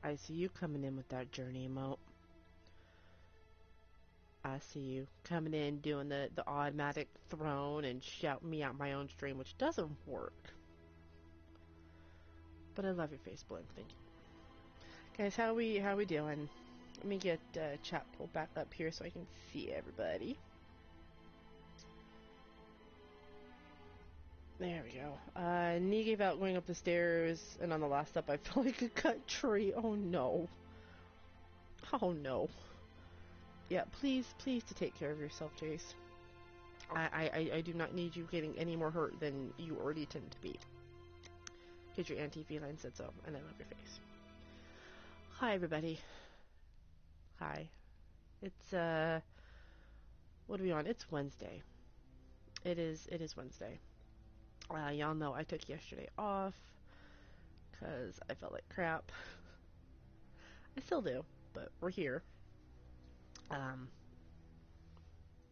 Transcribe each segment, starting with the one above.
I see you coming in with that journey emote. I see you coming in doing the automatic throne and shouting me out my own stream, which doesn't work. But I love your face, Bloom. Thank you. Guys, how we doing? Let me get chat pulled back up here so I can see everybody. There we go. Knee gave out going up the stairs, and on the last step I felt like a cut tree. Oh no. Oh no. Yeah, please to take care of yourself, Jace. I do not need you getting any more hurt than you already tend to be. Because your anti-feline said so, and I love your face. Hi, everybody. Hi. It's, what are we on? It's Wednesday. It is Wednesday. Y'all know I took yesterday off because I felt like crap. I still do, but we're here.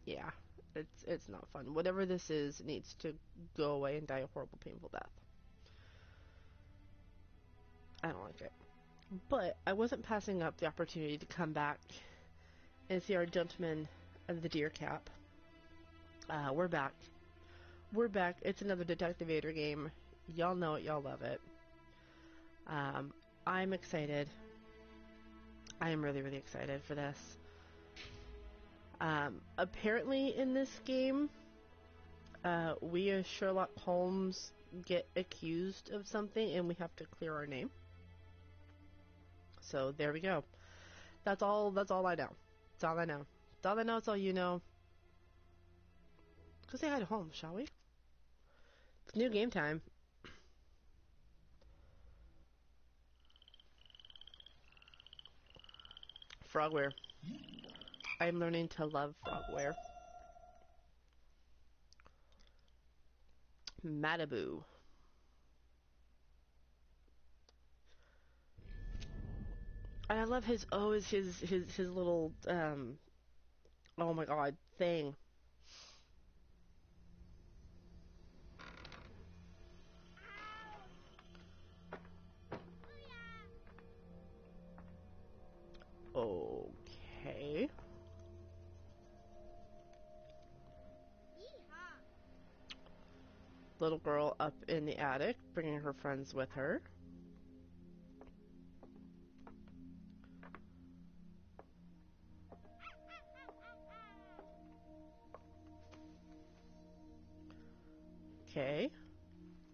Yeah, it's not fun. Whatever this is needs to go away and die a horrible, painful death. I don't like it. But I wasn't passing up the opportunity to come back and see our gentleman of the deer cap. We're back. We're back. It's another Detectivator game. Y'all know it. Y'all love it. I'm excited. I am really, really excited for this. Apparently in this game, we as Sherlock Holmes get accused of something and we have to clear our name. So there we go. That's all I know. That's all I know. It's all I know, it's all you know. Go say hi to Holmes, shall we? It's new game time. Frogware. I'm learning to love frogware. Malibu. And I love his little oh my god thing. Okay. Little girl up in the attic, bringing her friends with her. Okay.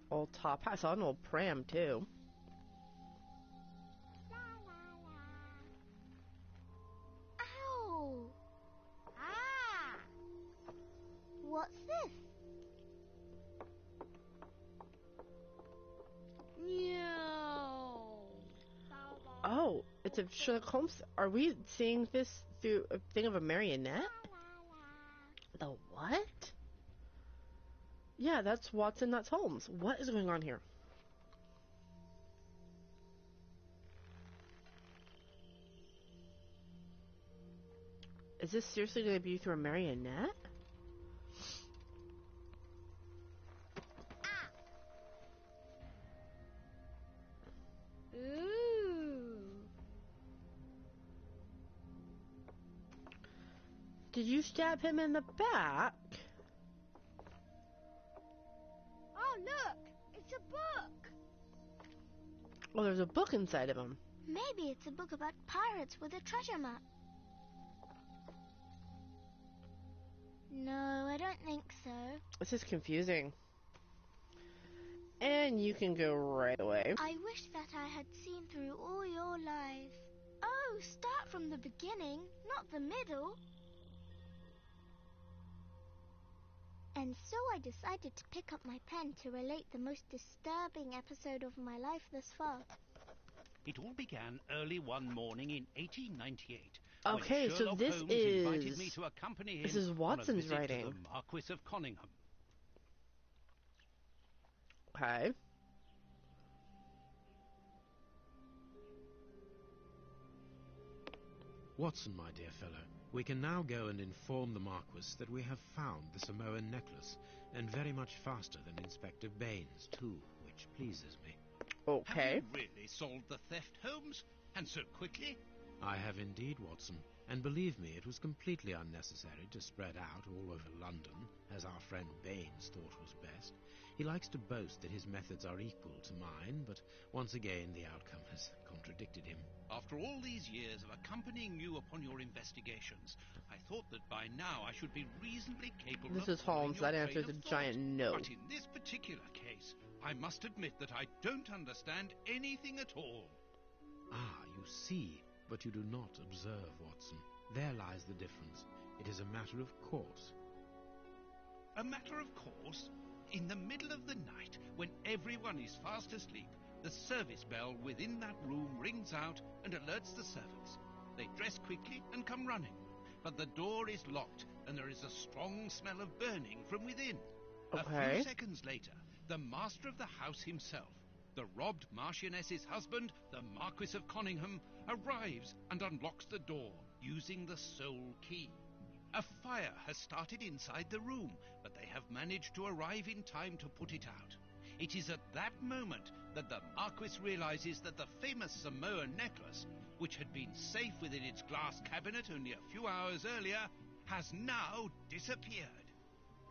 Old top hat. I saw an old pram too. Ow! Ah! What's this? No. Oh, it's a Sherlock Holmes. Are we seeing this through a thing of a marionette? The what? Yeah, that's Watson, that's Holmes. What is going on here? Is this seriously going to be through a marionette? Ah. Ooh. Did you stab him in the back? Oh, look! It's a book! Oh, there's a book inside of him. Maybe it's a book about pirates with a treasure map. No, I don't think so. This is confusing. And you can go right away. I wish that I had seen through all your lies. Oh, start from the beginning, not the middle. And so I decided to pick up my pen to relate the most disturbing episode of my life thus far. It all began early one morning in 1898. Okay, when so Sherlock this Holmes is... invited me to accompany him This is Watson's on a visit writing. to the Marquis of Conyngham. Okay. Watson, my dear fellow, we can now go and inform the Marquis that we have found the Samoan necklace, and very much faster than Inspector Baines, too, which pleases me. Okay. Have you really solved the theft, Holmes? And so quickly? I have indeed, Watson. And believe me, it was completely unnecessary to spread out all over London, as our friend Baines thought was best. He likes to boast that his methods are equal to mine, but once again the outcome has contradicted him. After all these years of accompanying you upon your investigations, I thought that by now I should be reasonably capable This of is Holmes. following That your answer is train a of giant thought. no. But in this particular case, I must admit that I don't understand anything at all. Ah, you see, but you do not observe, Watson. There lies the difference. It is a matter of course. A matter of course, in the middle of the night, when everyone is fast asleep, the service bell within that room rings out and alerts the servants. They dress quickly and come running, but the door is locked and there is a strong smell of burning from within. A Okay. few seconds later, the master of the house himself, the robbed Marchioness's husband, the Marquis of Conyngham, arrives and unlocks the door using the sole key. A fire has started inside the room, but they have managed to arrive in time to put it out. It is at that moment that the Marquis realizes that the famous Samoan necklace, which had been safe within its glass cabinet only a few hours earlier, has now disappeared.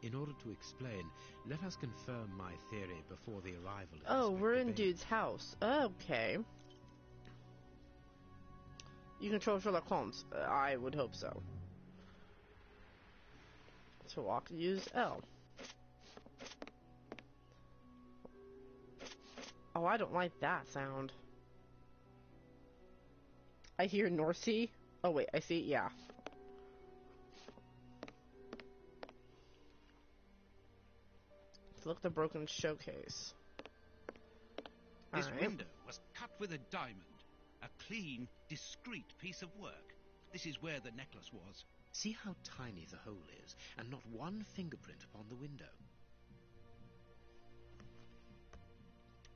In order to explain, let us confirm my theory before the arrival of Oh, we're in Inspector dude's Baines. house. Okay. You control Sherlock Holmes. I would hope so. To walk, use L. Oh, I don't like that sound. I hear Norsey. Oh wait, I see, yeah. Let's look at the broken showcase. This Alright. window was cut with a diamond, a clean, discreet piece of work. This is where the necklace was. See how tiny the hole is, and not one fingerprint upon the window.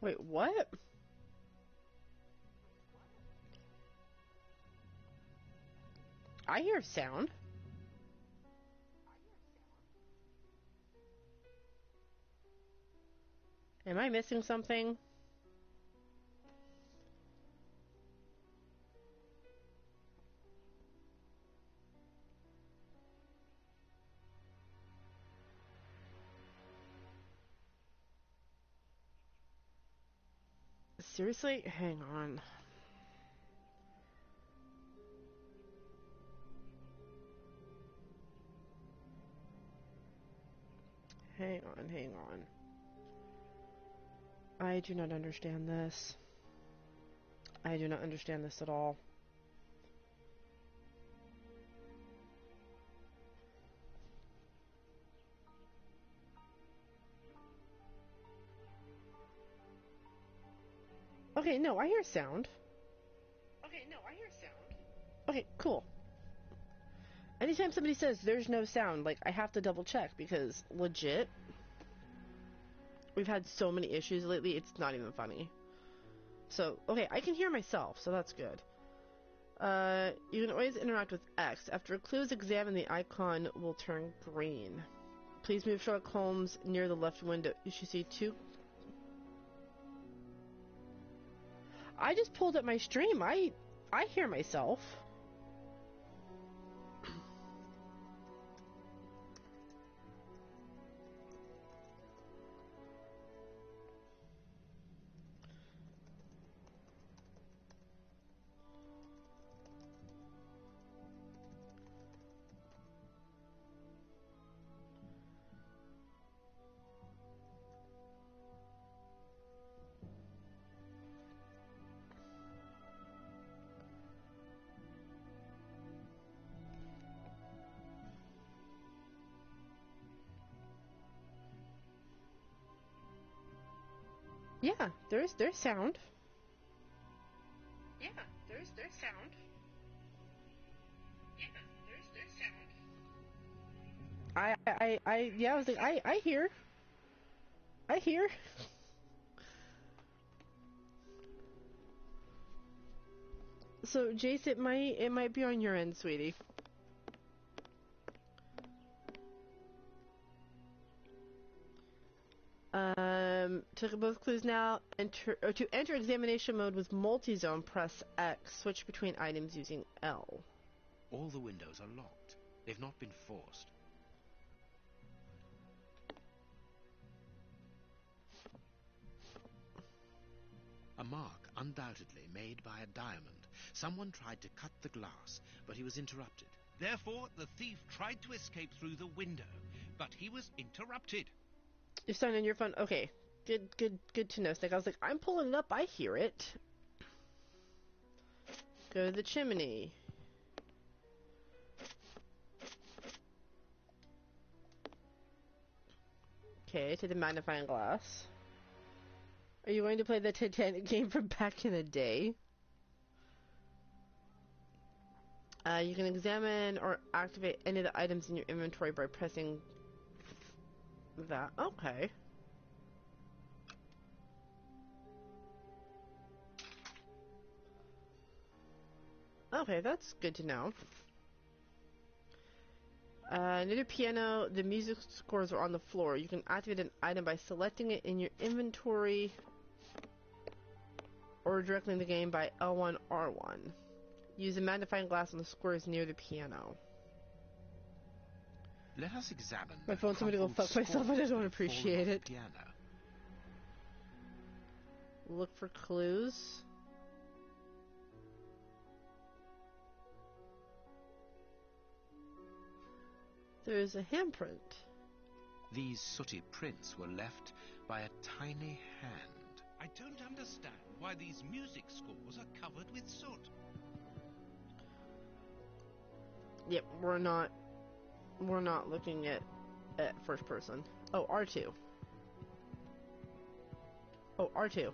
Wait, what? I hear sound. Am I missing something? Seriously? Hang on. Hang on, hang on. I do not understand this. I do not understand this at all. Okay, no, I hear sound. Okay, cool. Anytime somebody says there's no sound, like, I have to double check because, legit, we've had so many issues lately, it's not even funny. So, okay, I can hear myself, so that's good. You can always interact with X. After a clue is examined, the icon will turn green. Please move Sherlock Holmes near the left window. You should see two... I just pulled up my stream. I hear myself. Yeah, there's sound. Yeah, I was like, I hear. I hear. So, Jace, it might be on your end, sweetie. To Took both clues now. To enter examination mode with multi-zone, press X. Switch between items using L. All the windows are locked. They've not been forced. A mark, undoubtedly made by a diamond. Someone tried to cut the glass, but he was interrupted. Therefore, the thief tried to escape through the window, but he was interrupted. You're starting on your phone? Okay. Good to know, Snake. I was like, I'm pulling it up. I hear it. Go to the chimney. Okay, to the magnifying glass. Are you going to play the Titanic game from back in the day? You can examine or activate any of the items in your inventory by pressing that. Okay. Okay, that's good to know. Near the piano, the music scores are on the floor. You can activate an item by selecting it in your inventory or directly in the game by L1, R1. Use a magnifying glass on the squares near the piano. Let us examine My phone's somebody go fuck myself, I don't appreciate it. Piano. Look for clues. There's a handprint. These sooty prints were left by a tiny hand. I don't understand why these music scores are covered with soot. Yep, we're not looking at first person. Oh, R2. Oh, R2.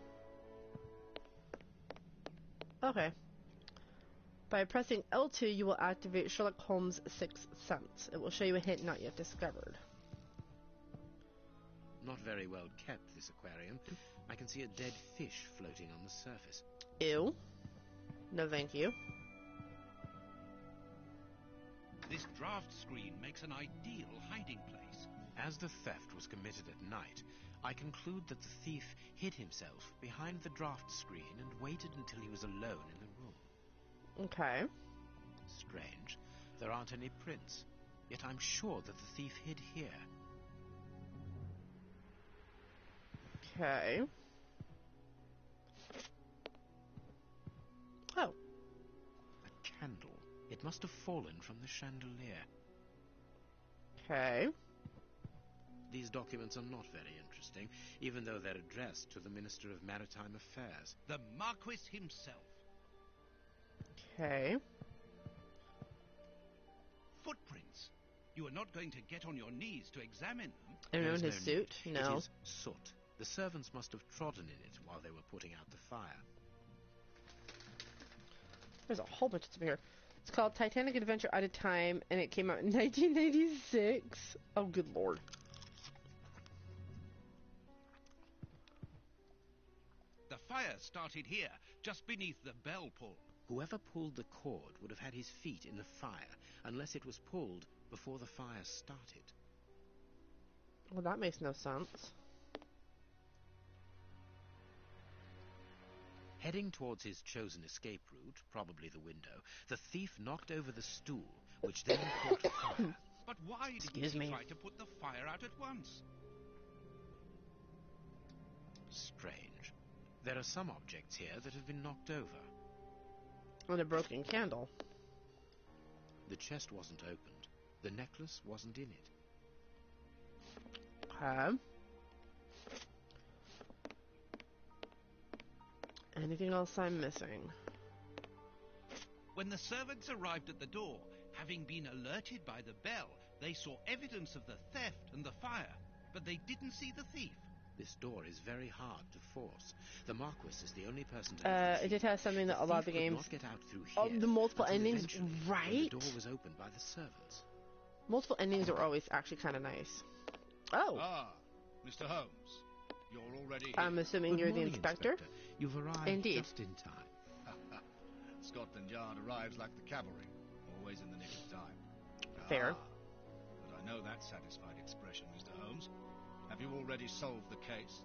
Okay. By pressing L2, you will activate Sherlock Holmes' Sixth Sense. It will show you a hint not yet discovered. Not very well kept, this aquarium. I can see a dead fish floating on the surface. Ew. No, thank you. This draft screen makes an ideal hiding place. As the theft was committed at night, I conclude that the thief hid himself behind the draft screen and waited until he was alone in the room. Okay. Strange. There aren't any prints. Yet I'm sure that the thief hid here. Okay. Oh. A candle. It must have fallen from the chandelier. Okay. These documents are not very interesting, even though they're addressed to the Minister of Maritime Affairs. The Marquis himself. Okay. Footprints. You are not going to get on your knees to examine them. Anyone in There is his no suit? need. No. It is soot. The servants must have trodden in it while they were putting out the fire. There's a whole bunch of stuff here. It's called Titanic Adventure Out of Time, and it came out in 1996. Oh, good lord. The fire started here, just beneath the bell pull. Whoever pulled the cord would have had his feet in the fire, unless it was pulled before the fire started. Well, that makes no sense. Heading towards his chosen escape route, probably the window, the thief knocked over the stool, which then caught fire. But why didn't he try to put the fire out at once? Strange. There are some objects here that have been knocked over. And a broken candle. The chest wasn't opened. The necklace wasn't in it. Okay. Anything else I'm missing? When the servants arrived at the door, having been alerted by the bell, they saw evidence of the theft and the fire, but they didn't see the thief. This door is very hard to force. The Marquis is the only person to have the It did have something that a lot of the thief could games... not get out through Oh, here the multiple until endings, eventually, right? when the door was opened by the servants. Multiple endings are always actually kind of nice. Oh! Ah, Mr. Holmes. You're already here. I'm assuming Good you're morning, the inspector? You've arrived Indeed. just in time. Scotland Yard arrives like the cavalry, always in the nick of time. Fair. But I know that satisfied expression, Mr. Holmes. Have you already solved the case?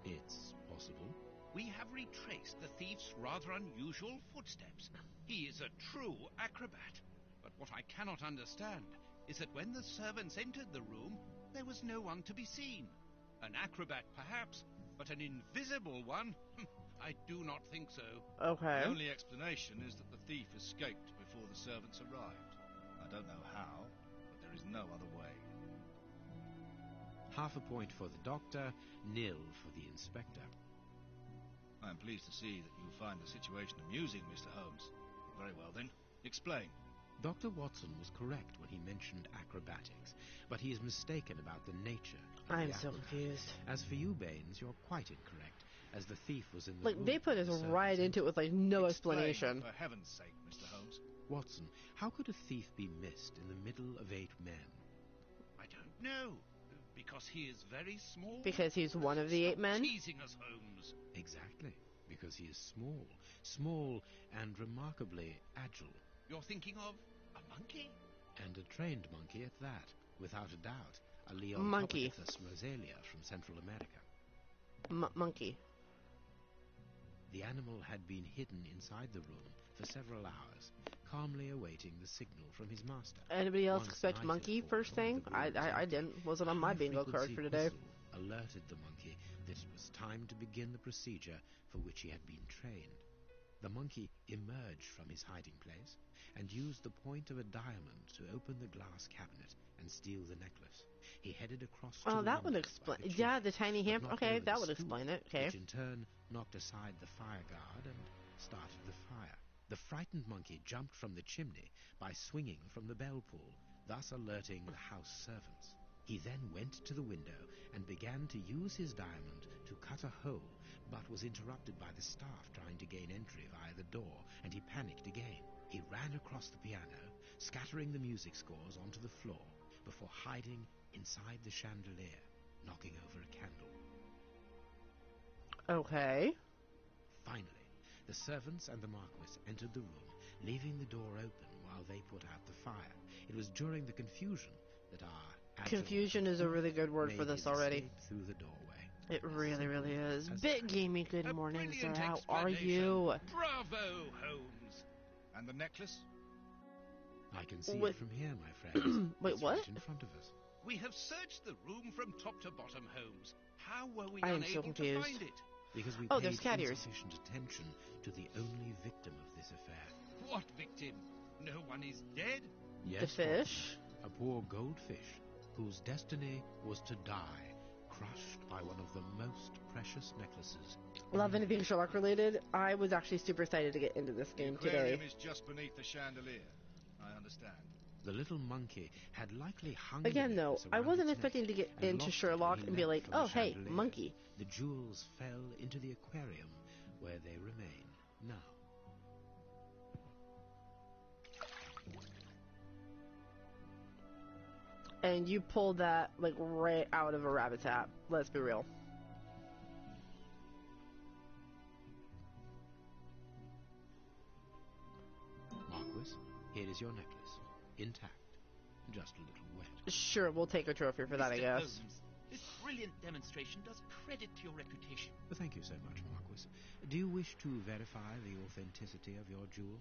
It's possible. We have retraced the thief's rather unusual footsteps. He is a true acrobat. But what I cannot understand is that when the servants entered the room, there was no one to be seen. An acrobat, perhaps, but an invisible one? I do not think so. Okay. The only explanation is that the thief escaped before the servants arrived. I don't know how, but there is no other way. Half a point for the doctor, nil for the inspector. I am pleased to see that you find the situation amusing, Mr. Holmes. Very well, then. Explain. Dr. Watson was correct when he mentioned acrobatics, but he is mistaken about the nature of I'm the so acrobat. confused. As for you, Baines, you're quite incorrect, as the thief was in the Like, room they put when us the servants right into it with, like, no Explain, explanation. for heaven's sake, Mr. Holmes. Watson, how could a thief be missed in the middle of 8 men? I don't know. Because he is very small? Because he's one of the 8 Stop men? teasing us, Holmes. Exactly, because he is small and remarkably agile, You're thinking of a monkey? and a trained monkey at that, without a doubt, a Monkey. Leontopithecus rosalia from Central America. Monkey. The animal had been hidden inside the room for several hours, calmly awaiting the signal from his master. Anybody else Once expect night monkey had first fallen, thing? the room was I empty. didn't. Wasn't A on my bingo card high-frequency for today. whistle alerted the monkey that it was time to begin the procedure for which he had been trained. The monkey emerged from his hiding place and used the point of a diamond to open the glass cabinet and steal the necklace. He headed across to Oh, the that would window explain. by the Yeah, chimney, the tiny but hamper. knocked Okay, over that the would stool, explain it. Okay. which in turn knocked aside the fire guard and started the fire. The frightened monkey jumped from the chimney by swinging from the bell pull, thus alerting the house servants. He then went to the window and began to use his diamond to cut a hole, but was interrupted by the staff trying to gain entry via the door, and he panicked again. He ran across the piano, scattering the music scores onto the floor, before hiding inside the chandelier, knocking over a candle. Okay. Finally, the servants and the Marquis entered the room, leaving the door open while they put out the fire. It was during the confusion that our agile Confusion is a really good word for made this his already. escape through the doorway. It really, really is. As Bit that. Gamey, good A morning, sir. brilliant How are explanation. you? Bravo, Holmes. And the necklace? I can see Wait- it from here, my friends. Wait, It's what? right in front of us. We have searched the room from top to bottom, Holmes. How were we I am so unable to confused. find it? Because we Oh, paid there's cat ears. insufficient attention to the only victim of this affair. What victim? No one is dead? Yes, The fish? Watson, a poor goldfish whose destiny was to die, crushed by one of the most precious necklaces. Love anything Sherlock related. I was actually super excited to get into this game The aquarium today. is just beneath the chandelier. I understand. The little monkey had likely hung the Again, though, necklace I around wasn't its expecting neck to get and into lost it Sherlock when he and be leapt like, from oh, the hey, chandelier. monkey. The jewels fell into the aquarium, where they remain now. And you pulled that, like, right out of a rabbit's hat. Let's be real. Marquis, here is your necklace, intact, just a little wet. Sure, we'll take a trophy for that, I Mr. guess. Holmes, this brilliant demonstration does credit to your reputation. Thank you so much, Marquis. Do you wish to verify the authenticity of your jewel?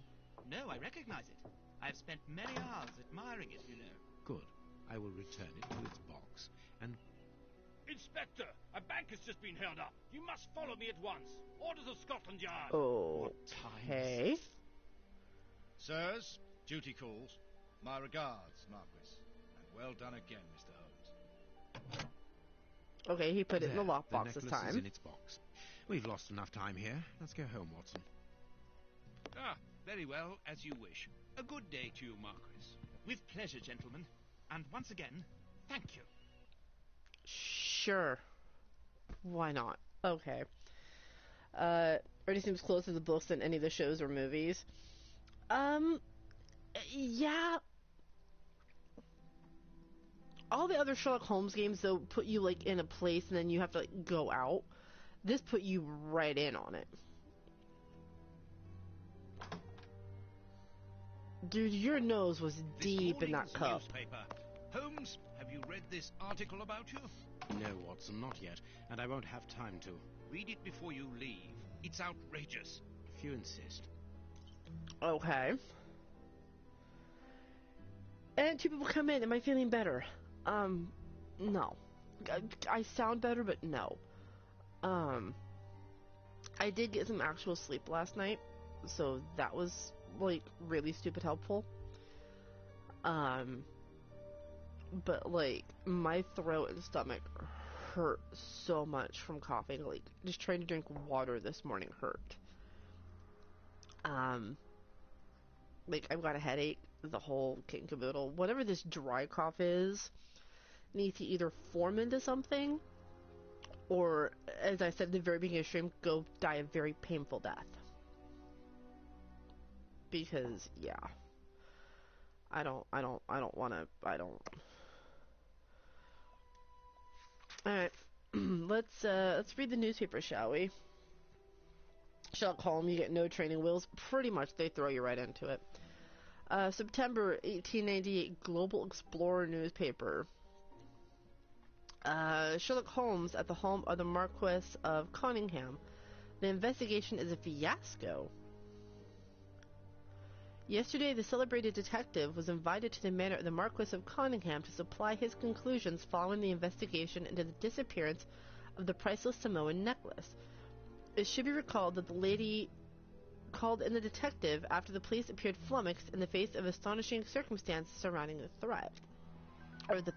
No, I recognize it. I have spent many hours admiring it, you know. Good. I will return it to its box, and Inspector, a bank has just been held up. You must follow me at once. Orders of Scotland Yard. Okay. Sirs, duty calls. My regards, Marquis. And well done again, Mr. Holmes. Okay, he put it in the there, lockbox the this necklace is time. in its box. We've lost enough time here. Let's go home, Watson. Ah, very well, as you wish. A good day to you, Marquis. With pleasure, gentlemen. And once again, thank you. Sure. Why not? Okay. Already seems closer to the books than any of the shows or movies. Yeah. All the other Sherlock Holmes games, though, put you, like, in a place and then you have to, like, go out. This put you right in on it. Dude, your nose was This deep in that morning's cup. newspaper. Holmes, have you read this article about you? No, Watson, not yet, and I won't have time to. Read it before you leave. It's outrageous. If you insist. Okay. And two people come in. Am I feeling better? No. I sound better, but no. I did get some actual sleep last night, so that was, like, really stupid helpful. But, like, my throat and stomach hurt so much from coughing. Like, just trying to drink water this morning hurt. Like, I've got a headache, the whole kit and caboodle. Whatever this dry cough is, needs to either form into something, or, as I said at the very beginning of the stream, go die a very painful death. Because, yeah. I don't wanna, Alright. Let's read the newspaper, shall we? Sherlock Holmes, you get no training wheels. Pretty much, they throw you right into it. September 1898, Global Explorer newspaper. Sherlock Holmes at the home of the Marquis of Conyngham. The investigation is a fiasco. Yesterday, the celebrated detective was invited to the manor of the Marquis of Conyngham to supply his conclusions following the investigation into the disappearance of the priceless Samoan necklace. It should be recalled that the lady called in the detective after the police appeared flummoxed in the face of astonishing circumstances surrounding the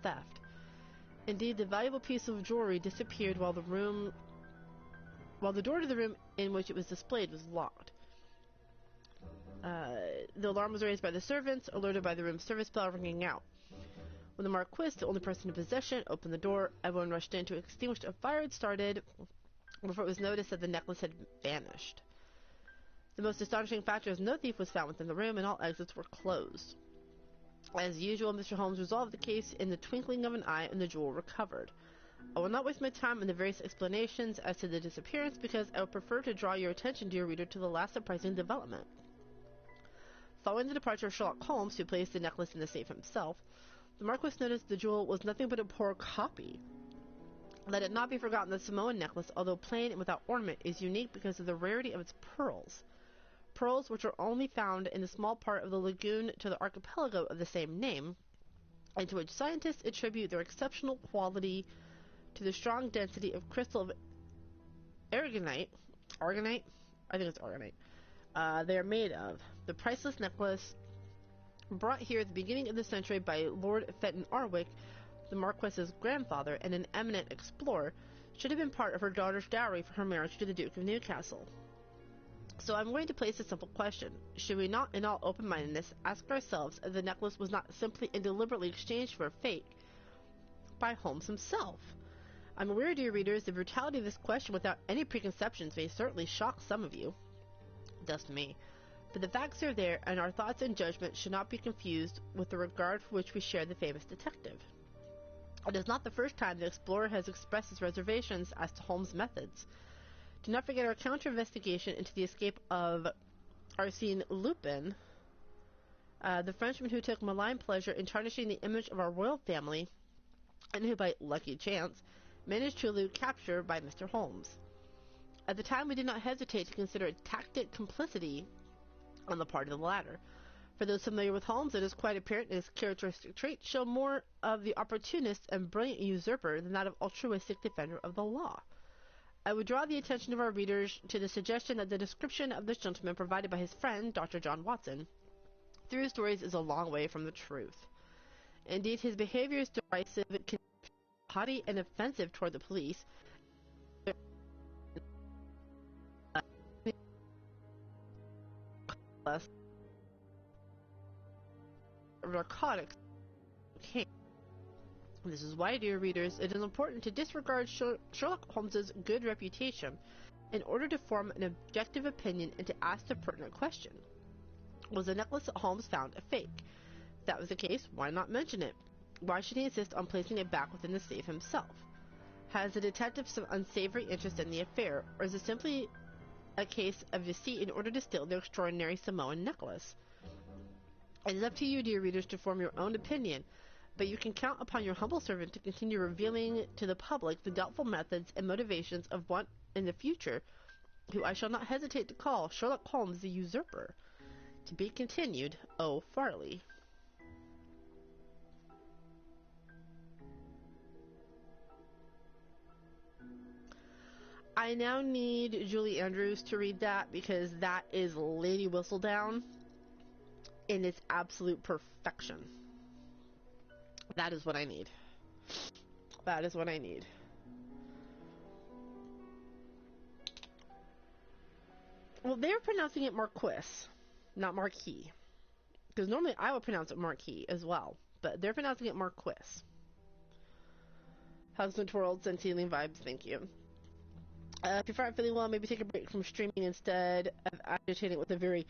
theft. Indeed, the valuable piece of jewelry disappeared while the door to the room in which it was displayed was locked. The alarm was raised by the servants, alerted by the room service bell ringing out. When the Marquis, the only person in possession, opened the door, everyone rushed in to extinguish a fire had started before it was noticed that the necklace had vanished. The most astonishing factor is no thief was found within the room, and all exits were closed. As usual, Mr. Holmes resolved the case in the twinkling of an eye, and the jewel recovered. I will not waste my time on the various explanations as to the disappearance, because I would prefer to draw your attention, dear reader, to the last surprising development. Following the departure of Sherlock Holmes, who placed the necklace in the safe himself, the Marquis noticed the jewel was nothing but a poor copy. Let it not be forgotten that the Samoan necklace, although plain and without ornament, is unique because of the rarity of its pearls. Pearls which are only found in the small part of the lagoon to the archipelago of the same name, and to which scientists attribute their exceptional quality to the strong density of crystal of aragonite. Aragonite? I think it's aragonite. They are made of. The priceless necklace, brought here at the beginning of the century by Lord Fenton Arwick, the Marquis's grandfather and an eminent explorer, should have been part of her daughter's dowry for her marriage to the Duke of Newcastle. So I'm going to place a simple question. Should we not, in all open-mindedness, ask ourselves if the necklace was not simply and deliberately exchanged for a fake by Holmes himself? I'm aware, dear readers, the brutality of this question without any preconceptions may certainly shock some of you. It does to me. But the facts are there, and our thoughts and judgments should not be confused with the regard for which we share the famous detective. It is not the first time the explorer has expressed his reservations as to Holmes' methods. Do not forget our counter-investigation into the escape of Arsène Lupin, the Frenchman who took malign pleasure in tarnishing the image of our royal family, and who, by lucky chance, managed to elude capture by Mr. Holmes. At the time, we did not hesitate to consider a tacit complicity on the part of the latter. For those familiar with Holmes, it is quite apparent his characteristic traits show more of the opportunist and brilliant usurper than that of altruistic defender of the law. I would draw the attention of our readers to the suggestion that the description of this gentleman provided by his friend, Dr. John Watson, through his stories is a long way from the truth. Indeed, his behavior is derisive, haughty, and offensive toward the police. Narcotics. Okay. This is why, dear readers, it is important to disregard Sherlock Holmes's good reputation in order to form an objective opinion and to ask the pertinent question. Was the necklace that Holmes found a fake? If that was the case, why not mention it? Why should he insist on placing it back within the safe himself? Has the detective some unsavory interest in the affair, or is it simply a case of deceit in order to steal the extraordinary Samoan necklace? It is up to you, dear readers, to form your own opinion, but you can count upon your humble servant to continue revealing to the public the doubtful methods and motivations of one in the future who I shall not hesitate to call Sherlock Holmes the usurper. To be continued, O. Farley. I now need Julie Andrews to read that because that is Lady Whistledown in its absolute perfection. That is what I need. That is what I need. Well, they're pronouncing it Marquis, not Marquis. Because normally I would pronounce it Marquis as well. But they're pronouncing it Marquis. Husband Twirled, Sentiling Vibes, thank you. If you're not feeling well, maybe take a break from streaming instead of agitating with a very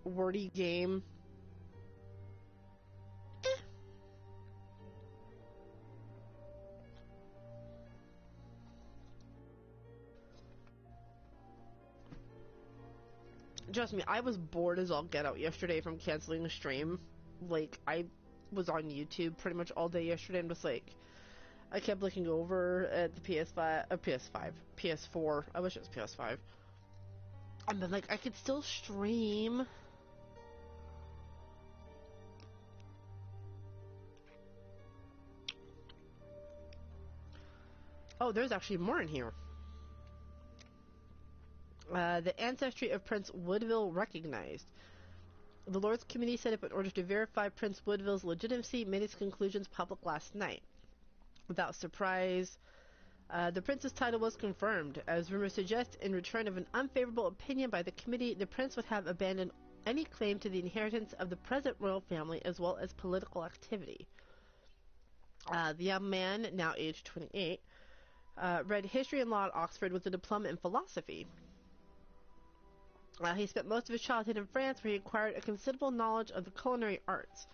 wordy game. Trust me, I was bored as all get out yesterday from canceling the stream. Like, I was on YouTube pretty much all day yesterday and was like, I kept looking over at the PS4. I wish it was PS5. And then, like, I could still stream. Oh, there's actually more in here. The ancestry of Prince Woodville recognized. The Lords Committee set up in order to verify Prince Woodville's legitimacy made its conclusions public last night. Without surprise, the prince's title was confirmed. As rumors suggest, in return of an unfavorable opinion by the committee, the prince would have abandoned any claim to the inheritance of the present royal family as well as political activity. The young man, now aged 28, read history and law at Oxford with a diploma in philosophy. He spent most of his childhood in France, where he acquired a considerable knowledge of the culinary arts.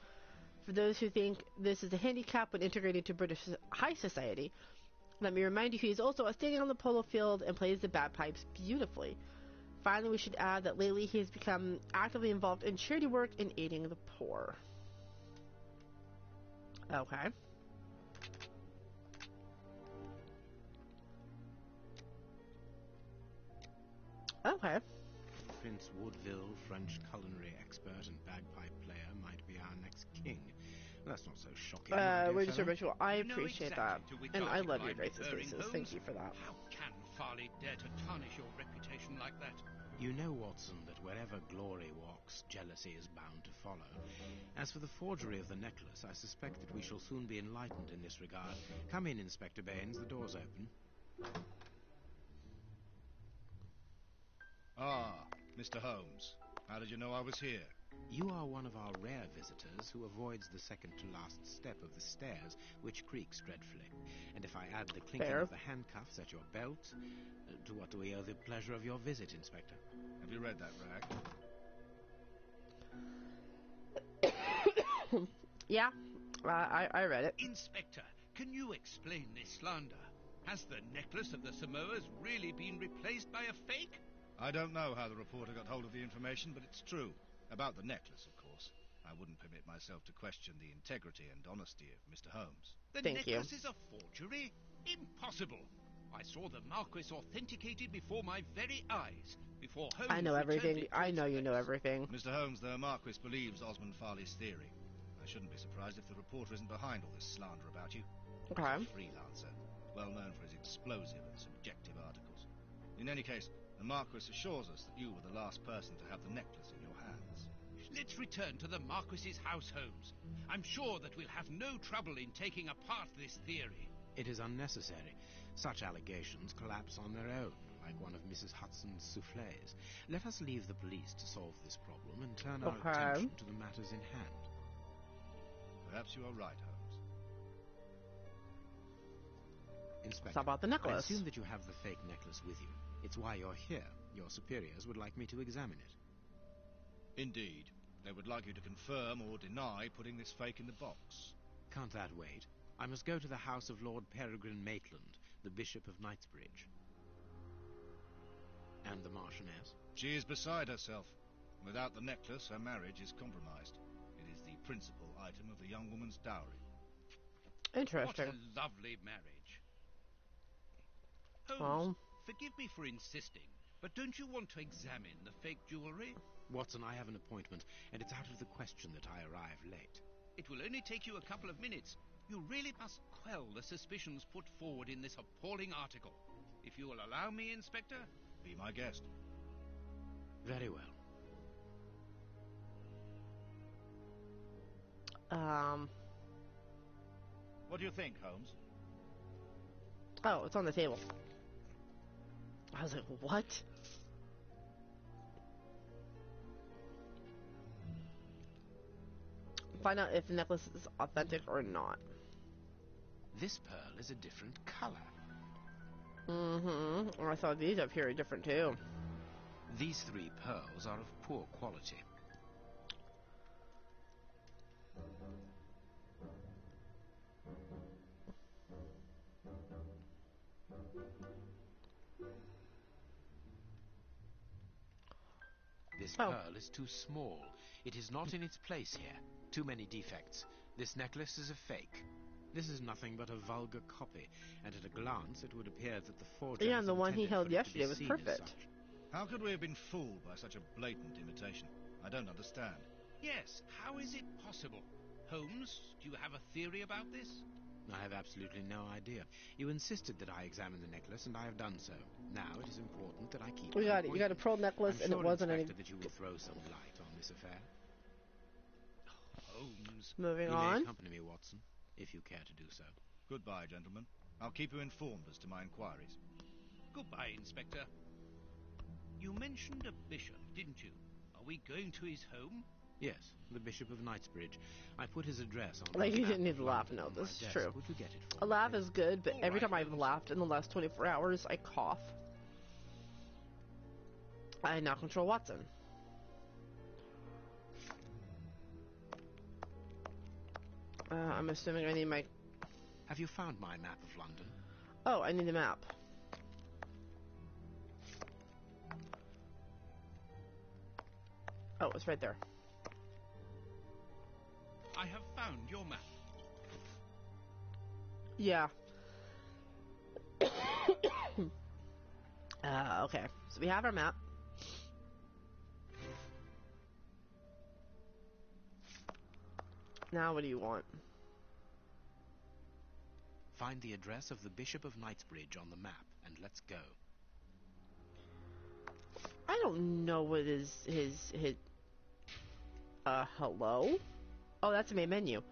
For those who think this is a handicap when integrated to British high society, let me remind you he is also outstanding on the polo field and plays the bagpipes beautifully. Finally, we should add that lately he has become actively involved in charity work and aiding the poor. Okay. Okay. Prince Woodville, French culinary expert and bagpipe player, might be our next king. That's not so shocking. Wait, Sir Ritual, I You know appreciate exactly that. to which And I love article your I'm guys' referring, faces. Holmes. Thank you for that. How can Farley dare to tarnish your reputation like that? You know, Watson, that wherever glory walks, jealousy is bound to follow. As for the forgery of the necklace, I suspect that we shall soon be enlightened in this regard. Come in, Inspector Baines. The door's open. Ah, Mr. Holmes. How did you know I was here? You are one of our rare visitors who avoids the second-to-last step of the stairs, which creaks dreadfully. And if I add the clinking Fair. of the handcuffs at your belt, to what do we owe the pleasure of your visit, Inspector? Have you read that rag? Yeah, I read it. Inspector, can you explain this slander? Has the necklace of the Samoas really been replaced by a fake? I don't know how the reporter got hold of the information, but it's true. About the necklace, of course. I wouldn't permit myself to question the integrity and honesty of Mr. Holmes. The Thank you. necklace is a forgery? Impossible! I saw the Marquis authenticated before my very eyes, before Holmes I know returned everything. it to I its know you know place. everything. Mr. Holmes, the Marquis believes Osmond Farley's theory. I shouldn't be surprised if the reporter isn't behind all this slander about you. Okay. He's a freelancer, well known for his explosive and subjective articles. In any case, the Marquis assures us that you were the last person to have the necklace in your hands. Let's return to the Marquis's house, Holmes. I'm sure that we'll have no trouble in taking apart this theory. It is unnecessary. Such allegations collapse on their own, like one of Mrs. Hudson's soufflés. Let us leave the police to solve this problem and turn our Okay. attention to the matters in hand. Perhaps you are right, Holmes. Inspector, How about the I necklace? assume that you have the fake necklace with you. It's why you're here. Your superiors would like me to examine it. Indeed. They would like you to confirm or deny putting this fake in the box. Can't that wait? I must go to the house of Lord Peregrine Maitland, the Bishop of Knightsbridge. And the Marchioness? She is beside herself. Without the necklace, her marriage is compromised. It is the principal item of the young woman's dowry. Interesting. What a lovely marriage. Holmes, Well, forgive me for insisting, but don't you want to examine the fake jewellery? Watson, I have an appointment, and it's out of the question that I arrive late. It will only take you a couple of minutes. You really must quell the suspicions put forward in this appalling article. If you will allow me, Inspector. Be my guest. Very well. What do you think, Holmes? oh, it's on the table. I was like, what? Find out if the necklace is authentic or not. This pearl is a different color. Mm-hmm. I saw these up here are different too. These 3 pearls are of poor quality. This pearl is too small. It is not in its place here. Too many defects. This necklace is a fake. This is nothing but a vulgar copy, and at a glance it would appear that the forger Yeah, has the one he intended held for it to be yesterday was seen as perfect. such. How could we have been fooled by such a blatant imitation? I don't understand. Yes, how is it possible? Holmes, do you have a theory about this? I have absolutely no idea. You insisted that I examine the necklace, and I have done so. Now it is important that I keep We my got it. You got a appointment. pearl necklace, I'm and sure, it wasn't any. Inspector, that you will throw some light on this affair. Holmes. Moving You may on. accompany me, Watson, if you care to do so. Goodbye, gentlemen. I'll keep you informed as to my inquiries. Goodbye, Inspector. You mentioned a bishop, didn't you? Are we going to his home? Yes, the Bishop of Knightsbridge. I put his address on Like, the you map didn't need of to laugh. London No, on my this is desk. true. Would you get it for A me, laugh please? is good, but All every right, time I've Holmes. laughed in the last 24 hours, I cough. I now control Watson. I'm assuming I need my... Have you found my map of London? Oh, I need the map. Oh, it's right there. I have found your map. Yeah. Okay. So we have our map. Now what do you want? Find the address of the Bishop of Knightsbridge on the map, and let's go. I don't know what his hello? Oh, that's the main menu.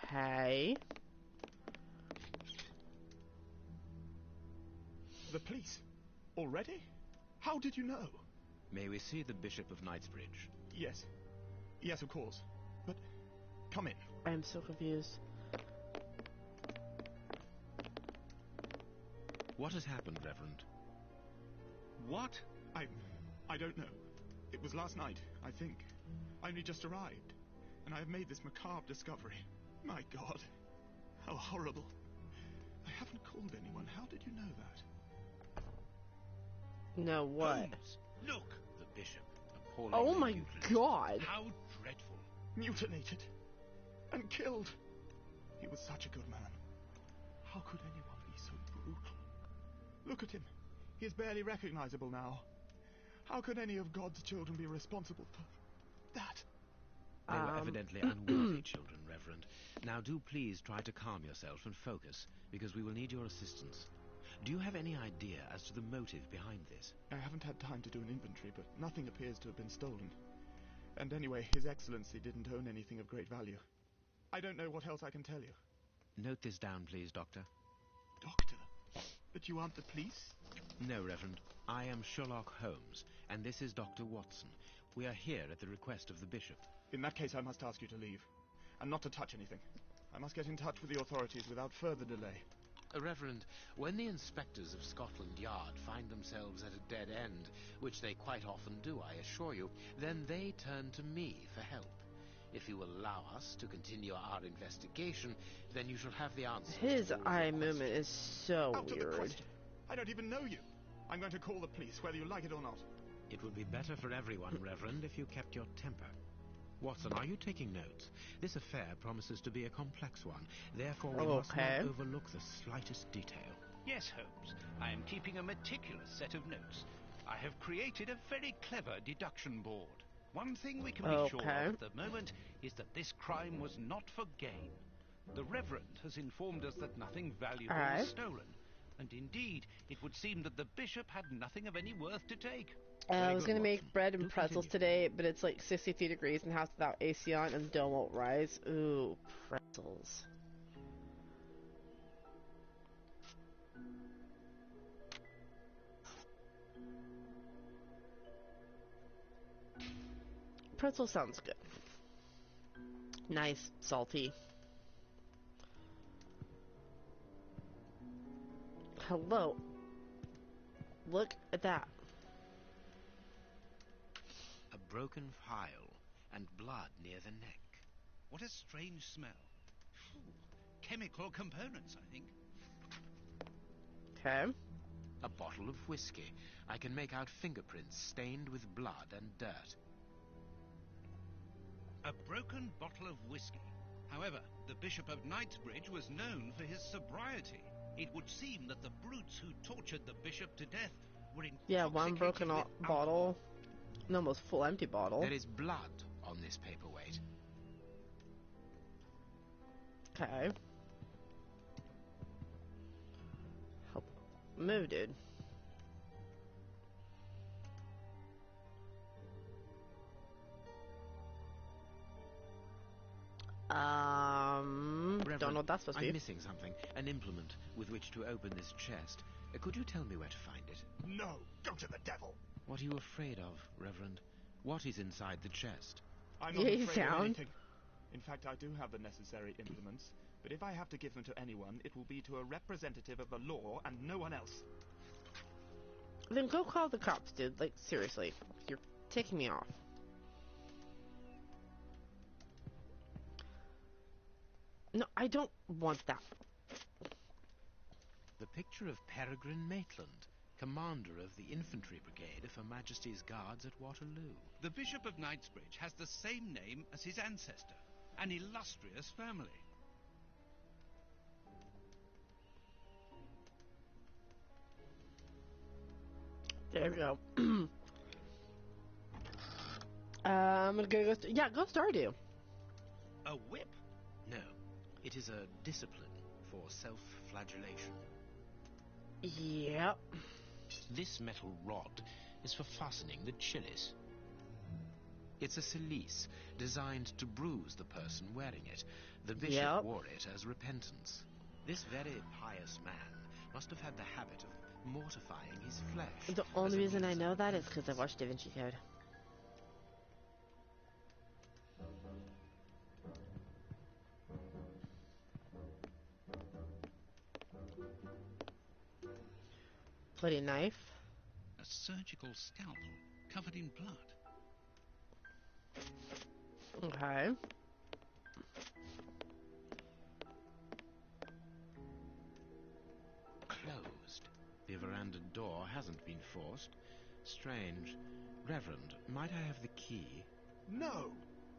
Okay. The police? Already? How did you know? May we see the Bishop of Knightsbridge? Yes. Yes, of course. But come in. I am so confused. What has happened, Reverend? What? I don't know. It was last night, I think. I only just arrived, and I have made this macabre discovery. My God. How horrible. I haven't called anyone. How did you know that? No, what? Holmes, look! The Bishop. Appallingly Oh my mutilated. god! How dreadful. Mutilated. And killed. He was such a good man. How could anyone be so brutal? Look at him. He is barely recognizable now. How could any of God's children be responsible for that? They were evidently unworthy children, Reverend. Now do please try to calm yourself and focus, because we will need your assistance. Do you have any idea as to the motive behind this? I haven't had time to do an inventory, but nothing appears to have been stolen. And anyway, His Excellency didn't own anything of great value. I don't know what else I can tell you. Note this down, please, Doctor. Doctor? But you aren't the police? No, Reverend. I am Sherlock Holmes, and this is Dr. Watson. We are here at the request of the Bishop. In that case, I must ask you to leave. And not to touch anything. I must get in touch with the authorities without further delay. Reverend, when the inspectors of Scotland Yard find themselves at a dead end, which they quite often do, I assure you, then they turn to me for help. If you allow us to continue our investigation, then you shall have the answers His to all of eye your movement questions. is so Out of the weird. question. I don't even know you. I'm going to call the police, whether you like it or not. It would be better for everyone, Reverend, if you kept your temper. Watson, are you taking notes? This affair promises to be a complex one. Therefore, we must not overlook the slightest detail. Yes, Holmes. I am keeping a meticulous set of notes. I have created a very clever deduction board. One thing we can be sure of at the moment is that this crime was not for gain. The Reverend has informed us that nothing valuable was stolen. And indeed, it would seem that the bishop had nothing of any worth to take. I was going to make bread and pretzels today, but it's like 63 degrees in the house without AC on, and the dome won't rise. Ooh, pretzels. Pretzel sounds good. Nice, salty. Hello. Look at that. A broken phial and blood near the neck. What a strange smell. Chemical components, I think. Okay. A bottle of whiskey. I can make out fingerprints stained with blood and dirt. A broken bottle of whiskey. However, the Bishop of Knightsbridge was known for his sobriety. It would seem that the brutes who tortured the bishop to death were intoxicated. Yeah, one broken bottle. An almost full empty bottle. There is blood on this paperweight. Okay. Help. Move, dude. Reverend, don't know what that's supposed to be. I'm missing something. An implement with which to open this chest. Could you tell me where to find it? No, go to the devil. What are you afraid of, Reverend? What is inside the chest? I'm not afraid of anything. In fact, I do have the necessary implements, but if I have to give them to anyone, it will be to a representative of the law and no one else. Then go call the cops, dude. Like, seriously. You're ticking me off. No, I don't want that. The picture of Peregrine Maitland, commander of the infantry brigade of Her Majesty's Guards at Waterloo. The Bishop of Knightsbridge has the same name as his ancestor, an illustrious family. There we go. I'm gonna go. Go Stardew. A whip? No, it is a discipline for self-flagellation. Yep. This metal rod is for fastening the chilies. It's a cilice designed to bruise the person wearing it. The bishop wore it as repentance. This very pious man must have had the habit of mortifying his flesh. The only reason I know that is because I watched Da Vinci Code. Bloody knife. A surgical scalpel covered in blood. Okay. Closed. The veranda door hasn't been forced. Strange. Reverend, might I have the key? No!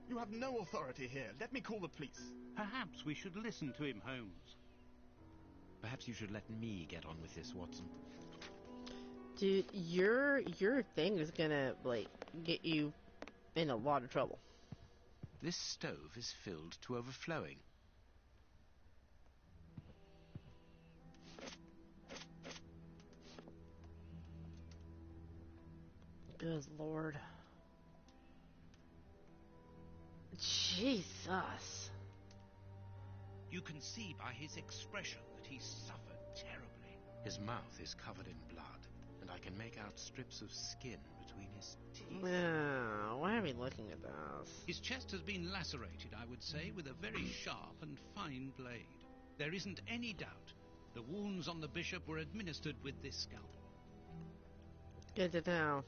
You have no authority here. Let me call the police. Perhaps we should listen to him, Holmes. Perhaps you should let me get on with this, Watson. Dude, your thing is gonna, like, get you in a lot of trouble. This stove is filled to overflowing. Good Lord. Jesus. You can see by his expression that he suffered terribly. His mouth is covered in blood, and I can make out strips of skin between his teeth. Why are we looking at this? His chest has been lacerated, I would say, with a very sharp and fine blade. There isn't any doubt the wounds on the bishop were administered with this scalpel. Good to know.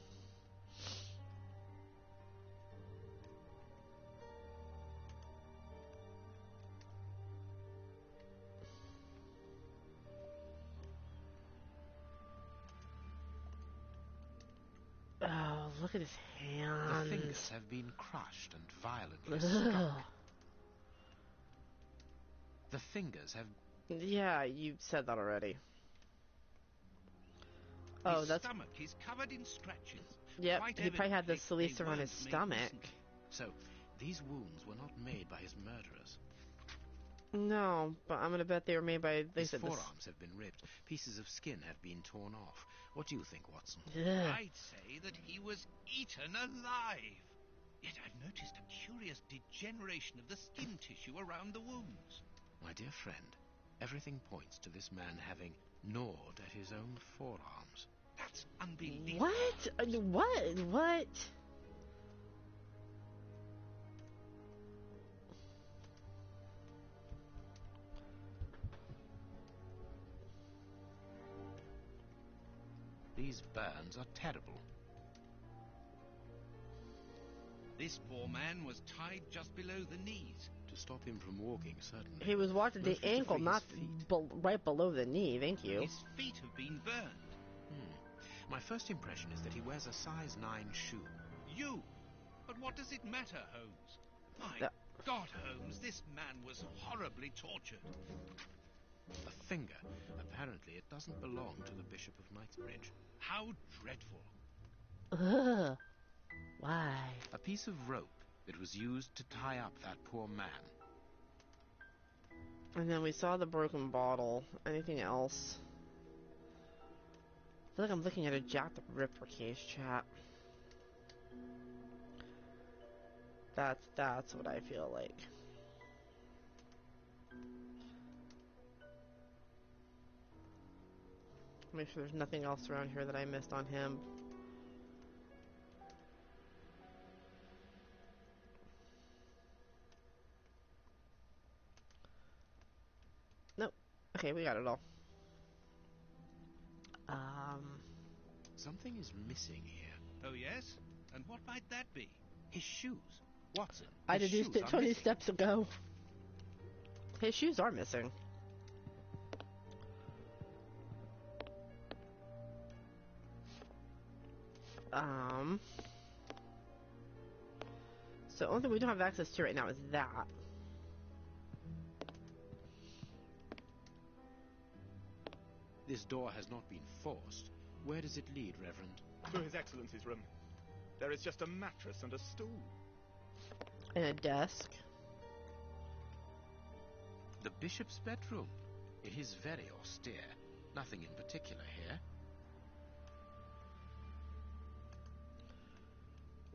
look at his hands. The fingers have been crushed and violently struck. The fingers have... Yeah, you said that already. Oh, his that's... stomach is covered in scratches. Yep, Quite he probably had the evidently, they Salicer on his weren't made stomach. recently. So, these wounds were not made by his murderers. No, but I'm gonna bet they were made by... They His said forearms have been ripped. Pieces of skin have been torn off. What do you think, Watson? Ugh. I'd say that he was eaten alive. Yet I've noticed a curious degeneration of the skin tissue around the wounds. My dear friend, everything points to this man having gnawed at his own forearms. That's unbelievable. What? What? These burns are terrible. This poor man was tied just below the knees. To stop him from walking, certainly. He was watching the Mostly to ankle, free not his feet. right below the knee. Thank you. His feet have been burned. My first impression is that he wears a size 9 shoe. You! But what does it matter, Holmes? My God, Holmes, this man was horribly tortured. A finger. Apparently it doesn't belong to the Bishop of Knightsbridge. How dreadful. Ugh. Why? A piece of rope that was used to tie up that poor man. And then we saw the broken bottle. Anything else? I feel like I'm looking at a Jack the Ripper case, chat. That's what I feel like. Make sure there's nothing else around here that I missed on him. Nope. Okay, we got it all. Something is missing here. Oh, yes? And what might that be? His shoes. Watson. I his deduced shoes it are 20 missing. steps ago. His shoes are missing. So the only thing we don't have access to right now is that. This door has not been forced. Where does it lead, Reverend? To His Excellency's room. There is just a mattress and a stool. And a desk. The Bishop's bedroom. It is very austere. Nothing in particular here.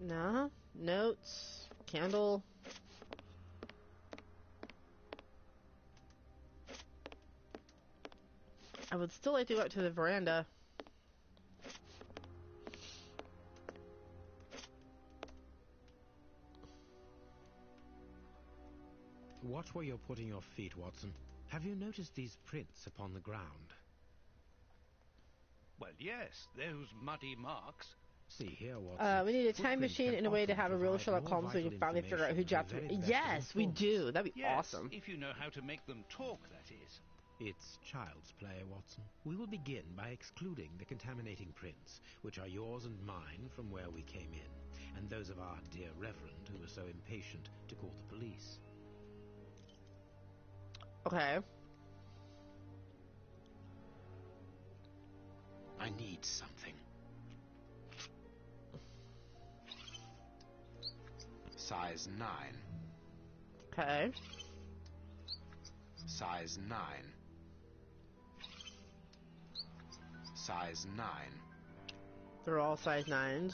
Nah. Notes. Candle. I would still like to go out to the veranda. Watch where you're putting your feet, Watson. Have you noticed these prints upon the ground? Well, yes, those muddy marks. See here, Watson. We need a time Footprints machine can and a way to often have a real provide Sherlock more Holmes so we vital can finally figure out who information Jack than the the very best Yes, of we informants. do. That'd be Yes, awesome. if you know how to make them talk, that is. It's child's play, Watson. We will begin by excluding the contaminating prints, which are yours and mine from where we came in, and those of our dear Reverend who was so impatient to call the police. Okay. I need something. Size 9. Okay. Size 9. Size 9. They're all size 9s.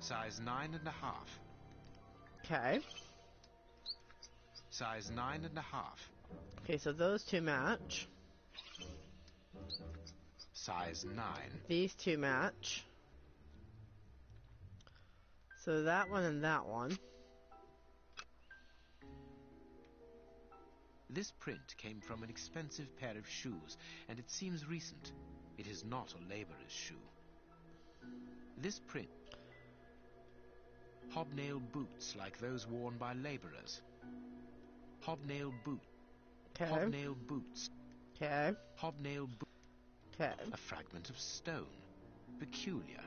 Size 9 and a half. Okay. Size 9 and a half. Okay, so those two match. Size 9. These two match. So that one and that one. This print came from an expensive pair of shoes, and it seems recent. It is not a laborer's shoe. This print... Hobnail boots like those worn by laborers. Hobnail boot. Okay. Hobnail boots. Okay. Hobnail boot. Okay. A fragment of stone. Peculiar.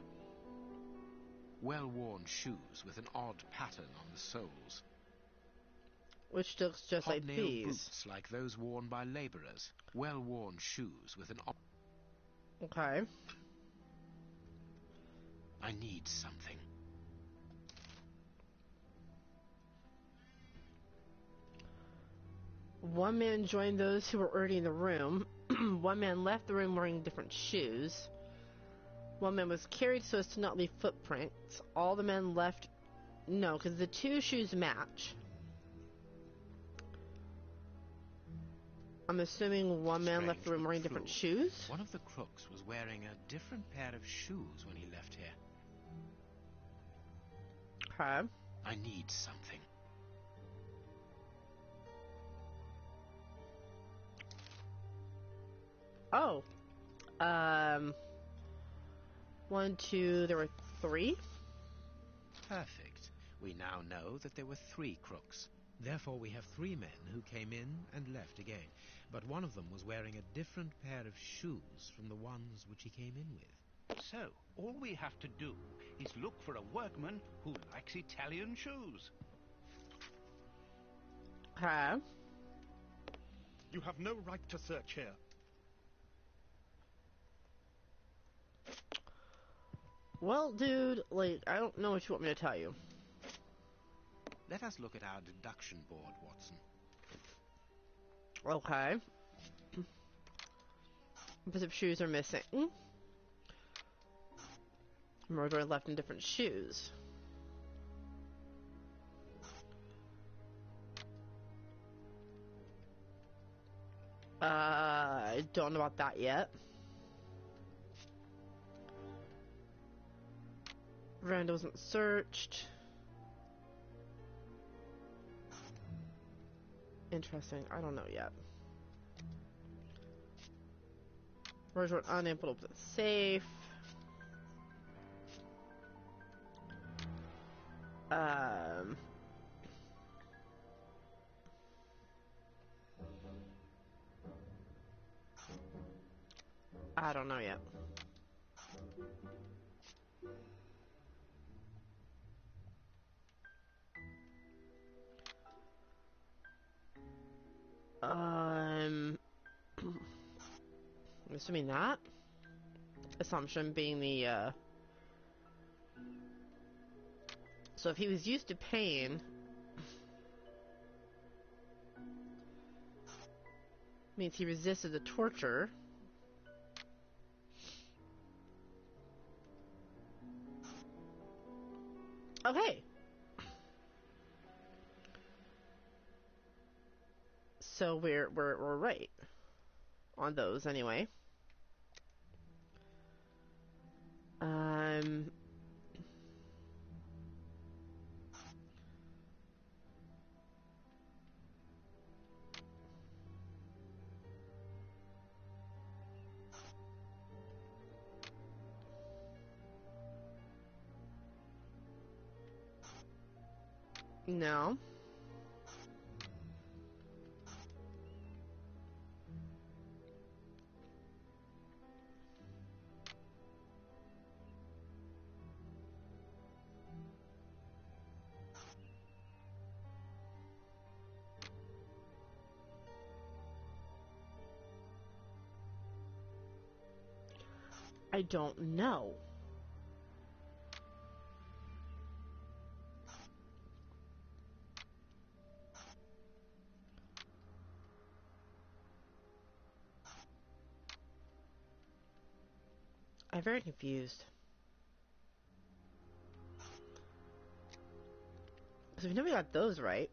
well-worn shoes with an odd pattern on the soles. Which looks just like Hobnail these. boots like those worn by labourers. Well-worn shoes with an Okay. I need something. One man joined those who were already in the room. One man left the room wearing different shoes. One man was carried so as to not leave footprints. All the men left... No, because the two shoes match. I'm assuming one man left the room wearing different shoes? One of the crooks was wearing a different pair of shoes when he left here. Okay. I need something. Oh. 1, 2, there were 3? Perfect. We now know that there were 3 crooks. Therefore we have 3 men who came in and left again. But one of them was wearing a different pair of shoes from the ones which he came in with. So, all we have to do is look for a workman who likes Italian shoes. Okay. You have no right to search here. Well, dude, like, I don't know what you want me to tell you. Let us look at our deduction board, Watson. Okay. Because if shoes are missing. Murderer left in different shoes. I don't know about that yet. Veranda wasn't searched. Interesting. I don't know yet. Murderer unable to open the safe. I don't know yet. I'm assuming that. Assumption being the, So if he was used to pain... means he resisted the torture. Okay. So we're right on those anyway. No. I don't know. I'm very confused. Because we've never got those right.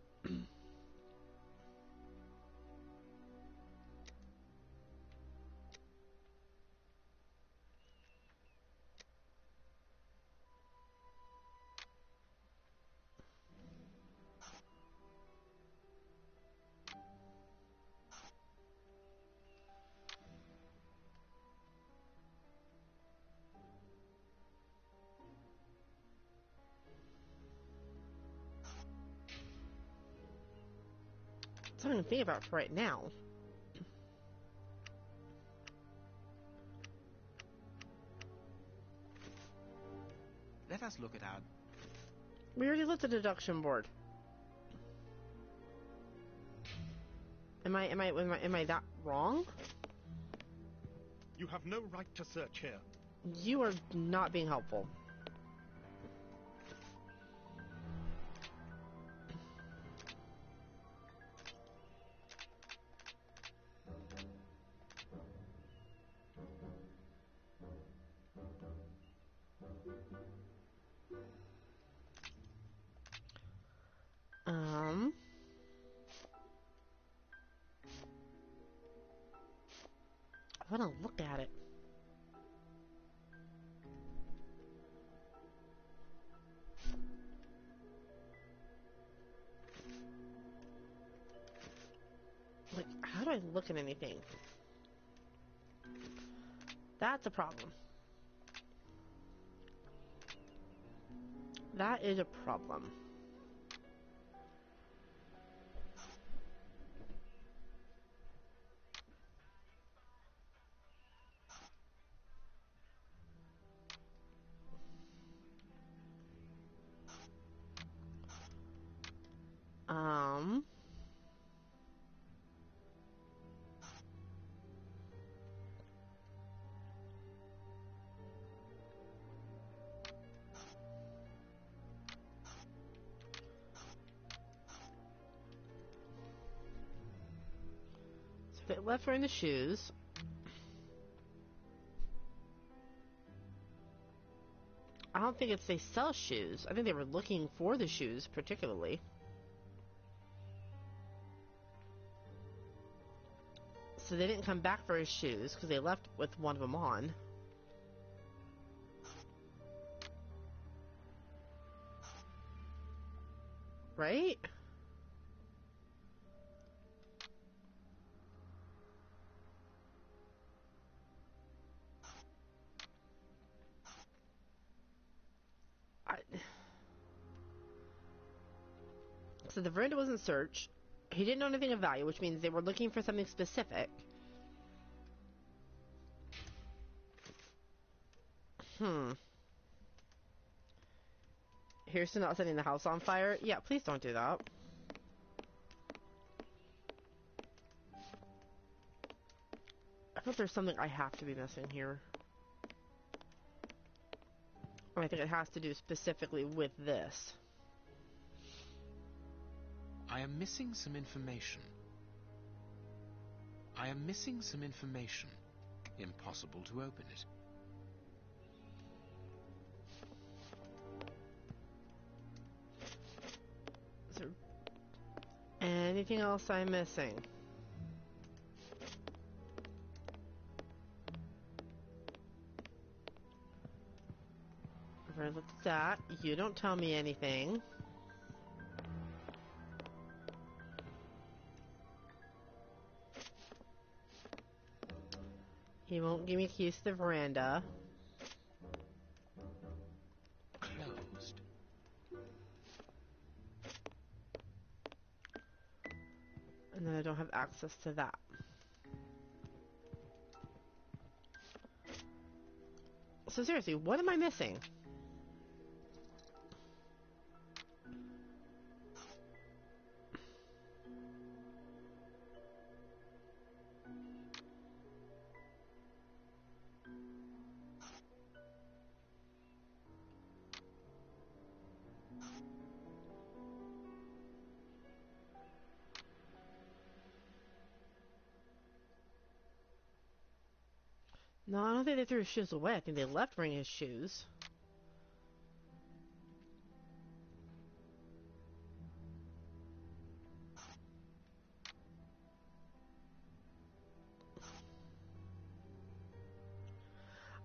Something to think about for right now. Let us must look at our... We already looked at the deduction board. Am I that wrong? You have no right to search here. You are not being helpful. I want to look at it. Like, how do I look at anything? That's a problem. That is a problem. So they left wearing the shoes. I don't think it's they sell shoes. I think they were looking for the shoes particularly. So they didn't come back for his shoes because they left with one of them on. Right? So the veranda wasn't searched. He didn't know anything of value, which means they were looking for something specific. Here's to not setting the house on fire. Yeah, please don't do that. I thought there's something I have to be missing here. I think it has to do specifically with this. I am missing some information. I am missing some information. Impossible to open it. Is there anything else I'm missing? I've already looked at that. You don't tell me anything. He won't give me keys to the veranda. Closed. And then I don't have access to that. So seriously, what am I missing? No, I don't think they threw his shoes away. I think they left wearing his shoes.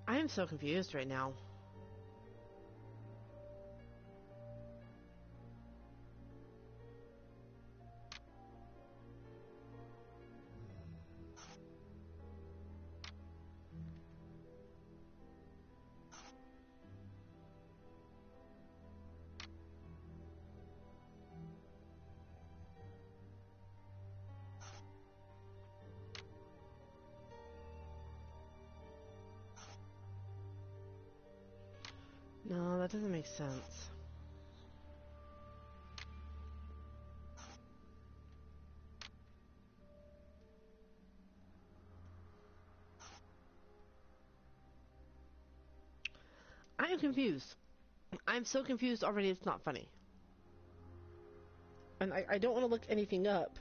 I am so confused right now. that doesn't make sense. I am confused. I'm so confused already, it's not funny. And I don't want to look anything up,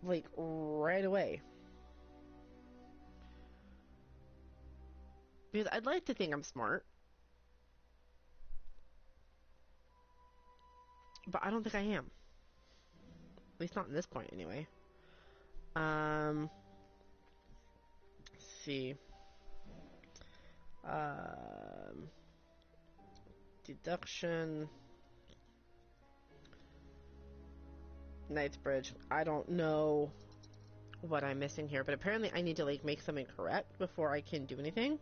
like, right away. Because I'd like to think I'm smart. But I don't think I am. At least not in this point, anyway. Let's see. Deduction. Knightsbridge. I don't know what I'm missing here, but apparently I need to, like, make something correct before I can do anything.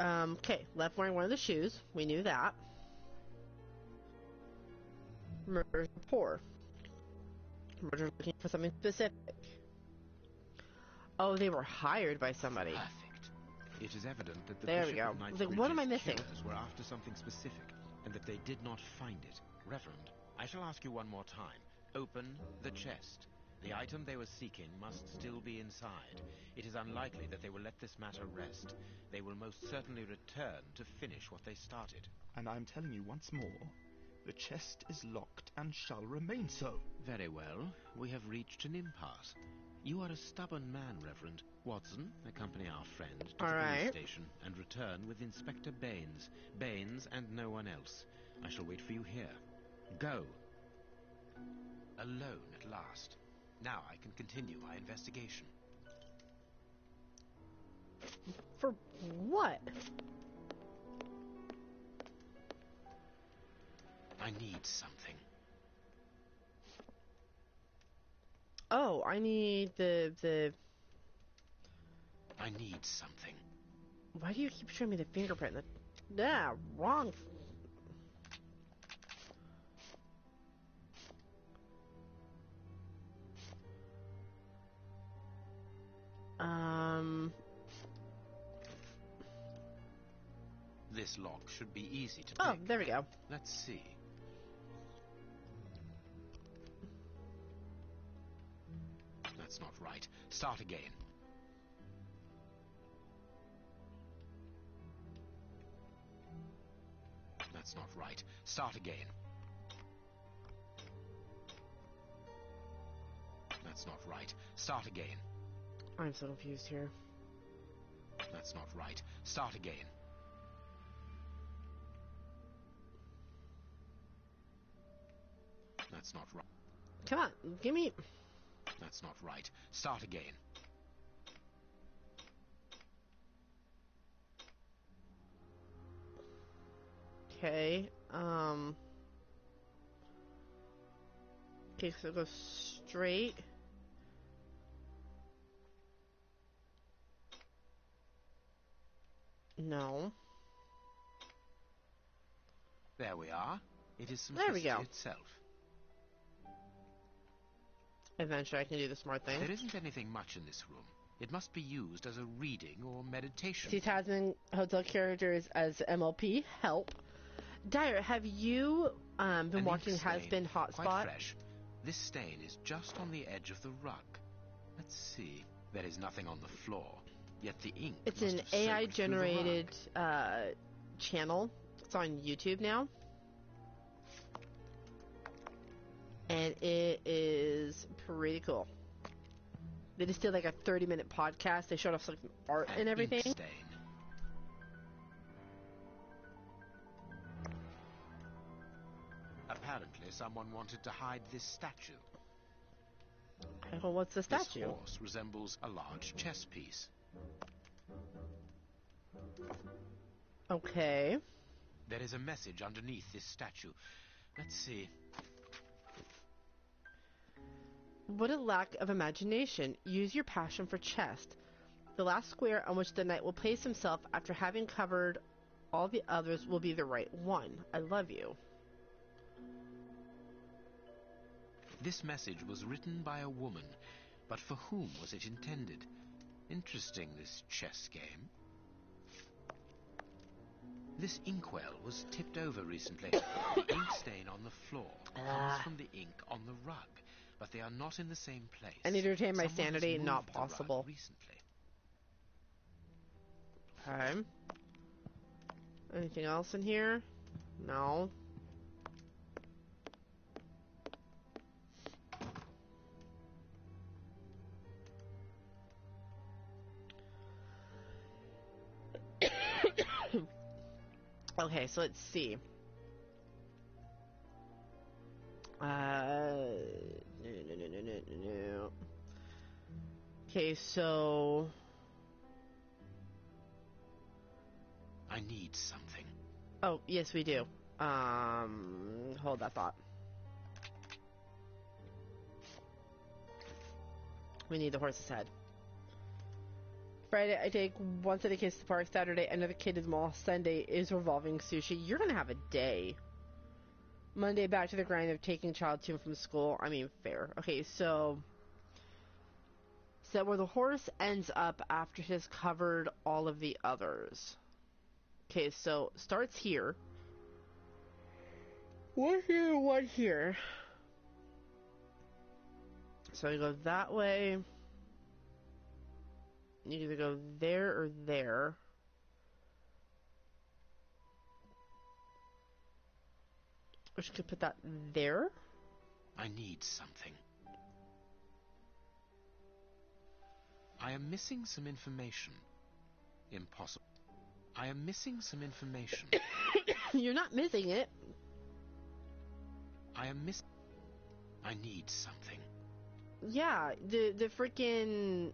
Okay, left wearing one of the shoes. We knew that. Murder's poor. Murder's looking for something specific. Oh, they were hired by somebody. Perfect. It is evident that the There we Bishop go. of I was like, what am I missing? killers were after something specific, and that they did not find it. Reverend, I shall ask you one more time. Open the chest. The item they were seeking must still be inside. It is unlikely that they will let this matter rest. They will most certainly return to finish what they started. And I'm telling you once more, the chest is locked and shall remain so. Very well. We have reached an impasse. You are a stubborn man, Reverend. Watson, accompany our friend to the police station and return with Inspector Baines. Baines and no one else. I shall wait for you here. Go. Alone at last. Now I can continue my investigation. For what? I need something. Oh, I need the... I need something. Why do you keep showing me the fingerprint? Yeah, wrong. This lock should be easy to pick. Oh, there we go. Let's see. That's not right. Start again. That's not right. Start again. That's not right. Start again. I'm so confused here. That's not right. Start again. That's not right. Come on, give me... That's not right. Start again. Okay, okay, so go straight. No. There we are. It is There we simplicity go. itself. Eventually I can do the smart thing. There isn't anything much in this room. It must be used as a reading or meditation. These Tasman Hotel characters as MLP. Help. Dyer, have you been watching Has Been Hotspot? Quite fresh. This stain is just on the edge of the rug. Let's see. There is nothing on the floor. Yet the ink It's must an have soaked AI through the generated rug. channel. It's on YouTube now. And it is pretty cool. They just did like a 30-minute podcast. They showed off some art and everything. Ink stain. Apparently someone wanted to hide this statue. Well, what's the statue? This horse resembles a large chess piece. Okay. There is a message underneath this statue. Let's see. What a lack of imagination. Use your passion for chess. The last square on which the knight will place himself after having covered all the others will be the right one. I love you. This message was written by a woman, but for whom was it intended? Interesting, this chess game. This inkwell was tipped over recently. The ink stain on the floor comes from the ink on the rug, but they are not in the same place. I need to retain my Someone has sanity, moved not the rug possible. recently. Okay. Anything else in here? No. Okay, so let's see. No. Okay, so I need something. oh, yes, we do. Hold that thought. We need the horse's head. Friday, I take one set of kids to the park. Saturday, another kid to the mall. Sunday is revolving sushi. You're gonna have a day. Monday, back to the grind of taking child to and from school. I mean, fair. Okay, so where the horse ends up after he's covered all of the others. Okay, so starts here. One here, one here. So I go that way. You either go there or there. Or you could put that there. I need something. I am missing some information. Impossible. I am missing some information. You're not missing it. I am miss. I need something. Yeah, the freaking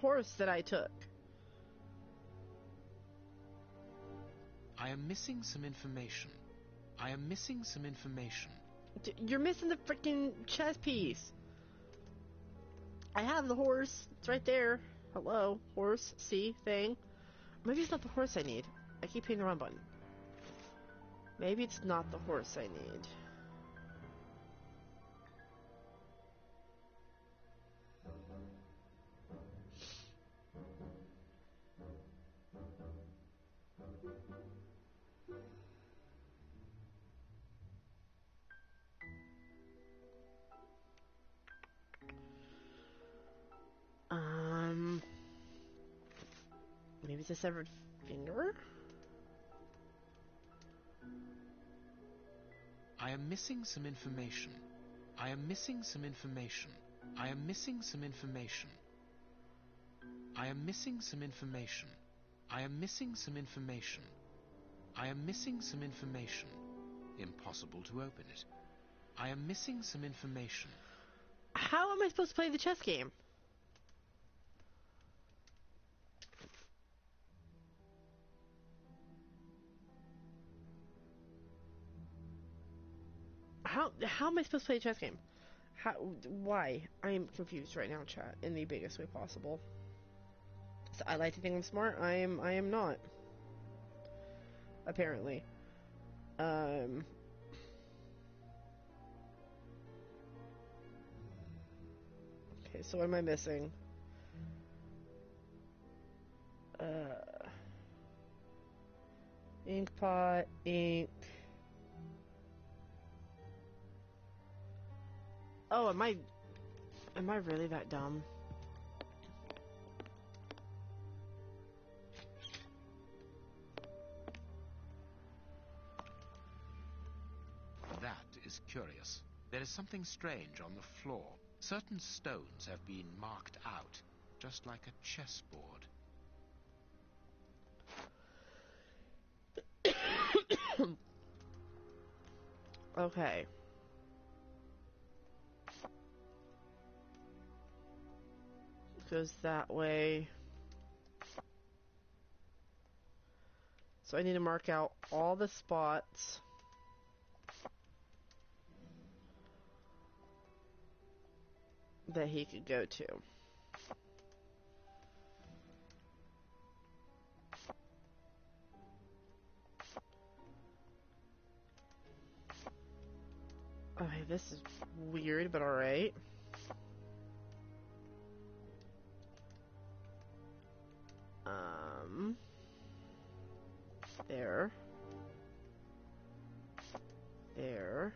horse that I took. I am missing some information. I am missing some information. You're missing the freaking chess piece. I have the horse. It's right there. Hello, horse. See thing. Maybe it's not the horse I need. I keep hitting the wrong button. Maybe it's not the horse I need. Maybe it's a severed finger? I am missing some information. I am missing some information. I am missing some information. I am missing some information. I am missing some information. I am missing some information. Impossible to open it. I am missing some information. How am I supposed to play the chess game? How am I supposed to play a chess game? Why? I am confused right now, chat, in the biggest way possible. So I like to think I'm smart. I am not. Apparently. Okay, so what am I missing? Ink pot, ink. Oh, am I really that dumb? That is curious. There is something strange on the floor. Certain stones have been marked out, just like a chessboard. Okay. Goes that way. So I need to mark out all the spots. That he could go to. Okay, this is weird, but alright. There. There.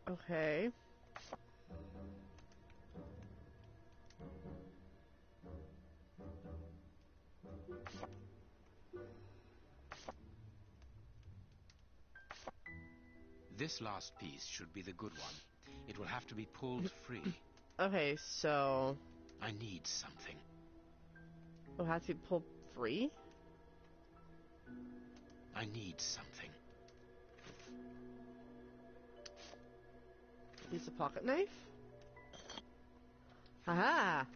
Okay. This last piece should be the good one. It will have to be pulled free. Okay, so I need something. it'll have to be pulled free? I need something. Use a pocket knife? Aha!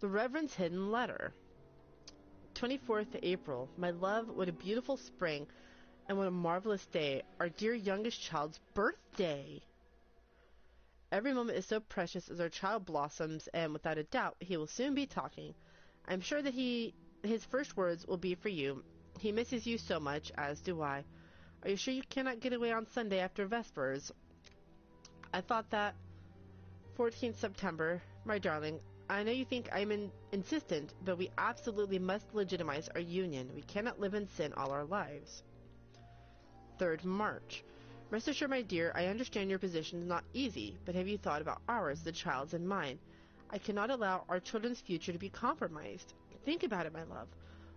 The Reverend's hidden letter. 24th April. My love, what a beautiful spring, and what a marvelous day. Our dear youngest child's birthday. Every moment is so precious as our child blossoms, and without a doubt, he will soon be talking. I'm sure that his first words will be for you. He misses you so much, as do I. Are you sure you cannot get away on Sunday after Vespers? I thought that 14th September, my darling, I know you think I'm insistent, but we absolutely must legitimize our union. We cannot live in sin all our lives. 3rd March. Rest assured, my dear, I understand your position is not easy, but have you thought about ours, the child's and mine? I cannot allow our children's future to be compromised. Think about it, my love.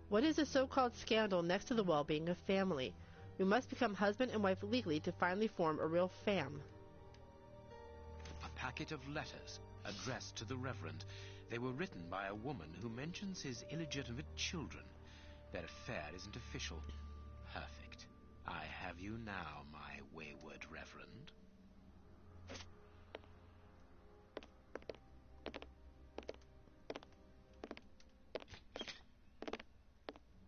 What is a so-called scandal next to the well-being of family? We must become husband and wife legally to finally form a real fam. A packet of letters addressed to the Reverend. They were written by a woman who mentions his illegitimate children. Their affair isn't official. Perfect. I have you now, my wayward Reverend.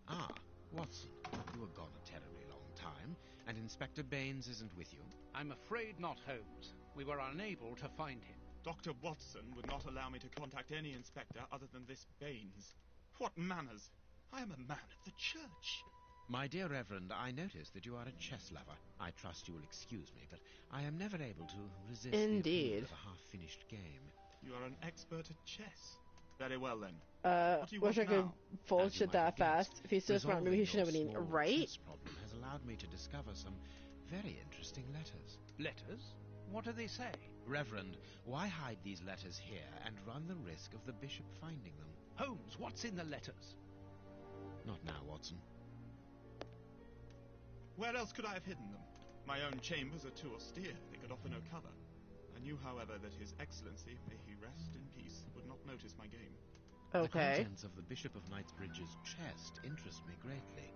Ah, Watson, you were gone a terribly long time, and Inspector Baines isn't with you. I'm afraid not, Holmes. We were unable to find him. Dr. Watson would not allow me to contact any inspector other than this Baines. What manners! I am a man of the church. My dear Reverend, I notice that you are a chess lover. I trust you will excuse me, but I am never able to resist Indeed. the appeal of a half-finished game. You are an expert at chess. Very well, then. What do you Wish want I could now? fold As you shit might that have guessed, fast. If he's so smart, maybe he should have resolving been your small right? chess problem has allowed me to discover some very interesting letters. Letters? What do they say? Reverend, why hide these letters here and run the risk of the bishop finding them? Holmes, what's in the letters? Not now, Watson. Where else could I have hidden them? My own chambers are too austere. They could offer no cover. I knew, however, that His Excellency, may he rest in peace, would not notice my game. The Okay. contents of the Bishop of Knightsbridge's chest interest me greatly.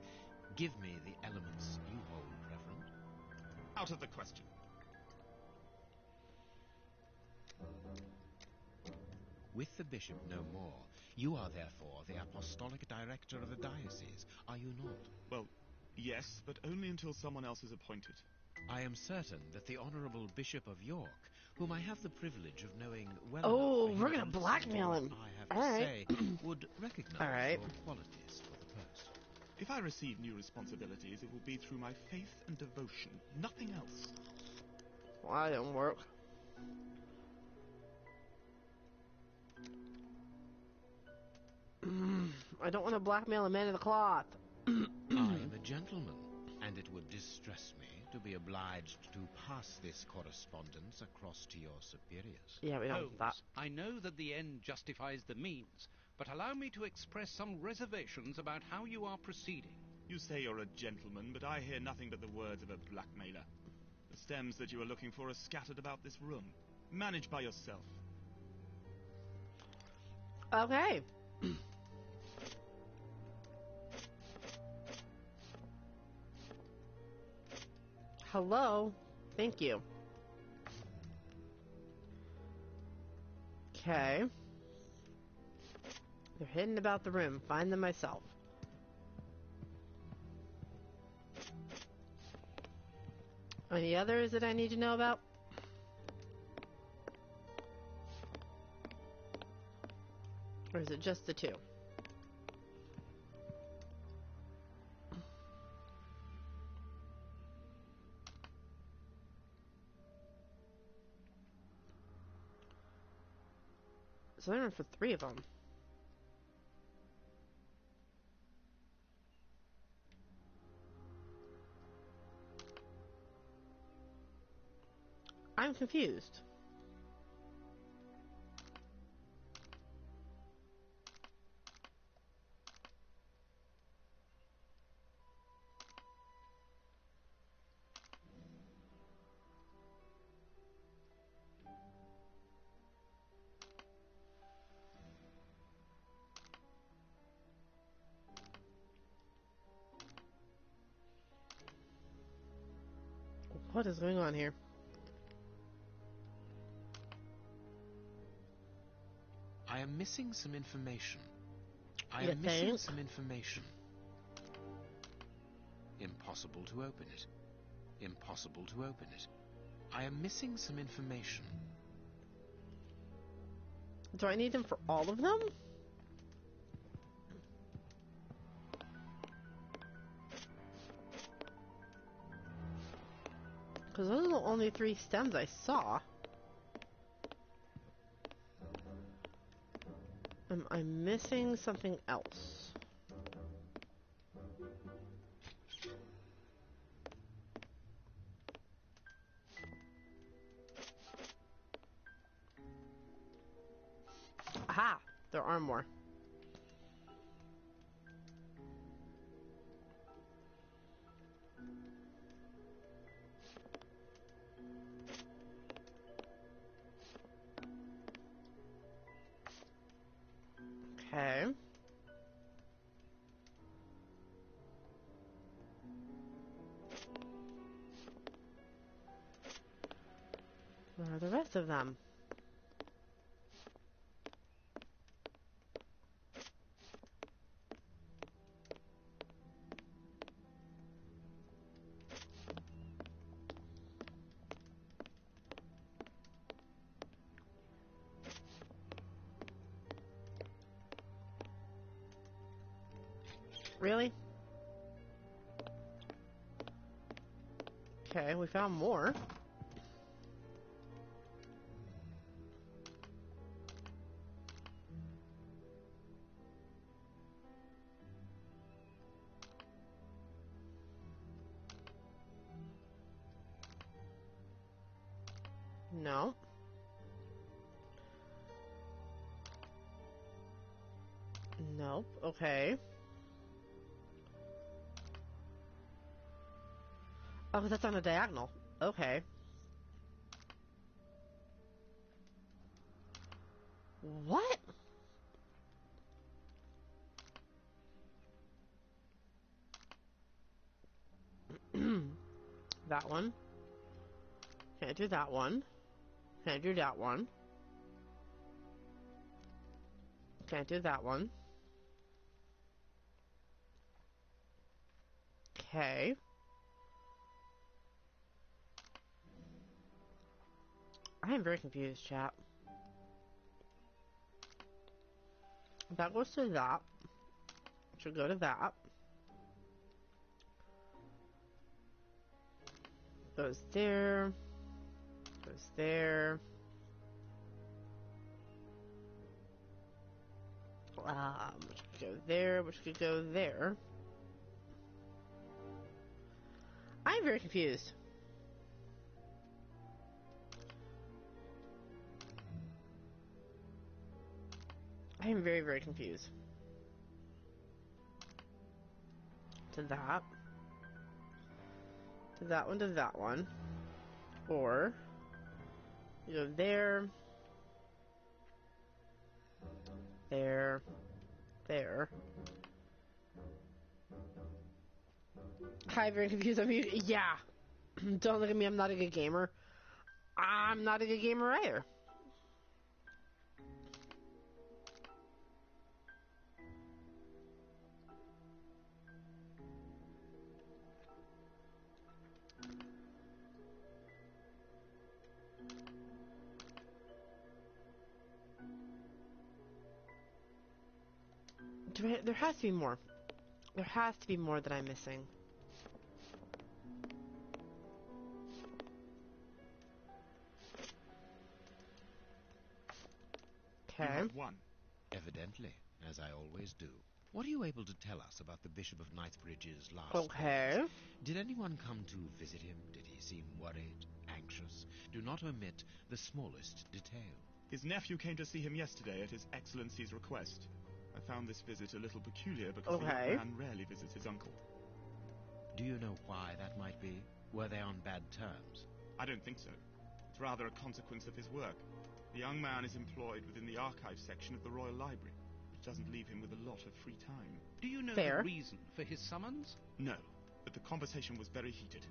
Give me the elements you hold, Reverend. Out of the question. With the bishop no more, you are therefore the apostolic director of the diocese, are you not? Well, yes, but only until someone else is appointed. I am certain that the Honourable Bishop of York, whom I have the privilege of knowing well Oh, enough to we're hear gonna understand blackmail what him. I have to Alright. say, would recognize Alright. your qualities for the post. If I receive new responsibilities, it will be through my faith and devotion, nothing else. Well, that didn't work. I don't want to blackmail a man in the cloth. I am a gentleman, and it would distress me to be obliged to pass this correspondence across to your superiors. Yeah, we don't Holmes, do that. I know that the end justifies the means, but allow me to express some reservations about how you are proceeding. You say you're a gentleman, but I hear nothing but the words of a blackmailer. The stems that you are looking for are scattered about this room. Manage by yourself. Okay. Hello. Thank you. Okay. They're hidden about the room. Find them myself. Any others that I need to know about? Or is it just the two? So they're in for 3 of them. I'm confused. What is going on here? I am missing some information. I You am missing think? some information. Impossible to open it. Impossible to open it. I am missing some information. Do I need them for all of them? Because those are the only 3 stems I saw. Am I missing something else? Aha! There are more. Okay. Where are the rest of them? Really? Okay, we found more. No. Nope. Okay. Oh, that's on a diagonal. Okay. What? That one. Can't do that one. Can't do that one. Can't do that one. Okay. I am very confused, chat. That goes to that. Should go to that. Goes there. Goes there. Which could go there, which could go there. I'm very confused. I am very, very confused. To that. To that one, to that one. Or, you go there. There. There. I'm very confused. Yeah. Don't look at me, I'm not a good gamer. I'm not a good gamer either. There has to be more. There has to be more that I'm missing. You Okay. have won. Evidently, as I always do. What are you able to tell us about the Bishop of Knightsbridge's last Okay. days? Did anyone come to visit him? Did he seem worried, anxious? Do not omit the smallest detail. His nephew came to see him yesterday at His Excellency's request. I found this visit a little peculiar because the Okay. young man rarely visits his uncle. Do you know why that might be? Were they on bad terms? I don't think so. It's rather a consequence of his work. The young man is employed within the archive section of the Royal Library, which doesn't leave him with a lot of free time. Do you know Fair. the reason for his summons? No, but the conversation was very heated.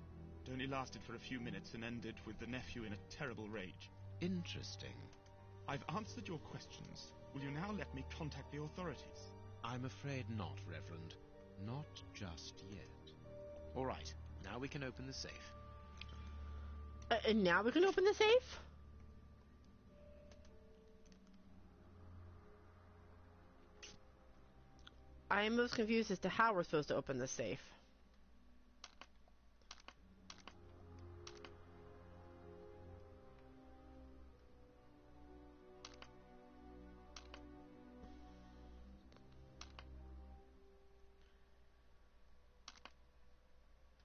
It only lasted for a few minutes and ended with the nephew in a terrible rage. Interesting. I've answered your questions. Will you now let me contact the authorities? I'm afraid not, Reverend. Not just yet. All right, now we can open the safe. And now we can open the safe? I am most confused as to how we're supposed to open the safe.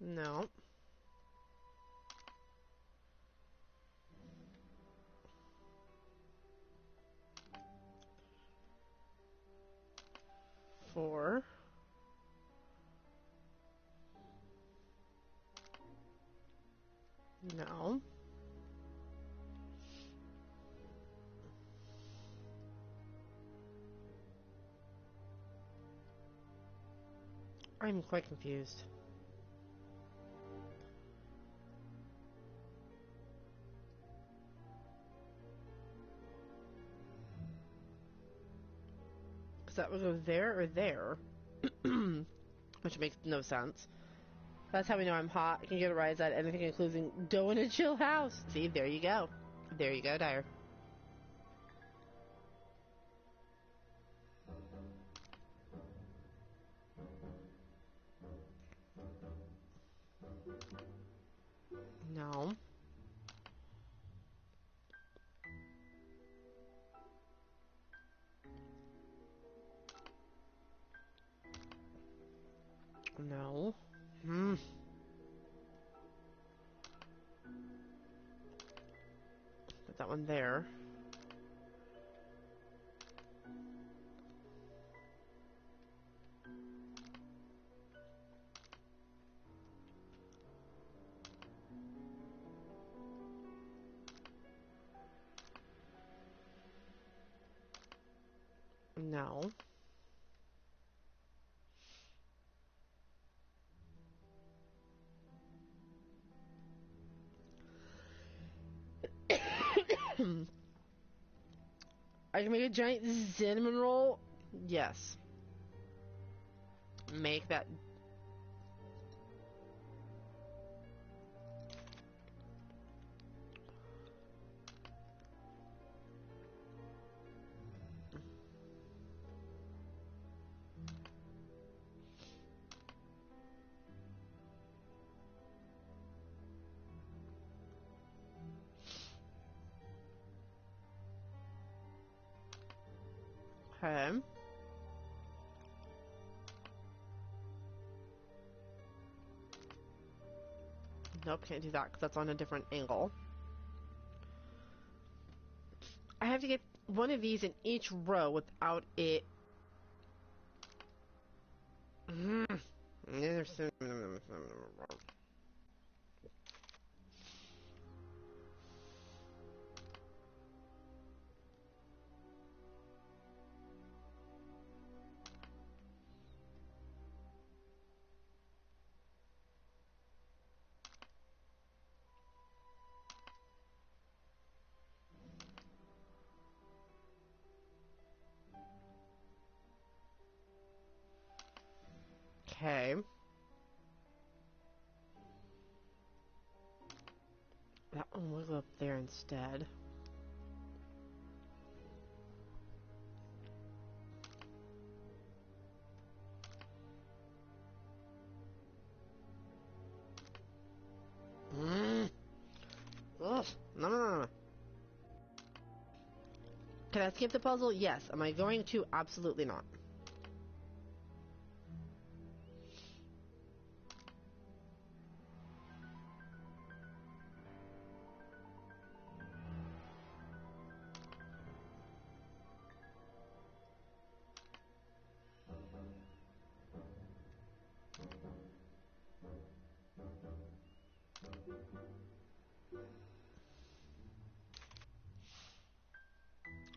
No. Four. No. I'm quite confused. Because that would go there or there. Which makes no sense. That's how we know I'm hot. I can get a rise out of anything, including dough in a chill house. See, there you go. There you go, Dyer. No. No. Hmm. Put that one there. No. I can make a giant cinnamon roll? Yes. Make that. Okay. Nope, can't do that because that's on a different angle. I have to get one of these in each row without it. Okay. That one will go up there instead. Can I skip the puzzle? Yes. Am I going to? Absolutely not.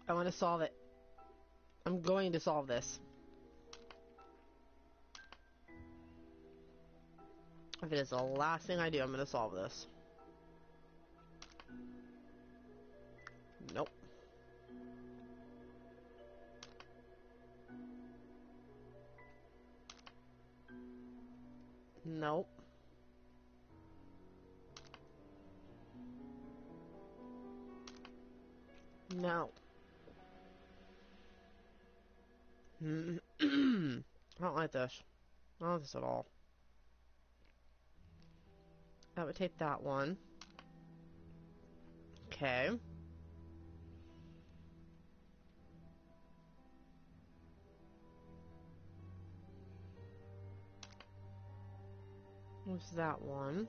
I want to solve it. I'm going to solve this. If it is the last thing I do, I'm going to solve this. Nope. Nope. No. I don't like this. I don't like this at all. That would take that one. Okay. What's that one?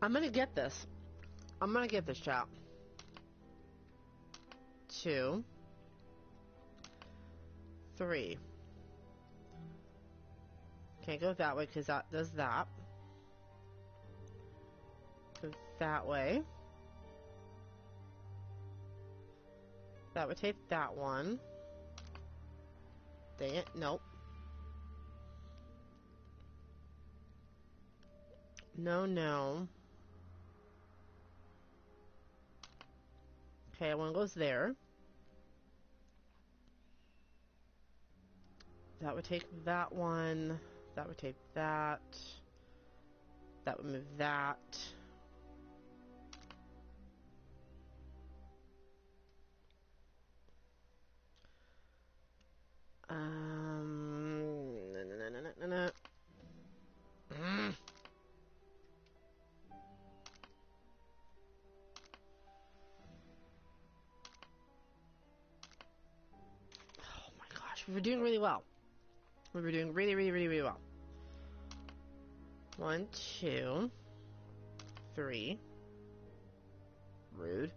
I'm gonna get this. I'm gonna get this, chat. 2, 3. Can't go that way because that does that. Go that way. That would take that one. Dang it. Nope. No, no. Okay, one goes there. That would take that one. That would take that. That would move that. No. Oh my gosh, we were doing really well. We were doing really, really, really, really well. 1, 2, 3. Rude.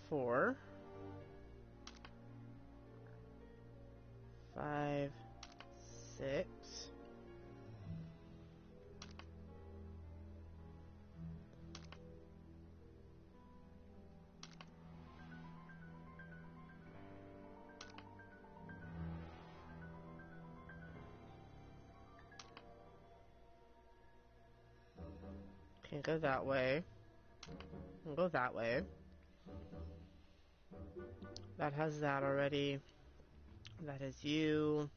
4, 5, 6. Can't go that way. I'll go that way. That has that already. That is you.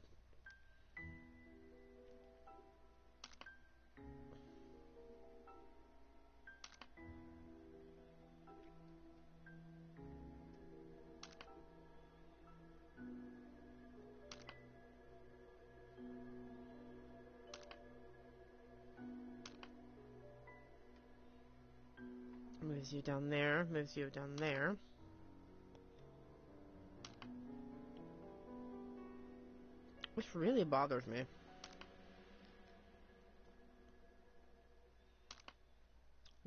Moves you down there. Moves you down there. Which really bothers me.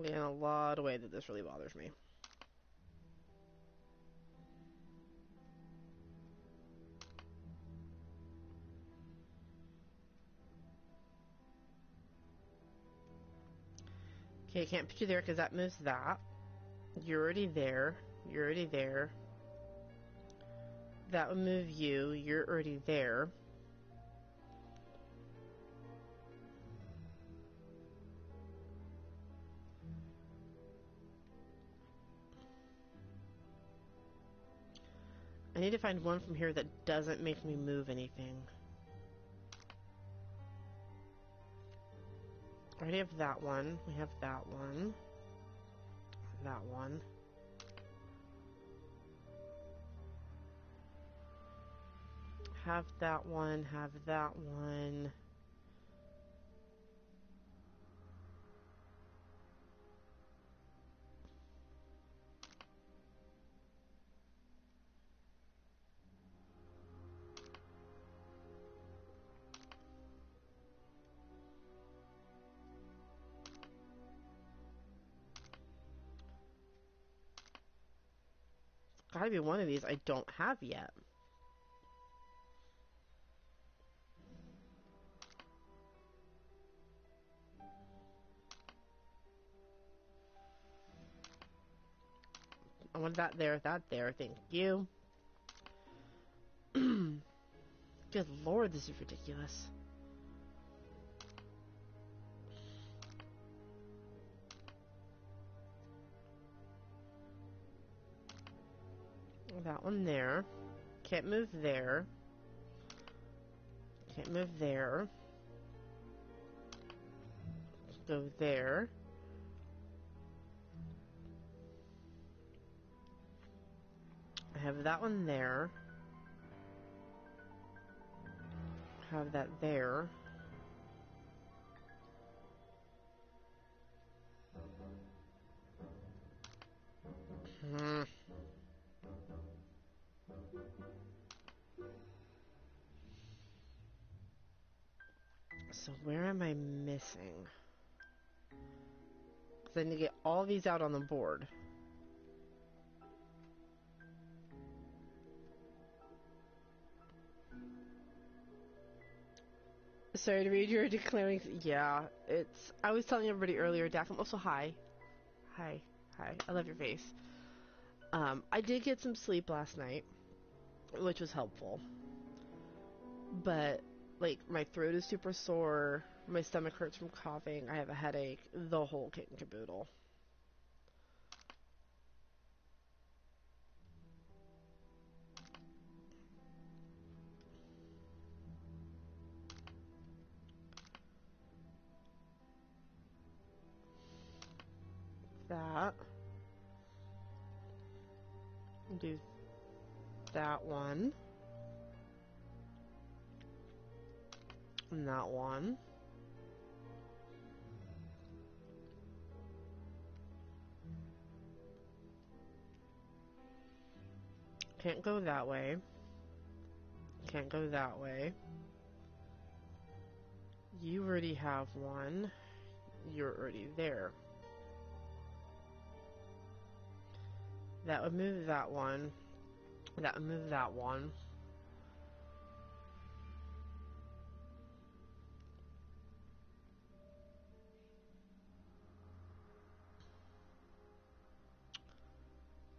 In a lot of ways that this really bothers me. Okay, can't put you there because that moves that. You're already there. You're already there. That would move you. You're already there. I need to find one from here that doesn't make me move anything. I already have that one. We have that one. That one. have that one, have that one. Gotta be one of these I don't have yet. I want that there, thank you. Good lord, this is ridiculous. That one there. Can't move there. Can't move there. Go there. I have that one there. Have that there. Hmm. So where am I missing? Because I need to get all these out on the board. Sorry to read your declaring. Yeah, it's. I was telling everybody earlier, Dak. I'm also hi. Hi. Hi. I love your face. I did get some sleep last night, which was helpful. But, like, my throat is super sore. My stomach hurts from coughing. I have a headache. The whole kit and caboodle. That. Do that one. And that one. Can't go that way. Can't go that way. You already have one. You're already there. That would move that one. That would move that one.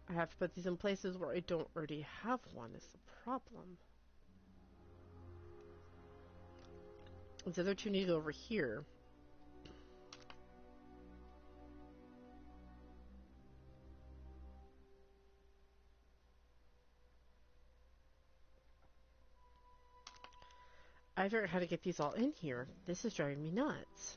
I have to put these in places where I don't already have one is the problem. The other two need to go over here. I figured out how to get these all in here. This is driving me nuts.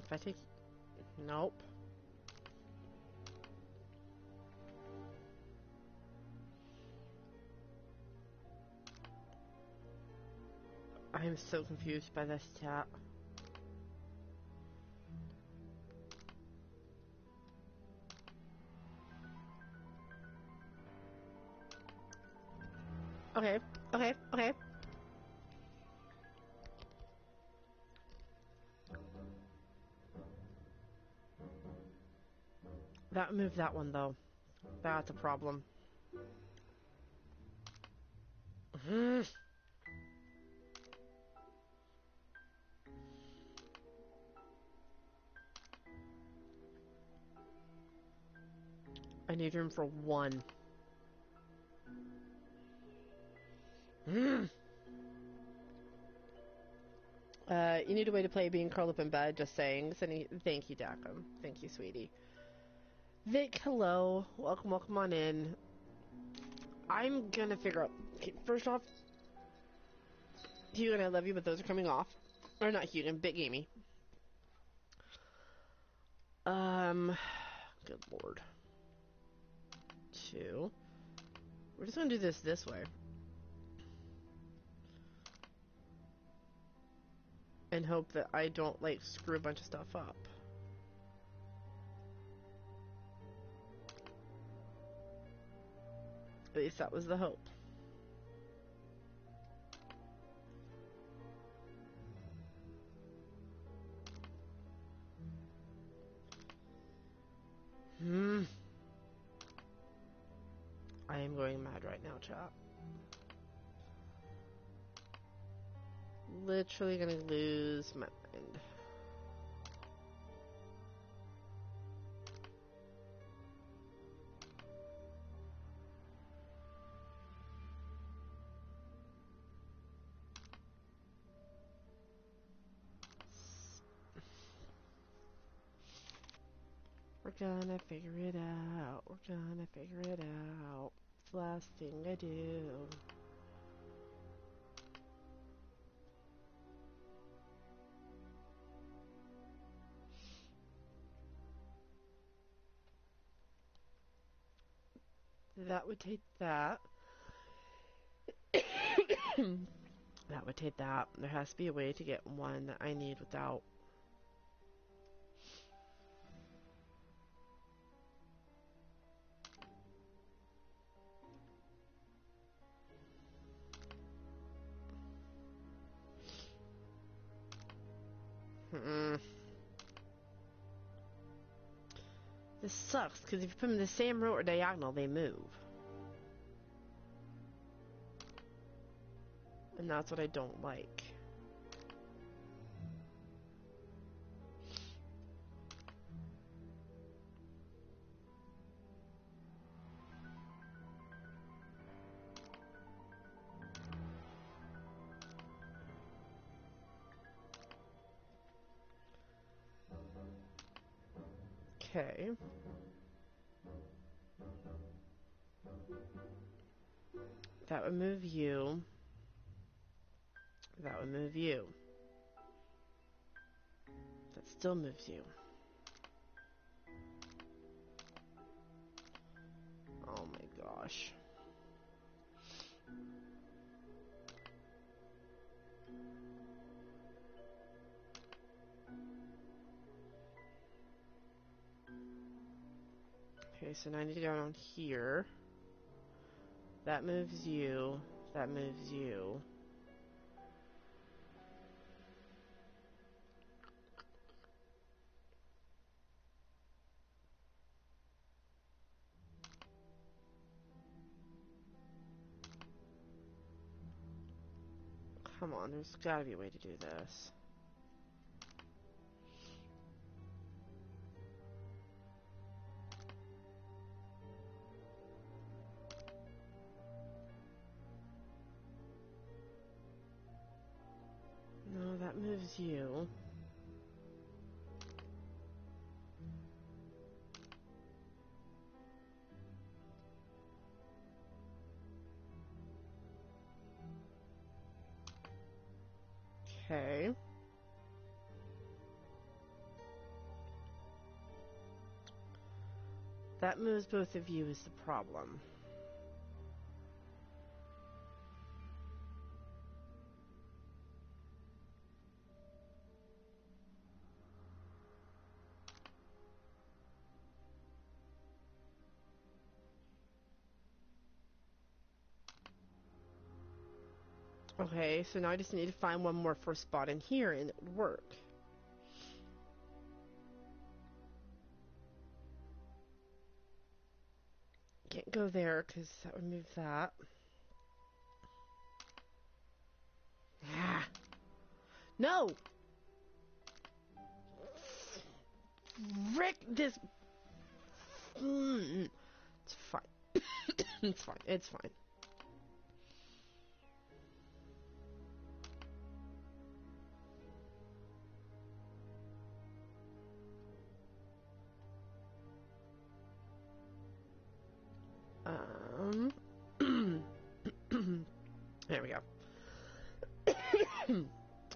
If I take... Nope. I am so confused by this chat. Okay, okay, okay. That moved that one, though. That's a problem. I need room for one. You need a way to play being curled up in bed, just saying. Thank you, Dacum. Thank you, sweetie. Vic, hello. Welcome on in. I'm gonna figure out. Okay, first off, Hugh and I love you, but those are coming off. Or not Hugh and Bit Gamey. Good lord. 2. We're just gonna do this way. And hope that I don't, like, screw a bunch of stuff up. At least that was the hope. I am going mad right now, chat. Literally gonna lose my mind. We're gonna figure it out. We're gonna figure it out. It's the last thing I do. That would take that. That would take that. There has to be a way to get one that I need without. This sucks, because if you put them in the same row or diagonal, they move. And that's what I don't like. Okay. That would move you. That would move you. That still moves you. Oh my gosh. Okay, so now I need to go down here. That moves you. That moves you. Come on, there's gotta be a way to do this. No, that moves you. Okay. That moves both of you is the problem. Okay, so now I just need to find one more first spot in here and it would work. Can't go there because that would move that. Ah. No! Frick this. It's fine. It's fine. It's fine.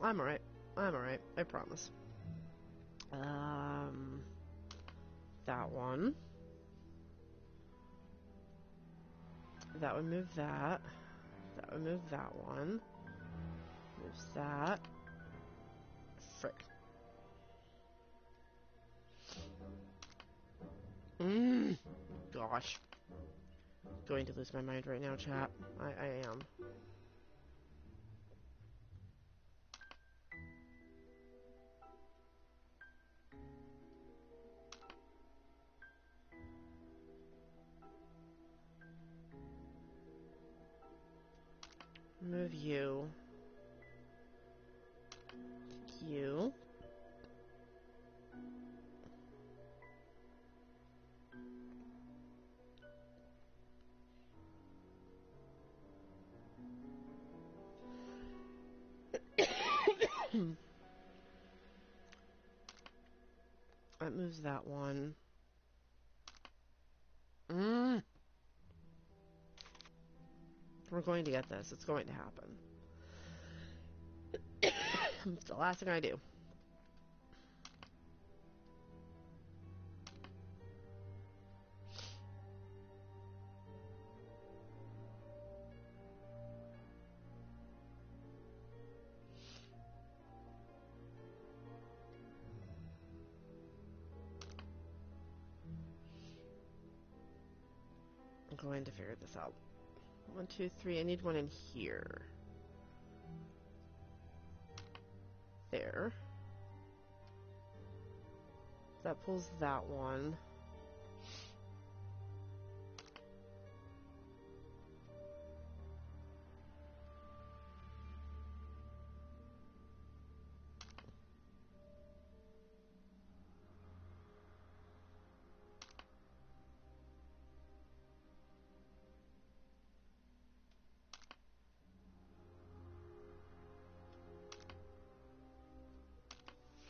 I'm alright. I'm alright. I promise. That one. That would move that. That would move that one. Moves that. Frick. Gosh. Going to lose my mind right now, chat. I am. Move you. You. That moves that one. We're going to get this. It's going to happen. It's the last thing I do. I'm going to figure this out. 1, 2, 3. I need one in here. There. That pulls that one.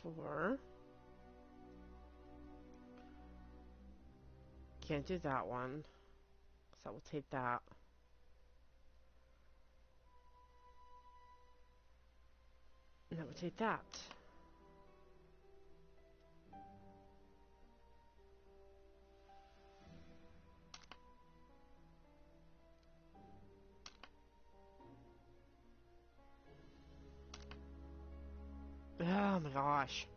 Four. Can't do that one. So that will take that. And that would take that. Oh my gosh.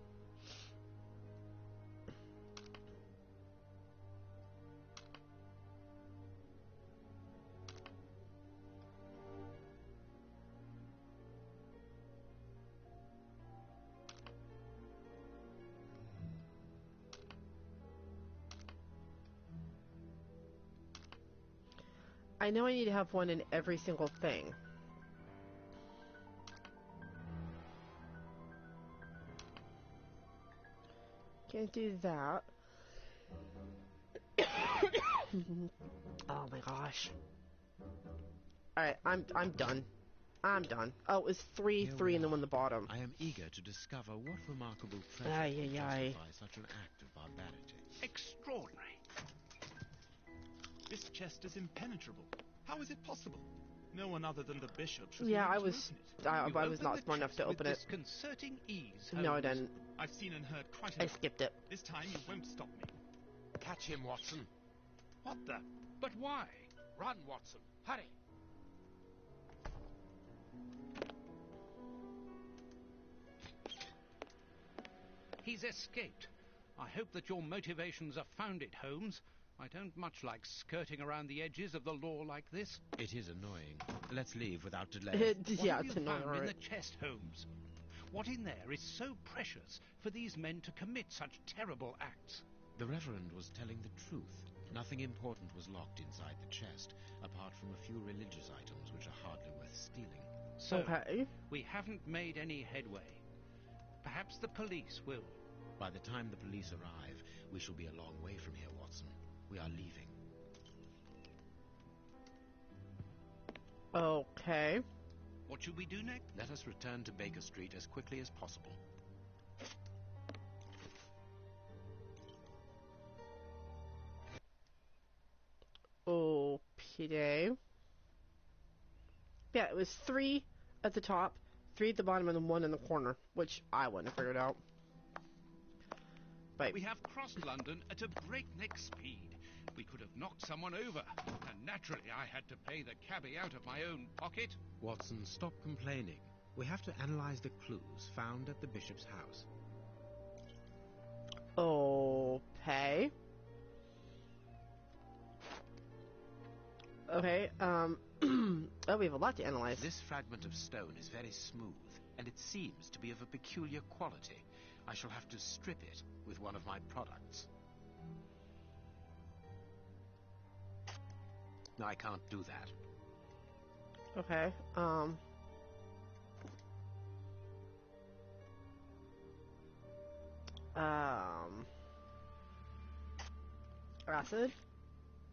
I know I need to have one in every single thing. Can't do that. Oh my gosh. Alright, I'm done. I'm done. Oh, it was 3, 3, and then one in the bottom. I am eager to discover what remarkable treasure Ay, can ay, ay. justify such an act of barbarity. Extraordinary. This chest is impenetrable. How is it possible? No one other than the bishop should Yeah, be I able to was open it. I was not smart enough to open it. Disconcerting ease. No, I Holmes. didn't. I've seen and heard quite I enough. skipped it. This time you won't stop me. Catch him, Watson. What the? But why? Run, Watson. Hurry. He's escaped. I hope that your motivations are founded, Holmes. I don't much like skirting around the edges of the law like this. It is annoying. Let's leave without delay. Yeah, What it's have you annoying. found in Right? the chest, Holmes? What in there is so precious for these men to commit such terrible acts? The Reverend was telling the truth. Nothing important was locked inside the chest, apart from a few religious items which are hardly worth stealing. So, Okay. we haven't made any headway. Perhaps the police will. By the time the police arrive, we shall be a long way from here, Watson. We are leaving. Okay. What should we do next? Let us return to Baker Street as quickly as possible. Okay. Yeah, it was 3 at the top, 3 at the bottom and then 1 in the corner, which I wouldn't have figured out. But We have crossed London at a breakneck speed. We could have knocked someone over, and naturally I had to pay the cabbie out of my own pocket. Watson, stop complaining. We have to analyze the clues found at the bishop's house. okay. Okay, oh, we have a lot to analyze. This fragment of stone is very smooth, and it seems to be of a peculiar quality. I shall have to strip it with one of my products. No, I can't do that. Okay, acid?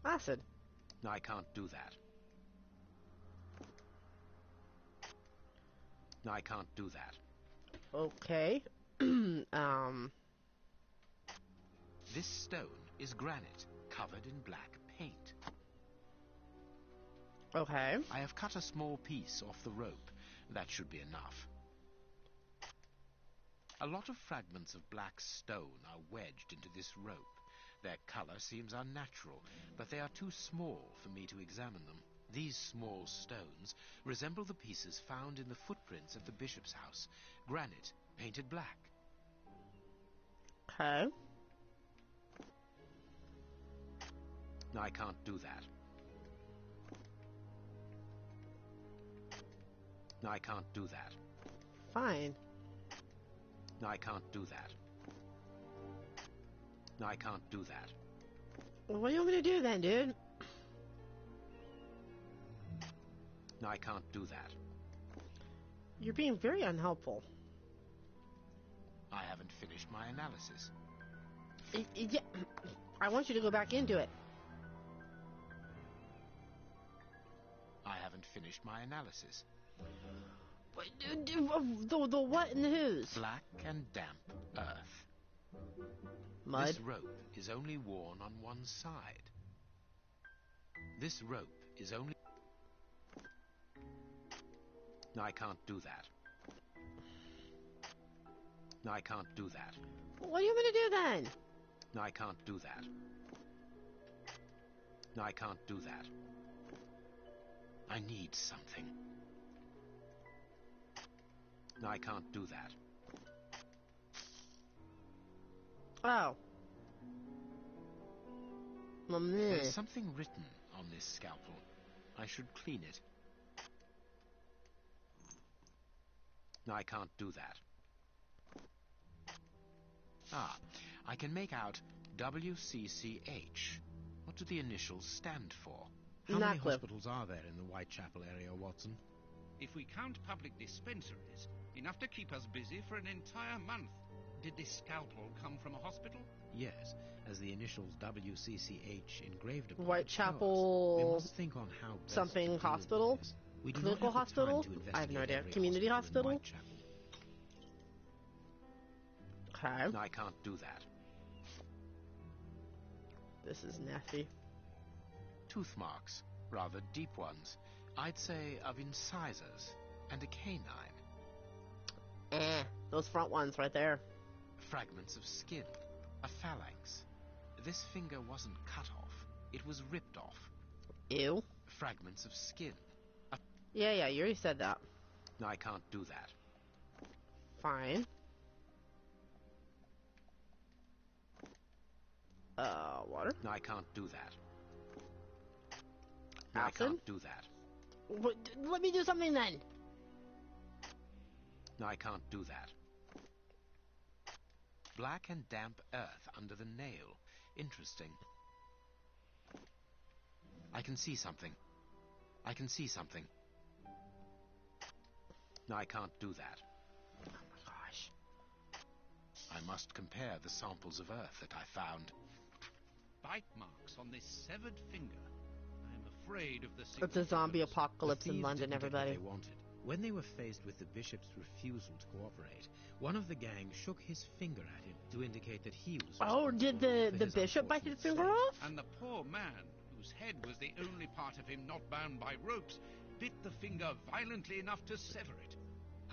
Acid. No, I can't do that. No, I can't do that. Okay, This stone is granite, covered in black paint. okay. I have cut a small piece off the rope. That should be enough. A lot of fragments of black stone are wedged into this rope. Their color seems unnatural, but they are too small for me to examine them. These small stones resemble the pieces found in the footprints at the bishop's house. Granite, painted black. Okay. No, I can't do that. No, I can't do that. Fine. No, I can't do that. No, I can't do that. Well, what do you want me to do then, dude? No, I can't do that. You're being very unhelpful. I haven't finished my analysis. Yeah, I want you to go back into it. I haven't finished my analysis. The what and the who's? Black and damp earth. Mud. This rope is only worn on one side. This rope is only... No, I can't do that. No, I can't do that. What do you want me to do then? No, I can't do that. No, I can't do that. I need something. No, I can't do that. Oh. Well, meh. There's something written on this scalpel. I should clean it. No, I can't do that. Ah, I can make out WCCH. What do the initials stand for? How many hospitals are there in the Whitechapel area, Watson? If we count public dispensaries, enough to keep us busy for an entire month. Did this scalpel come from a hospital? Yes, as the initials WCCH engraved upon Whitechapel. it show us. We must think on how best Something to deal with hospital? this. We do Clinical not have the time hospital? to I have no investigate idea. every Community in hospital? Whitechapel. Okay. No, I can't do that. This is nasty. Tooth marks, rather deep ones. I'd say of incisors and a canine. Those front ones right there. Fragments of skin, a phalanx. This finger wasn't cut off, it was ripped off. Ew. Fragments of skin. Yeah, you already said that. No, I can't do that. Fine. Water? No, I can't do that. No, Acid? I can't do that. What, let me do something then. No, I can't do that. Black and damp earth under the nail. Interesting. I can see something. I can see something. No, I can't do that. Oh my gosh. I must compare the samples of earth that I found. Bite marks on this severed finger. I'm afraid of the It's a zombie significance. apocalypse The in thieves London, didn't get what everybody. they wanted. When they were faced with the bishop's refusal to cooperate, one of the gang shook his finger at him to indicate that he was Oh, did the responsible for his bishop bite his unfortunate finger state. off? And the poor man, whose head was the only part of him not bound by ropes, bit the finger violently enough to sever it.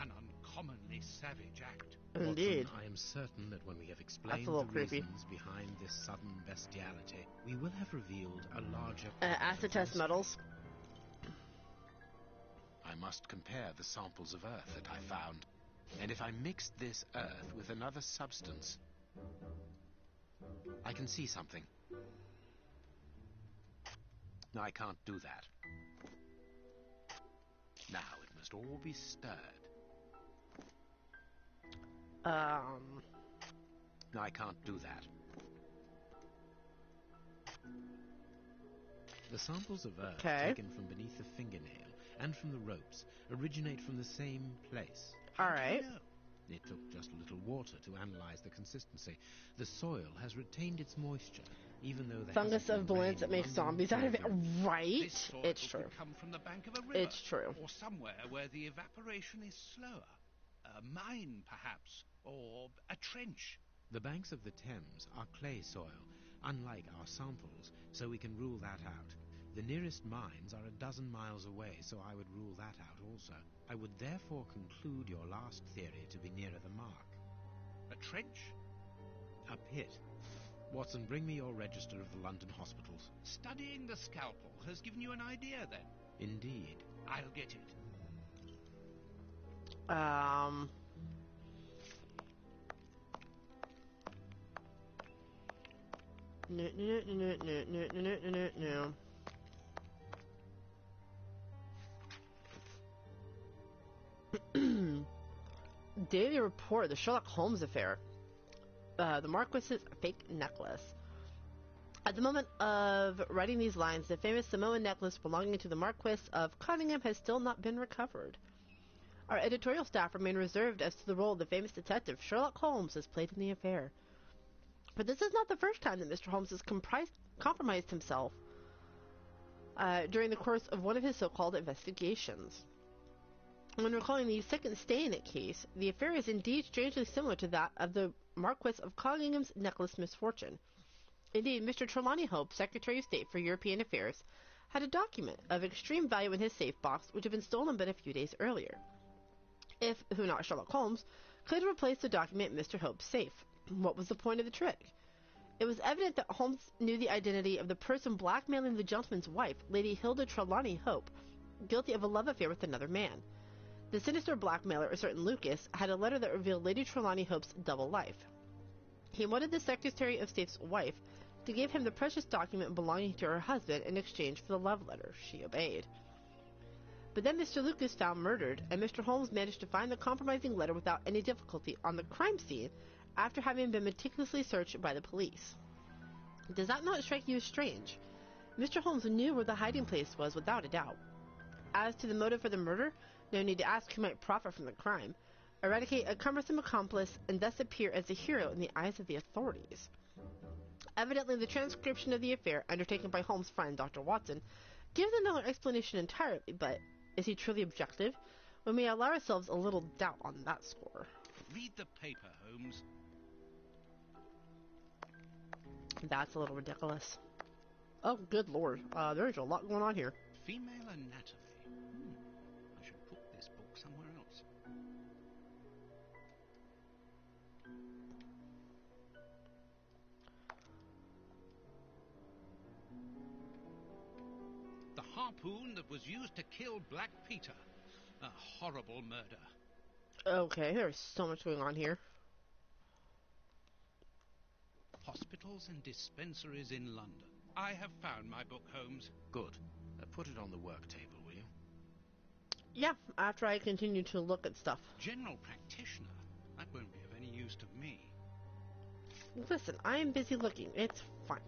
An uncommonly savage act. Indeed. Watson, I am certain that when we have That's explained a little the creepy. reasons behind this sudden bestiality, we will have revealed a larger... Acid test metals. I must compare the samples of Earth that I found. And if I mixed this Earth with another substance, I can see something. No, I can't do that. Now it must all be stirred. No, I can't do that. The samples of Earth taken from beneath the fingernail and from the ropes originate from the same place. Alright. It took just a little water to analyze the consistency. The soil has retained its moisture, even though the Fungus of balloons that make zombies out of it. Right? This soil It's true. could come from the bank of a river. It's true. Or somewhere where the evaporation is slower. A mine, perhaps. Or a trench. The banks of the Thames are clay soil, unlike our samples, so we can rule that out. The nearest mines are 12 miles away, so I would rule that out also. I would therefore conclude your last theory to be nearer the mark. A trench? A pit. Watson, bring me your register of the London hospitals. Studying the scalpel has given you an idea, then? Indeed. I'll get it. No. Daily report, the Sherlock Holmes affair. The Marquis's fake necklace. At the moment of writing these lines, the famous Samoan necklace belonging to the Marquis of Conyngham has still not been recovered. Our editorial staff remain reserved as to the role the famous detective Sherlock Holmes has played in the affair. But this is not the first time that Mr. Holmes has compromised himself during the course of one of his so-called investigations. When recalling the second stay-in-it case, the affair is indeed strangely similar to that of the Marquis of Conningham's necklace misfortune. Indeed, Mr. Trelawney Hope, Secretary of State for European Affairs, had a document of extreme value in his safe box which had been stolen but a few days earlier. If, who not Sherlock Holmes, could replace the document in Mr. Hope's safe, what was the point of the trick? It was evident that Holmes knew the identity of the person blackmailing the gentleman's wife, Lady Hilda Trelawney Hope, guilty of a love affair with another man. The sinister blackmailer, a certain Lucas, had a letter that revealed Lady Trelawney Hope's double life. He wanted the Secretary of State's wife to give him the precious document belonging to her husband in exchange for the love letter. She obeyed. But then Mr. Lucas found murdered, and Mr. Holmes managed to find the compromising letter without any difficulty on the crime scene after having been meticulously searched by the police. Does that not strike you as strange? Mr. Holmes knew where the hiding place was without a doubt. As to the motive for the murder, no need to ask who might profit from the crime, eradicate a cumbersome accomplice, and thus appear as a hero in the eyes of the authorities. Evidently, the transcription of the affair, undertaken by Holmes' friend, Dr. Watson, gives another explanation entirely, but is he truly objective? We may allow ourselves a little doubt on that score. Read the paper, Holmes. That's a little ridiculous. Oh, good lord. There's a lot going on here. Female anatomy. I should put this book somewhere else. The harpoon that was used to kill Black Peter. A horrible murder. Okay, there's so much going on here. Hospitals and dispensaries in London. I have found my book, Holmes. Good. Put it on the work table, will you? Yeah, after I continue to look at stuff. General practitioner? That won't be of any use to me. Listen, I am busy looking. It's fine.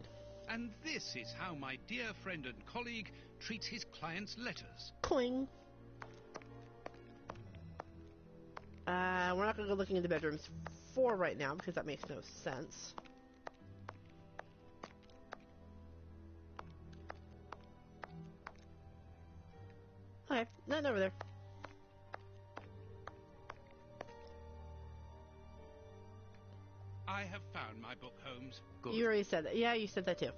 And this is how my dear friend and colleague treats his clients' letters. Cling. We're not going to go looking in the bedrooms for right now because that makes no sense. Okay, nothing over there. I have found my book, Holmes. Good. You already said that. Yeah, you said that too.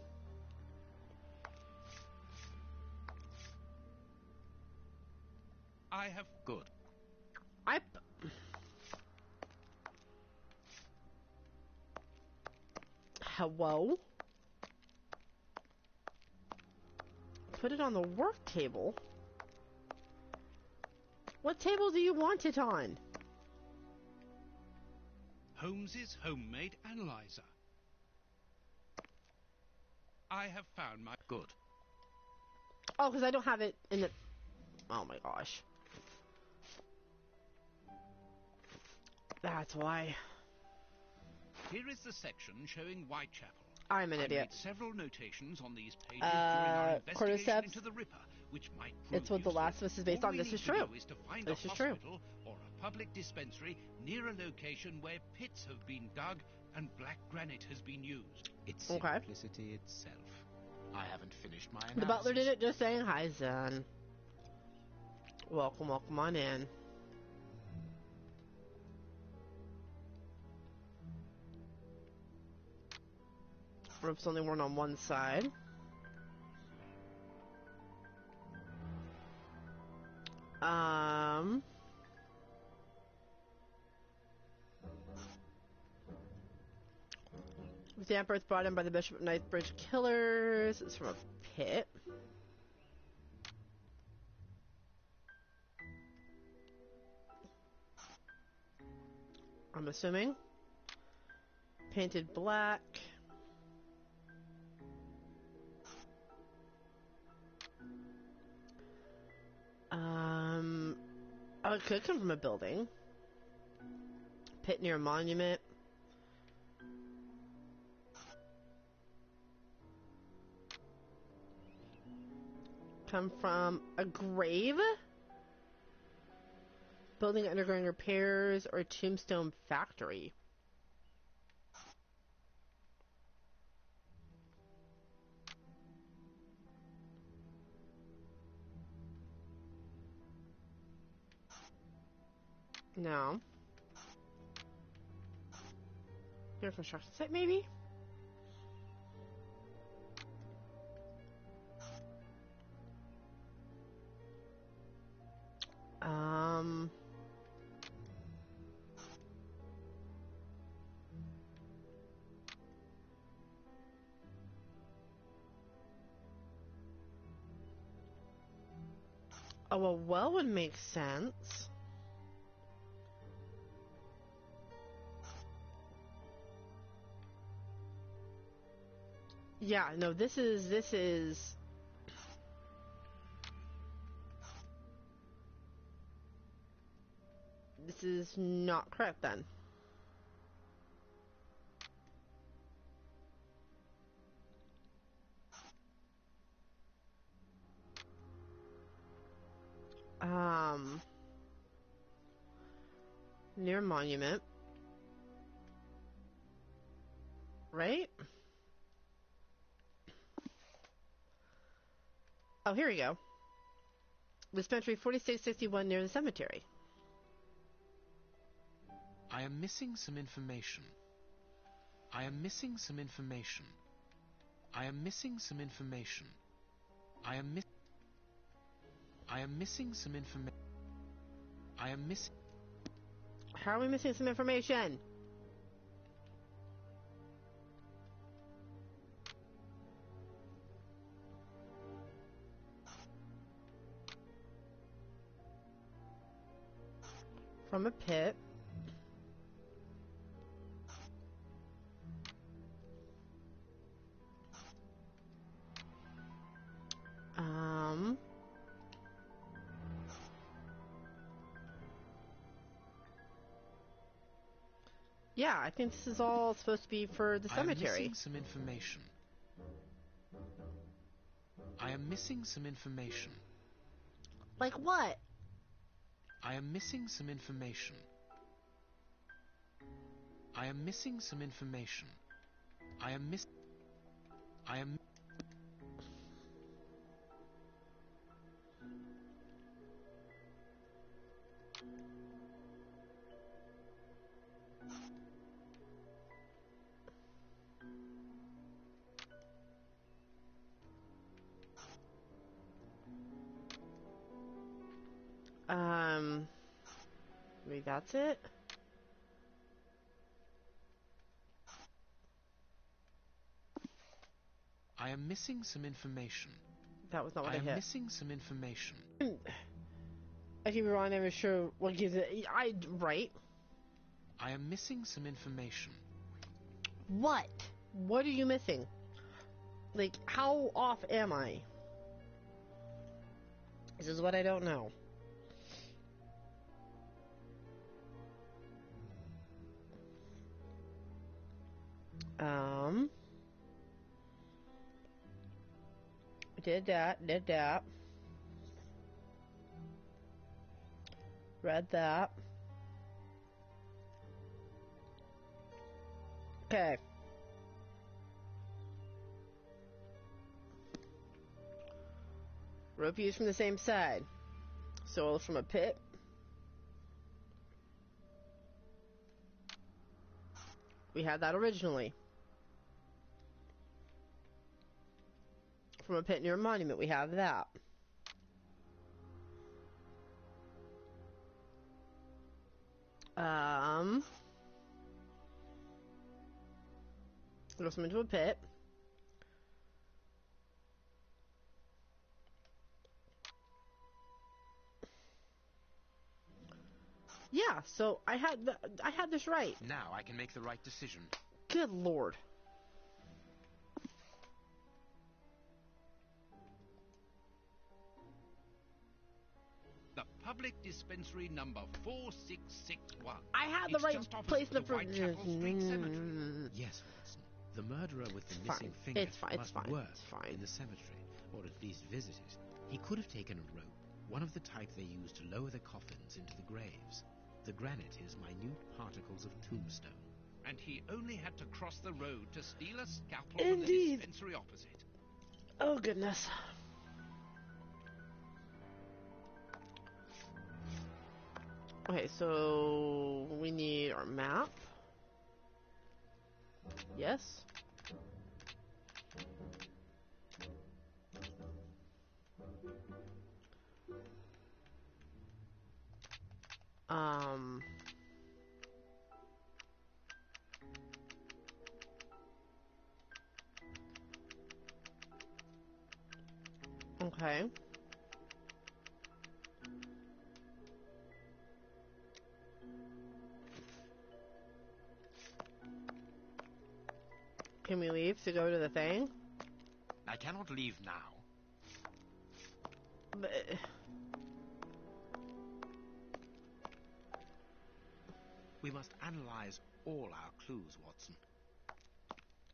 I have... Good. Hello? Put it on the work table? What table do you want it on? Holmes's homemade analyzer. I have found my... Good. Oh, because I don't have it in the... Oh my gosh. That's why. Here is the section showing Whitechapel. I'm an I idiot. made several notations on these pages during our investigation cordyceps. into the Ripper, which might prove It's what The useful. Last of Us is based All on. we This need is to true. do is to find This a is true. hospital or a public dispensary near a location where pits have been dug and black granite has been used. It's Okay. simplicity itself. I haven't finished my analysis. The butler did it just saying, "Hi, son. Welcome on in." Rope's only worn on one side. Damp earth brought in by the Bishop of Knightsbridge killers. It's from a pit. I'm assuming. Painted black. Oh, it could come from a building. Pit near a monument. Come from a grave? Building undergoing repairs or a tombstone factory. No. Your construction site, maybe? Oh, a well would make sense. Yeah, no, this is not correct then. Near monument. Right? Oh, here we go. Dispensary 4661 near the cemetery. I am missing some information. I am missing some information. I am missing some information. I am missing some information. I am missing... How are we missing some information? From a pit. Yeah, I think this is all supposed to be for the cemetery. I am missing some information. I am missing some information. Like what? I am missing some information. I am missing some information. I am Maybe that's it? I am missing some information. That was not what I am hit. missing some information. I keep on never sure what gives it. Right. I am missing some information. What? What are you missing? Like, how off am I? This is what I don't know. Did that. Read that. Okay. Rope used from the same side. Soil from a pit. We had that originally. From a pit near a monument, we have that. Throw some into a pit. Yeah, so I had this right. Now I can make the right decision. Good lord. The public dispensary number 4661. I had the It's right just opposite place in the Whitechapel Street Cemetery. Yes, Watson. The murderer with the Fine. missing finger It's fine. must It's fine. work It's fine. in the cemetery, or at least visit it. He could have taken a rope, one of the type they use to lower the coffins into the graves. The granite is minute particles of tombstone. And he only had to cross the road to steal a scalpel Indeed. from the dispensary opposite. Oh, goodness. Okay, so we need our map. Yes. Okay. Can we leave to go to the thing? I cannot leave now. But... We must analyze all our clues, Watson.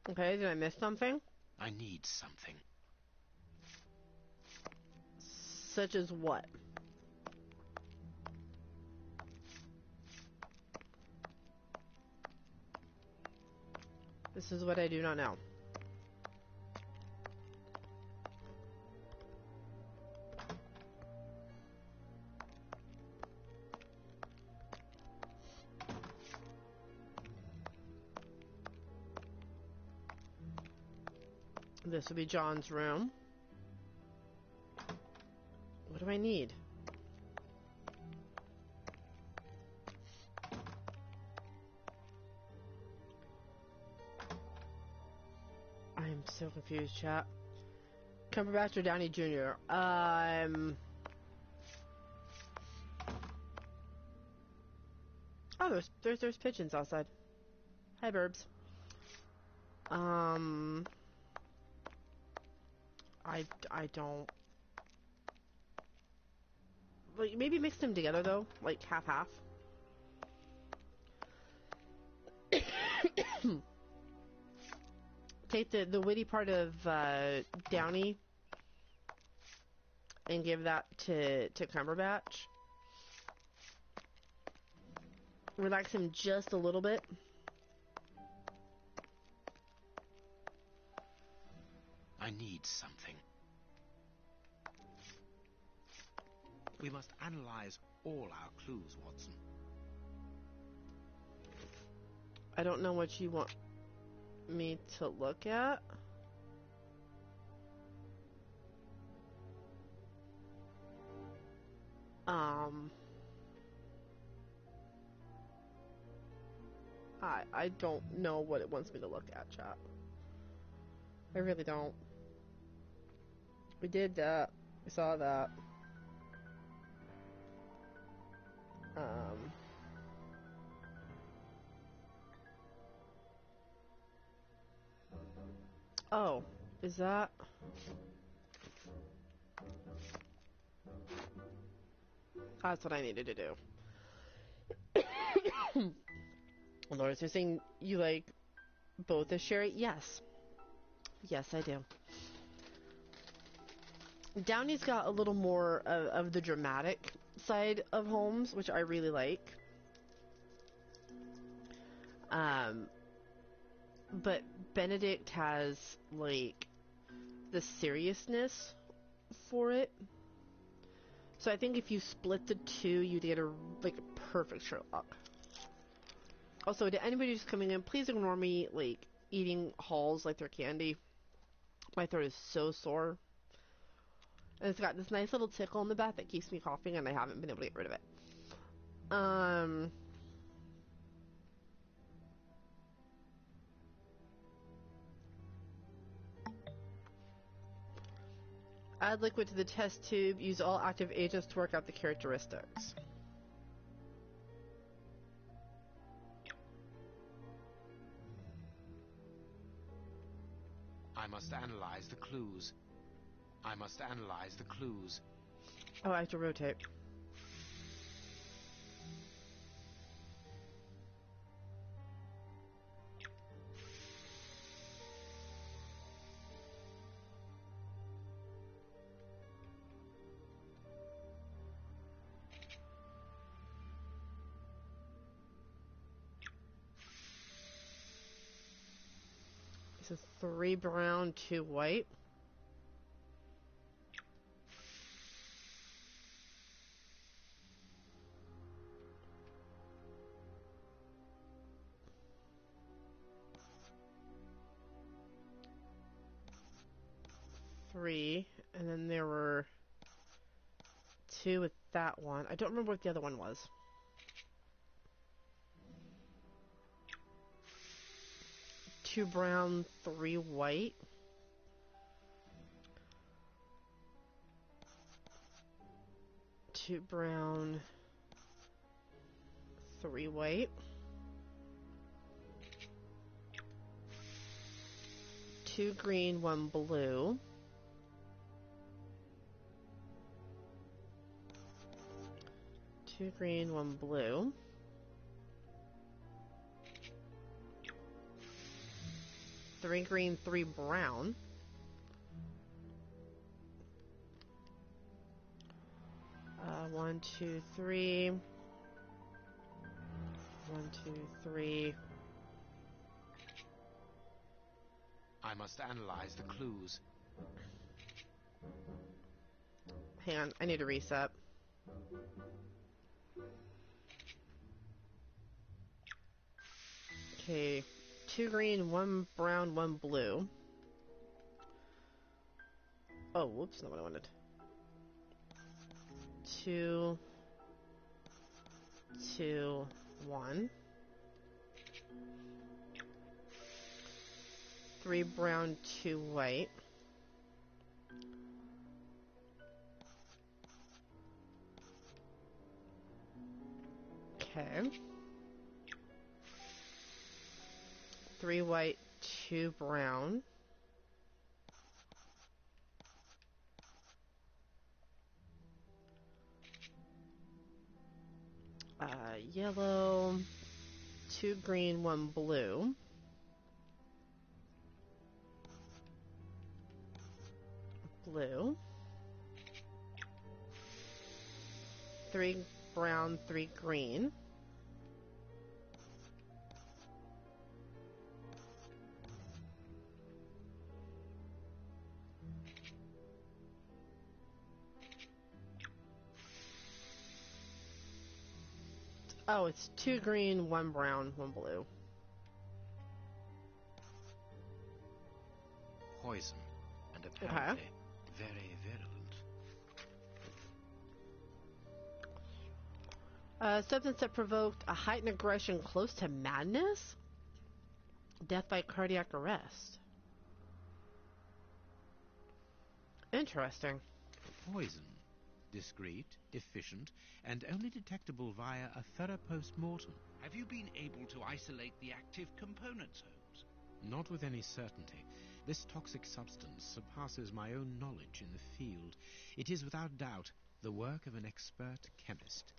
Okay, did I miss something? I need something. Such as what? This is what I do not know. This would be John's room. What do I need? I am so confused, chat. Cumberbatch or Downey Jr.? Oh, there's pigeons outside. Hi, burbs. I don't... Like, maybe mix them together, though. Like, half-half. Take the witty part of Downey and give that to Cumberbatch. Relax him just a little bit. I need something. We must analyze all our clues, Watson. I don't know what you want me to look at. I don't know what it wants me to look at, chat. I really don't. We did that. We saw that. Oh, is that... That's what I needed to do. Lord, so you're saying you like both of Sherry? Yes. Yes, I do. Downey's got a little more of the dramatic side of Holmes, which I really like. But Benedict has, like, the seriousness for it. So I think if you split the two, you'd get a, like, perfect Sherlock. Also, to anybody who's coming in, please ignore me, like, eating Halls like they're candy. My throat is so sore. And it's got this nice little tickle in the back that keeps me coughing, and I haven't been able to get rid of it. Add liquid to the test tube. Use all active agents to work out the characteristics. I must analyze the clues. I must analyze the clues. Oh, I have to rotate. This is 3 brown, 2 white. Three, and then there were 2 with that one. I don't remember what the other one was. Two brown, 3 white. Two brown, 3 white. Two green, 1 blue. Two green, 1 blue. Three green, 3 brown. One, two, three. 1, 2, 3. I must analyze the clues. Hang on, I need to reset. Okay, 2 green, 1 brown, 1 blue. Oh, whoops, not what I wanted. 2, 2, 1. 3 brown, 2 white. Okay. 3 white, 2 brown. Yellow, 2 green, 1 blue. Blue. 3 brown, 3 green. Oh, it's 2 green, 1 brown, 1 blue. Poison, and apparently very virulent. Substance that provoked a heightened aggression close to madness? Death by cardiac arrest. Interesting. Poison. Discreet, efficient, and only detectable via a thorough post-mortem. Have you been able to isolate the active components, Holmes? Not with any certainty. This toxic substance surpasses my own knowledge in the field. It is without doubt the work of an expert chemist.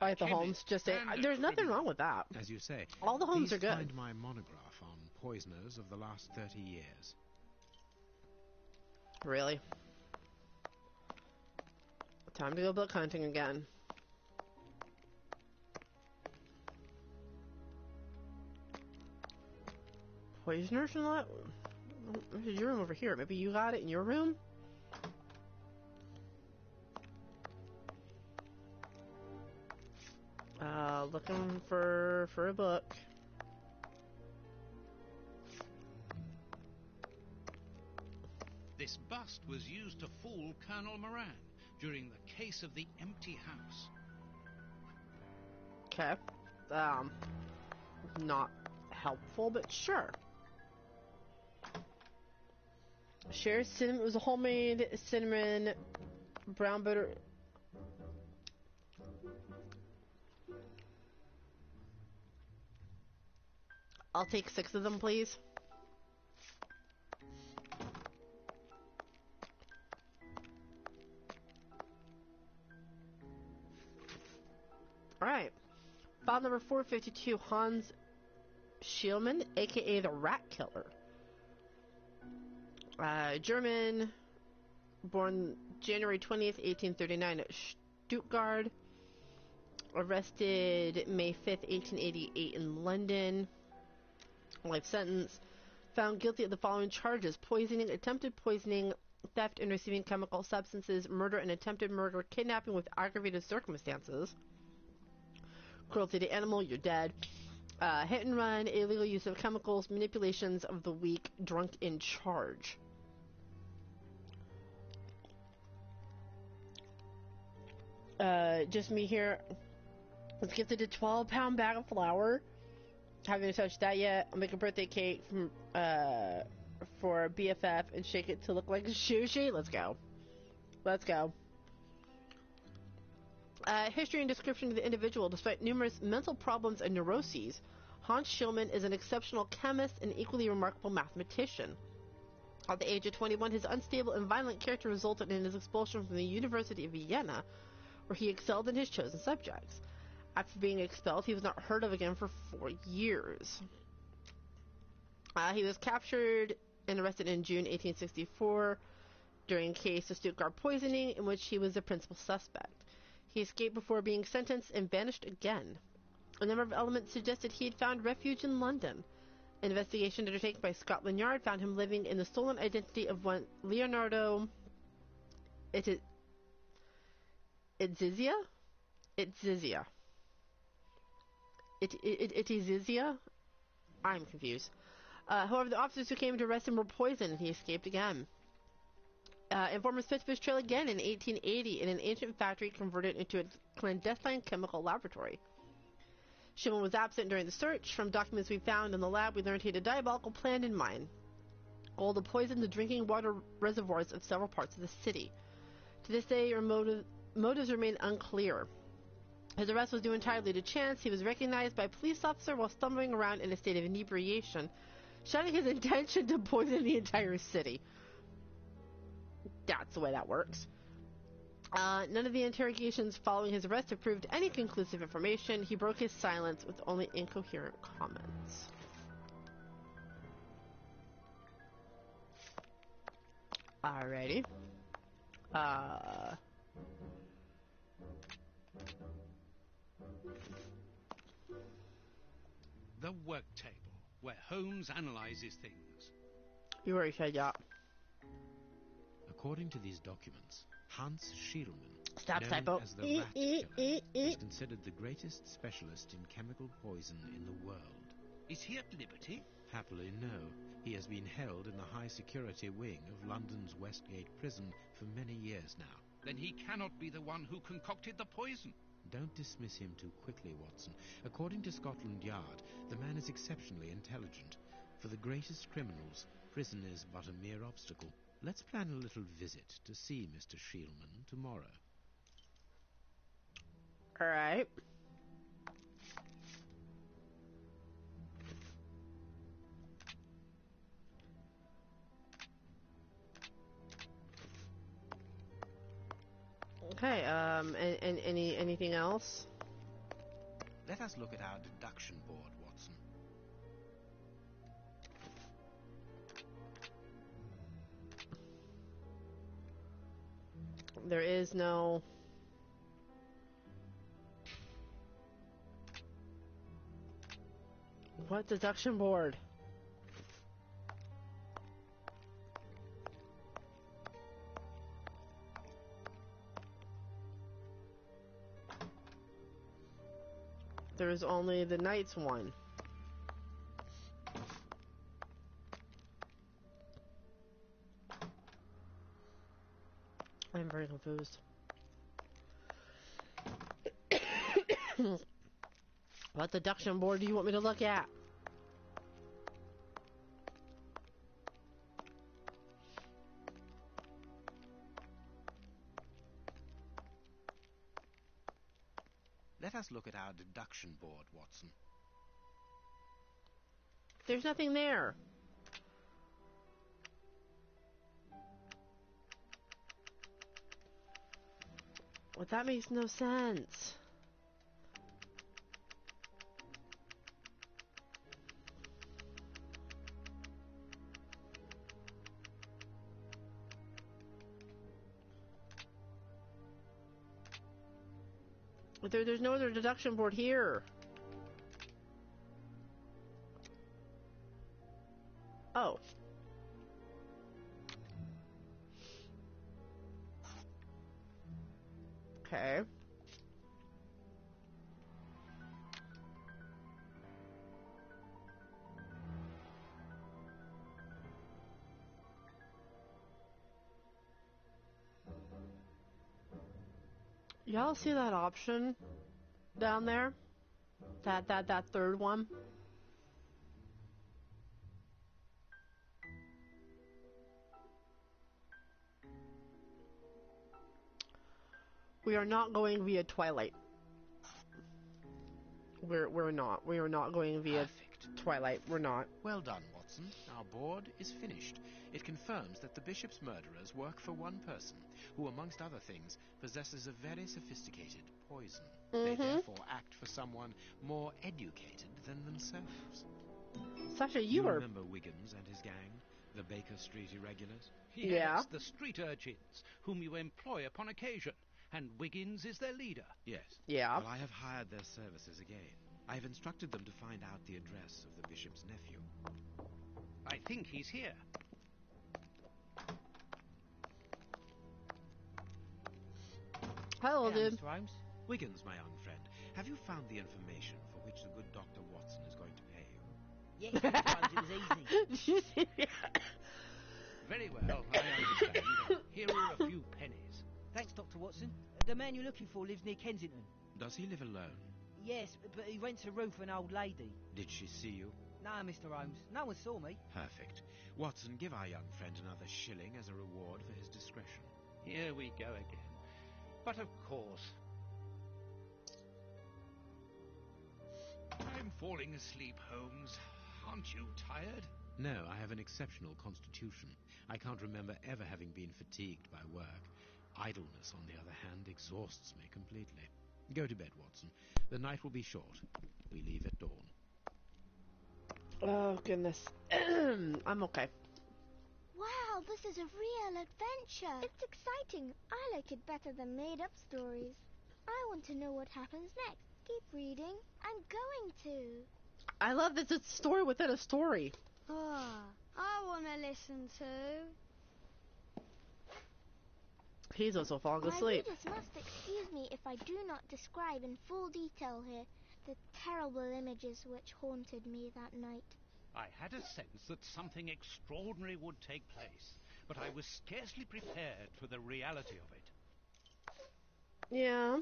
I like the Holmes just say, there's nothing wrong with that. As you say, all the Holmes are good. Find my monograph on poisoners of the last 30 years. Really? Time to go book hunting again. Poisoners and that? There's your room over here. Maybe you got it in your room? Looking for a book. This bust was used to fool Colonel Moran during the case of the empty house. Okay. Not helpful, but sure. Shared cinnamon. It was a homemade cinnamon brown butter. I'll take 6 of them, please. Alright. File number 452, Hans Schielmann, aka the Rat Killer. German, born January 20th, 1839 at Stuttgart. Arrested May 5th, 1888 in London. Life sentence. Found guilty of the following charges: poisoning, attempted poisoning, theft and receiving chemical substances, murder and attempted murder, kidnapping with aggravated circumstances, cruelty to animal, you're dead, hit and run, illegal use of chemicals, manipulations of the weak, drunk in charge. Just me here. Was gifted a 12-pound bag of flour. Haven't touched that yet. I'll make a birthday cake from for BFF and shake it to look like sushi. Let's go. Let's go. History and description of the individual. Despite numerous mental problems and neuroses, Hans Schielmann is an exceptional chemist and equally remarkable mathematician. At the age of 21, his unstable and violent character resulted in his expulsion from the University of Vienna, where he excelled in his chosen subjects. After being expelled, he was not heard of again for 4 years. He was captured and arrested in June 1864 during a case of Stuttgart poisoning, in which he was the principal suspect. He escaped before being sentenced and vanished again. A number of elements suggested he had found refuge in London. An investigation undertaken by Scotland Yard found him living in the stolen identity of one Leonardo Itzizia? Itzizia? I'm confused. However, the officers who came to arrest him were poisoned and he escaped again. Informers picked his trail again in 1880 in an ancient factory converted into a clandestine chemical laboratory. Schielmann was absent during the search. From documents we found in the lab, we learned he had a diabolical plan in mind: goal to poison the drinking water reservoirs of several parts of the city. To this day, our motives remain unclear. His arrest was due entirely to chance. He was recognized by a police officer while stumbling around in a state of inebriation, shouting his intention to poison the entire city. That's the way that works. None of the interrogations following his arrest have proved any conclusive information. He broke his silence with only incoherent comments. Alrighty. The work table, where Holmes analyzes things. You already said that. According to these documents, Hans Schielmann, Stop known typo. as the Rat Killer, is considered the greatest specialist in chemical poison in the world. Is he at liberty? Happily, no. He has been held in the high-security wing of London's Westgate prison for many years now. Then he cannot be the one who concocted the poison. Don't dismiss him too quickly, Watson. According to Scotland Yard, the man is exceptionally intelligent. For the greatest criminals, prison is but a mere obstacle. Let's plan a little visit to see Mr. Shielman tomorrow. All right. Okay, and anything else? Let us look at our deduction board, Watson. There is no... What deduction board? There is only the Knights one. I'm very confused. What deduction board do you want me to look at? Let us look at our deduction board, Watson. There's nothing there. Well, that makes no sense. There's no other deduction board here. Oh. Okay. Y'all see that option down there? That third one? We are not going via Twilight. We're not. We are not going via Perfect. Twilight. We're not. Well done, Watson. Our board is finished. It confirms that the bishop's murderers work for one person, who, amongst other things, possesses a very sophisticated poison. They therefore act for someone more educated than themselves. Sasha, You you are... remember Wiggins and his gang, the Baker Street irregulars? Yes, Yeah. the street urchins, whom you employ upon occasion, and Wiggins is their leader. Yes. Yeah. Well, I have hired their services again. I have instructed them to find out the address of the bishop's nephew. I think he's here. Hello, Hello, dude. Mr. Holmes. Wiggins, my young friend, have you found the information for which the good Dr. Watson is going to pay you? Yes, Mr. Holmes, it was easy. Very well, I understand. Here are a few pennies. Thanks, Dr. Watson. The man you're looking for lives near Kensington. Does he live alone? Yes, but he rents a room for an old lady. Did she see you? No, Mr. Holmes, no one saw me. Perfect. Watson, give our young friend another shilling as a reward for his discretion. Here we go again. But of course... I'm falling asleep, Holmes. Aren't you tired? No, I have an exceptional constitution. I can't remember ever having been fatigued by work. Idleness, on the other hand, exhausts me completely. Go to bed, Watson. The night will be short. We leave at dawn. Oh, goodness. I'm okay. Wow, this is a real adventure. It's exciting. I like it better than made-up stories. I want to know what happens next. Keep reading. I'm going to. I love that it's a story within a story. Ah, I want to listen to. He's also falling My asleep. readers must excuse me if I do not describe in full detail here the terrible images which haunted me that night. I had a sense that something extraordinary would take place, but I was scarcely prepared for the reality of it. Yeah,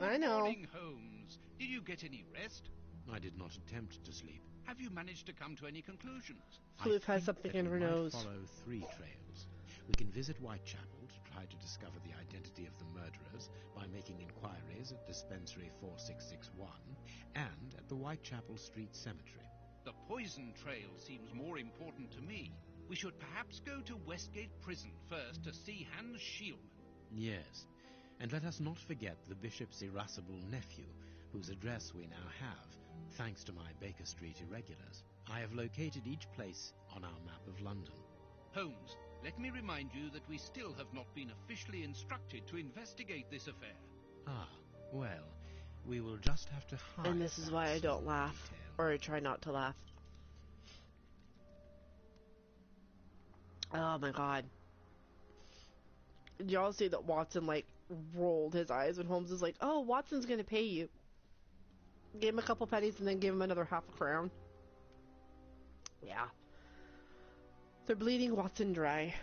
I Good know. morning, Holmes. Did you get any rest? I did not attempt to sleep. Have you managed to come to any conclusions? Floof I has think something that in we her might nose. follow three trails. We can visit Whitechapel to try to discover the identity of the murderers by making inquiries at Dispensary 4661 and at the Whitechapel Street Cemetery. The poison trail seems more important to me. We should perhaps go to Westgate Prison first to see Hans Schielman. Yes, and let us not forget the bishop's irascible nephew, whose address we now have, thanks to my Baker Street irregulars. I have located each place on our map of London. Holmes, let me remind you that we still have not been officially instructed to investigate this affair. Ah, well, we will just have to hide. And this is why I don't laugh, or I try not to laugh. Oh my god. Did y'all see that Watson, like, rolled his eyes when Holmes was like, oh, Watson's gonna pay you. Gave him a couple pennies and then gave him another half a crown. Yeah. They're bleeding Watson dry.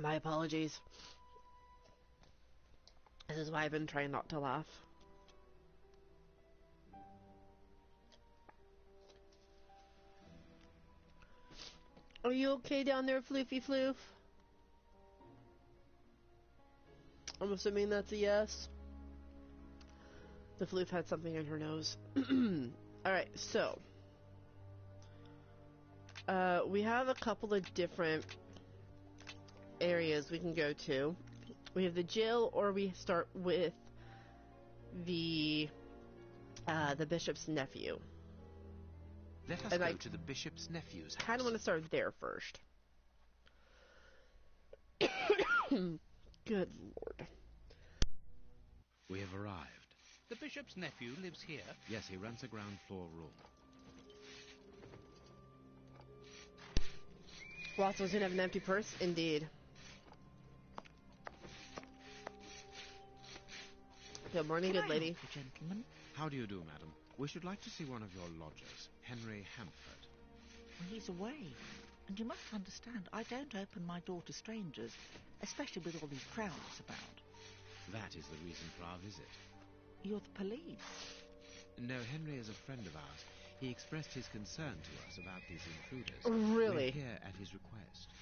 My apologies. This is why I've been trying not to laugh. Are you okay down there, Floofy Floof? I'm assuming that's a yes. The Floof had something in her nose. Alright, so. We have a couple of different areas we can go to. We have the jail, or we start with the bishop's nephew. Let us go to the bishop's nephew's house. I kind of want to start there first. Good lord. We have arrived. The bishop's nephew lives here? Yes, he rents a ground floor room. Watson's gonna have an empty purse? Indeed. Good morning, good lady. Gentlemen. How do you do, madam? We should like to see one of your lodgers, Henry Hampford. Well, he's away. And you must understand, I don't open my door to strangers, especially with all these crowds about. That is the reason for our visit. You're the police? No, Henry is a friend of ours. He expressed his concern to us about these intruders. Really? We're here at his request.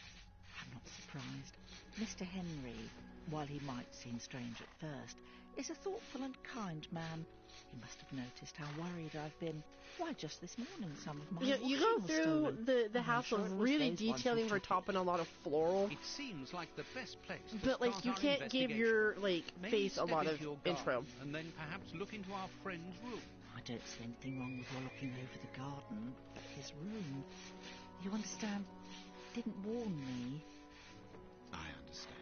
I'm not surprised. Mr. Henry, while he might seem strange at first, is a thoughtful and kind man. He must have noticed how worried I've been. Why, just this morning some of my You go washing was through stolen. the house sure of it was really those ones detailing who her took top it. in a lot of floral. It seems like the best place to But, like, start you our can't give investigation. your, like, Maybe face a step lot into of your intro. garden and then perhaps look into our friend's room. I don't see anything wrong with your looking over the garden, but his room, you understand, didn't warn me. I understand.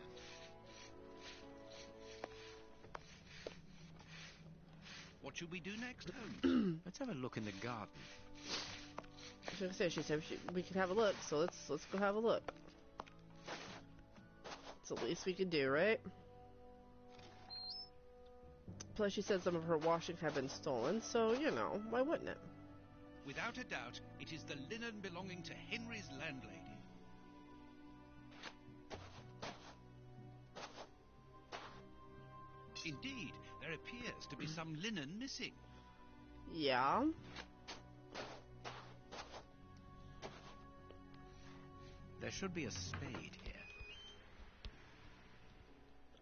What should we do next, Holmes? Let's have a look in the garden. I was gonna say, she said we could have a look, so let's go have a look. It's the least we could do, right? Plus, she said some of her washing had been stolen, so, you know, why wouldn't it? Without a doubt, it is the linen belonging to Henry's landlady. Indeed, there appears to be some linen missing. Yeah. There should be a spade here.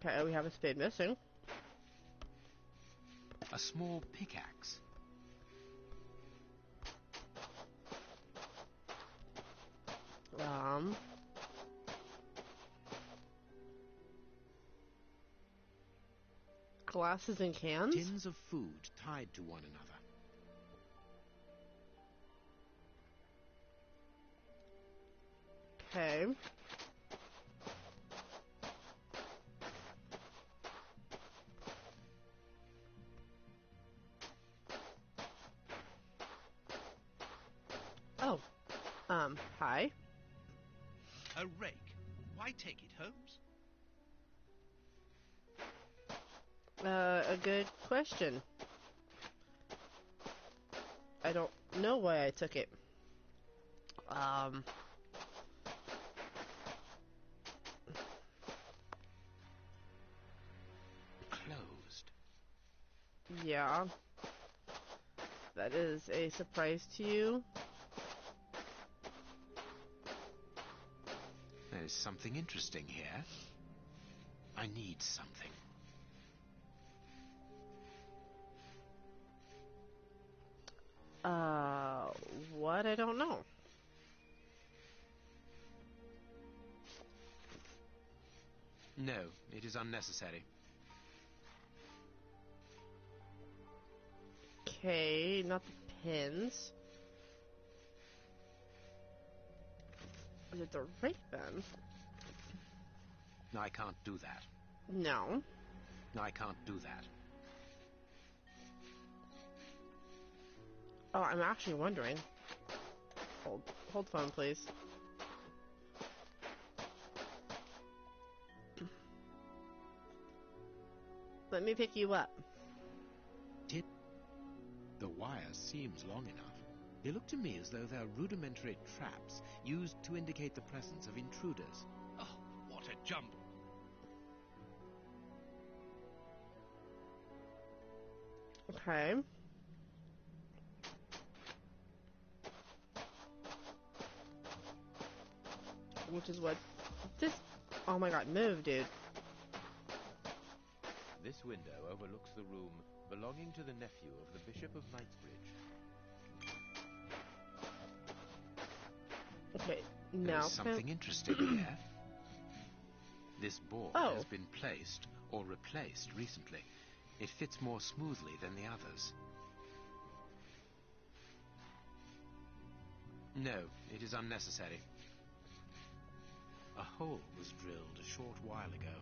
Okay, we have a spade missing. A small pickaxe. Glasses and cans? Tins of food tied to one another. Okay. Oh. Hi. A rake. Why take it, Holmes? A good question. I don't know why I took it. Closed. Yeah. that is a surprise to you. There's something interesting here. I need something. What? I don't know. No, it is unnecessary. Okay, not the pins. Is it the right then? I can't do that. No. I can't do that. Oh, I'm actually wondering. Hold phone, please. Let me pick you up. The wire seems long enough. They look to me as though they're rudimentary traps used to indicate the presence of intruders. Oh, what a jumble. Okay. Which is what this... Oh my god, move, dude. This window overlooks the room belonging to the nephew of the Bishop of Knightsbridge. Okay, now... There's something interesting here. This board has been placed or replaced recently. It fits more smoothly than the others. No, it is unnecessary. A hole was drilled a short while ago.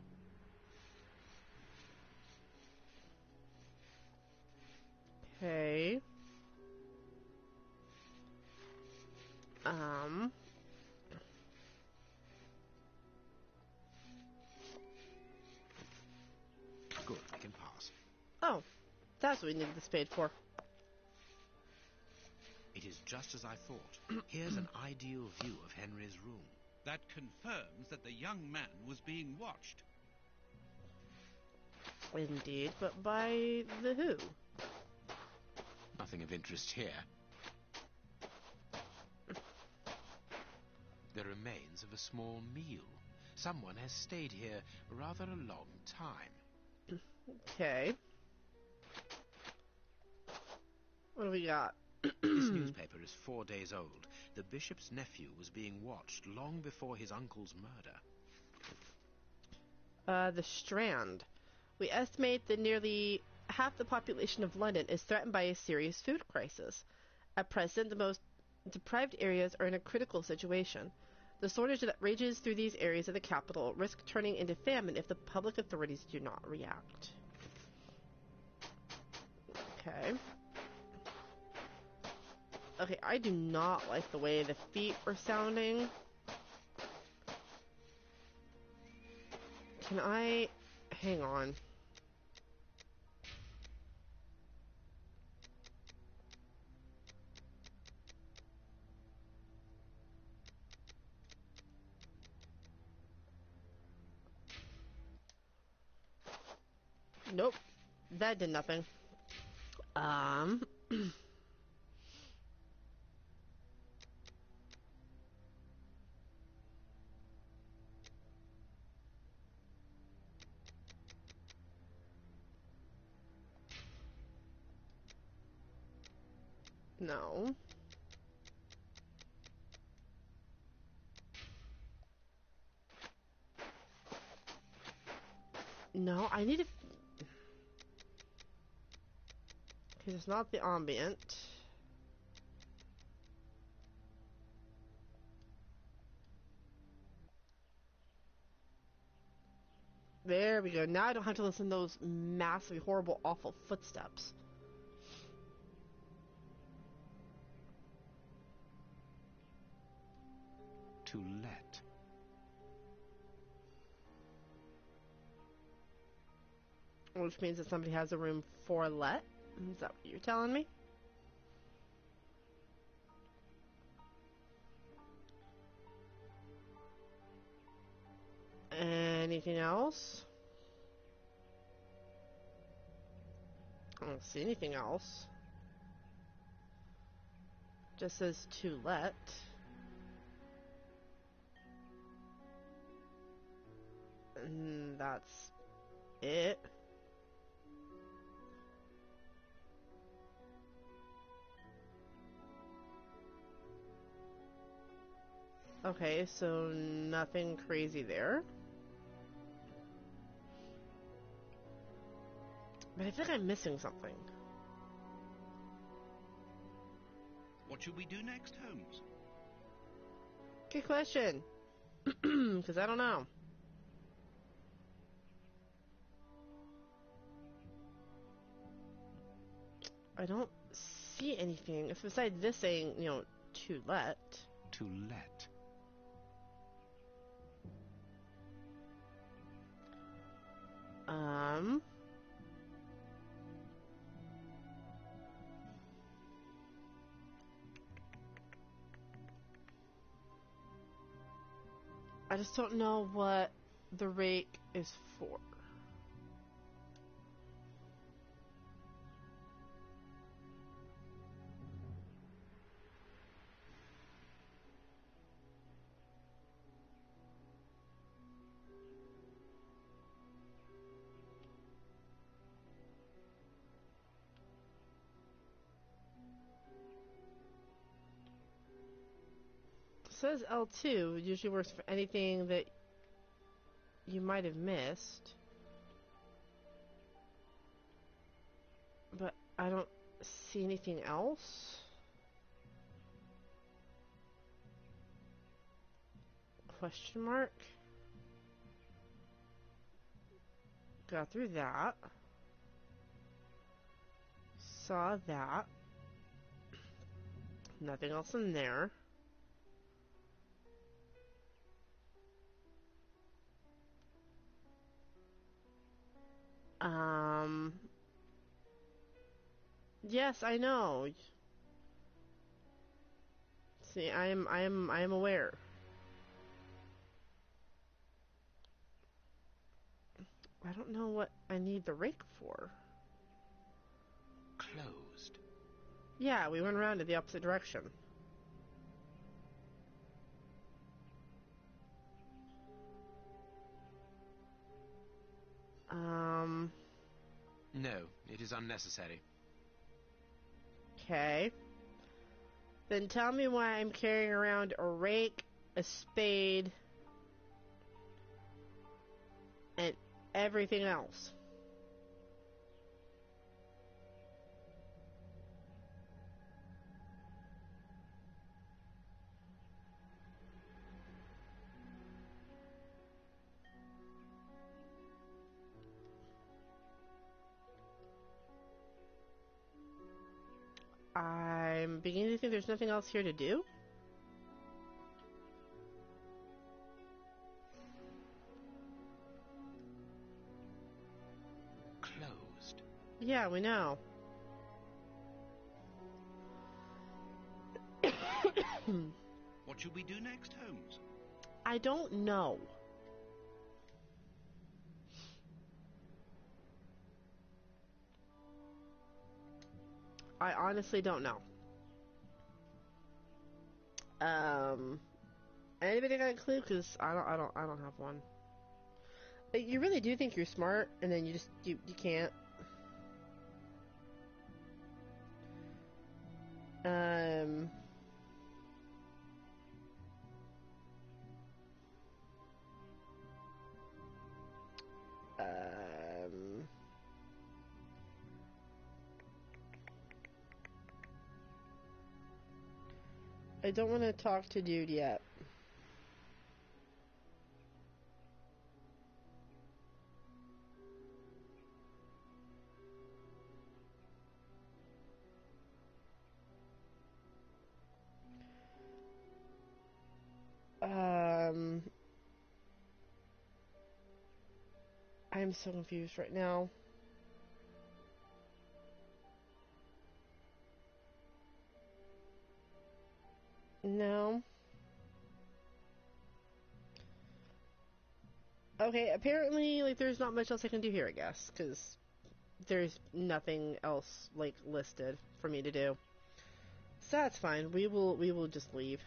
Okay. Good, we can pass. Oh, that's what we needed the spade for. It is just as I thought. Here's an ideal view of Henry's room. That confirms that the young man was being watched. Indeed, but by the who? Nothing of interest here. The remains of a small meal. Someone has stayed here rather a long time. Okay. What do we got? This newspaper is 4 days old. The bishop's nephew was being watched long before his uncle's murder. The Strand. We estimate that nearly half the population of London is threatened by a serious food crisis. At present, the most deprived areas are in a critical situation. The shortage that rages through these areas of the capital risk turning into famine if the public authorities do not react. Okay. Okay, I do not like the way the feet are sounding. Can I... Hang on. Nope. That did nothing. No. No, I need to... Because it's not the ambient. There we go. Now I don't have to listen to those massively horrible, awful footsteps. To let. Which means that somebody has a room for let. Is that what you're telling me? Anything else? I don't see anything else. Just says to let. And that's it. Okay, so nothing crazy there. But I feel like I'm missing something. What should we do next, Holmes? Good question. Because I don't know. I don't see anything. If besides this saying, you know, to let. To let. I just don't know what the rake is for. It says L2 usually works for anything that you might have missed. But I don't see anything else. Question mark. Got through that. Saw that. Nothing else in there. Yes, I know. See, I am aware. I don't know what I need the rake for. Closed. Yeah, we went around in the opposite direction. No, it is unnecessary. Okay. Then tell me why I'm carrying around a rake, a spade, and everything else. I'm beginning to think there's nothing else here to do. Closed. Yeah, we know. What should we do next, Holmes? I don't know. I honestly don't know. Anybody got a clue? Because I don't have one. You really do think you're smart, and then you can't. Um. Um. I don't want to talk to dude yet. I'm so confused right now. No. Okay, apparently, like, there's not much else I can do here, I guess, because there's nothing else, like, listed for me to do. So that's fine. We will just leave.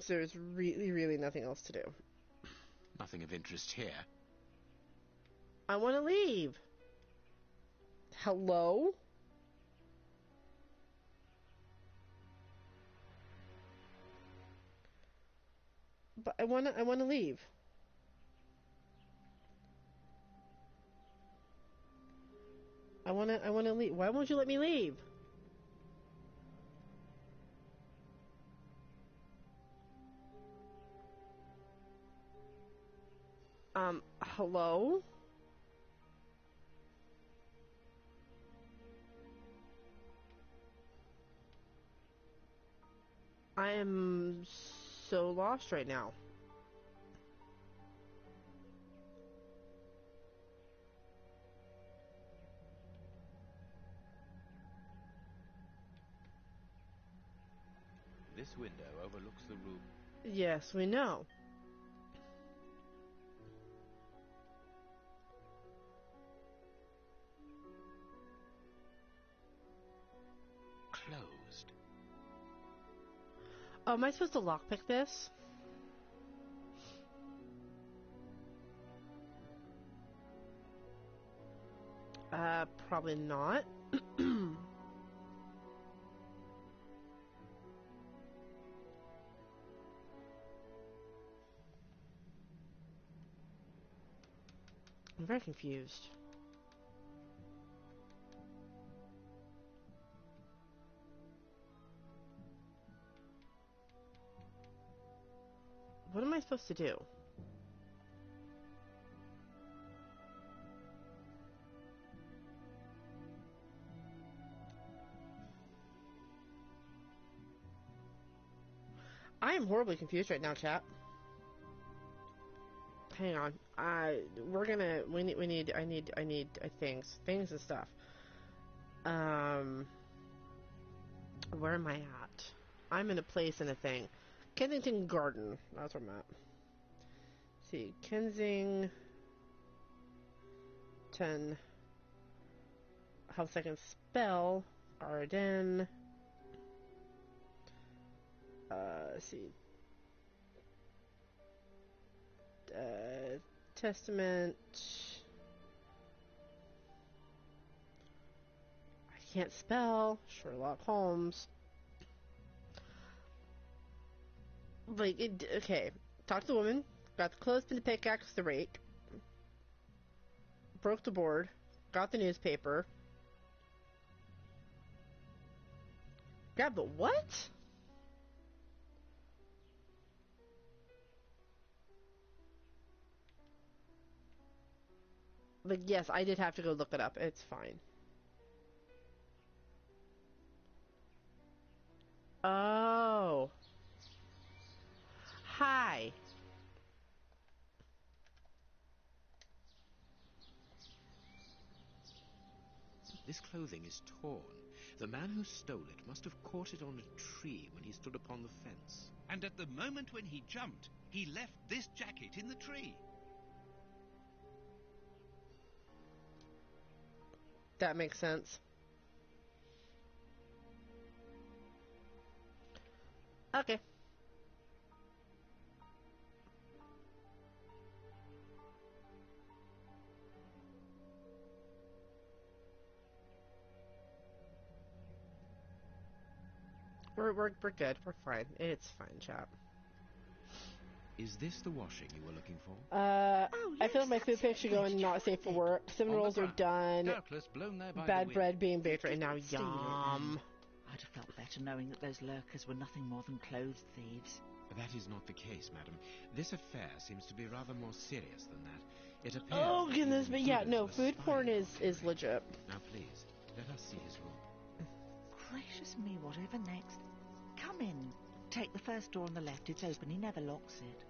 So there's really nothing else to do. Nothing of interest here. I want to leave. Hello? But I want to leave. I want to leave. Why won't you let me leave? Hello? I am so lost right now. This window overlooks the room. Yes, we know. Closed. Oh, am I supposed to lockpick this? Probably not. I'm very confused. What am I supposed to do? I am horribly confused right now, chat. Hang on. I need things and stuff. Where am I at? I'm in a place in a thing. Kensington Garden. That's where I'm at. Let's see, Kensington. House I can spell. Garden. Let's see. Testament. I can't spell. Sherlock Holmes. Like, okay. Talked to the woman. Got the clothespin, the pickaxe, the rake. Broke the board. Got the newspaper. Grabbed the what? Like, yes, I did have to go look it up. It's fine. Oh. Hi. This clothing is torn. The man who stole it must have caught it on a tree when he stood upon the fence. And at the moment when he jumped, he left this jacket in the tree. That makes sense. Okay. We're good. We're fine. It's fine, chap. Is this the washing you were looking for? Oh, I yes, feel like my food that's pick it. should go Let's in not try safe for it. work. Cinnamon On the rolls are ground, done. doubtless blown there by the Bad wind. bread being baked right now. Didn't steal it, Yum. I'd have felt better knowing that those lurkers were nothing more than clothes thieves. That is not the case, madam. This affair seems to be rather more serious than that. It appears Oh that goodness, even but yeah, Buddhas no, were food spying porn on is Henry. legit. Now please, let us see his room. Gracious me, whatever next? Come in. Take the first door on the left. It's open. He never locks it.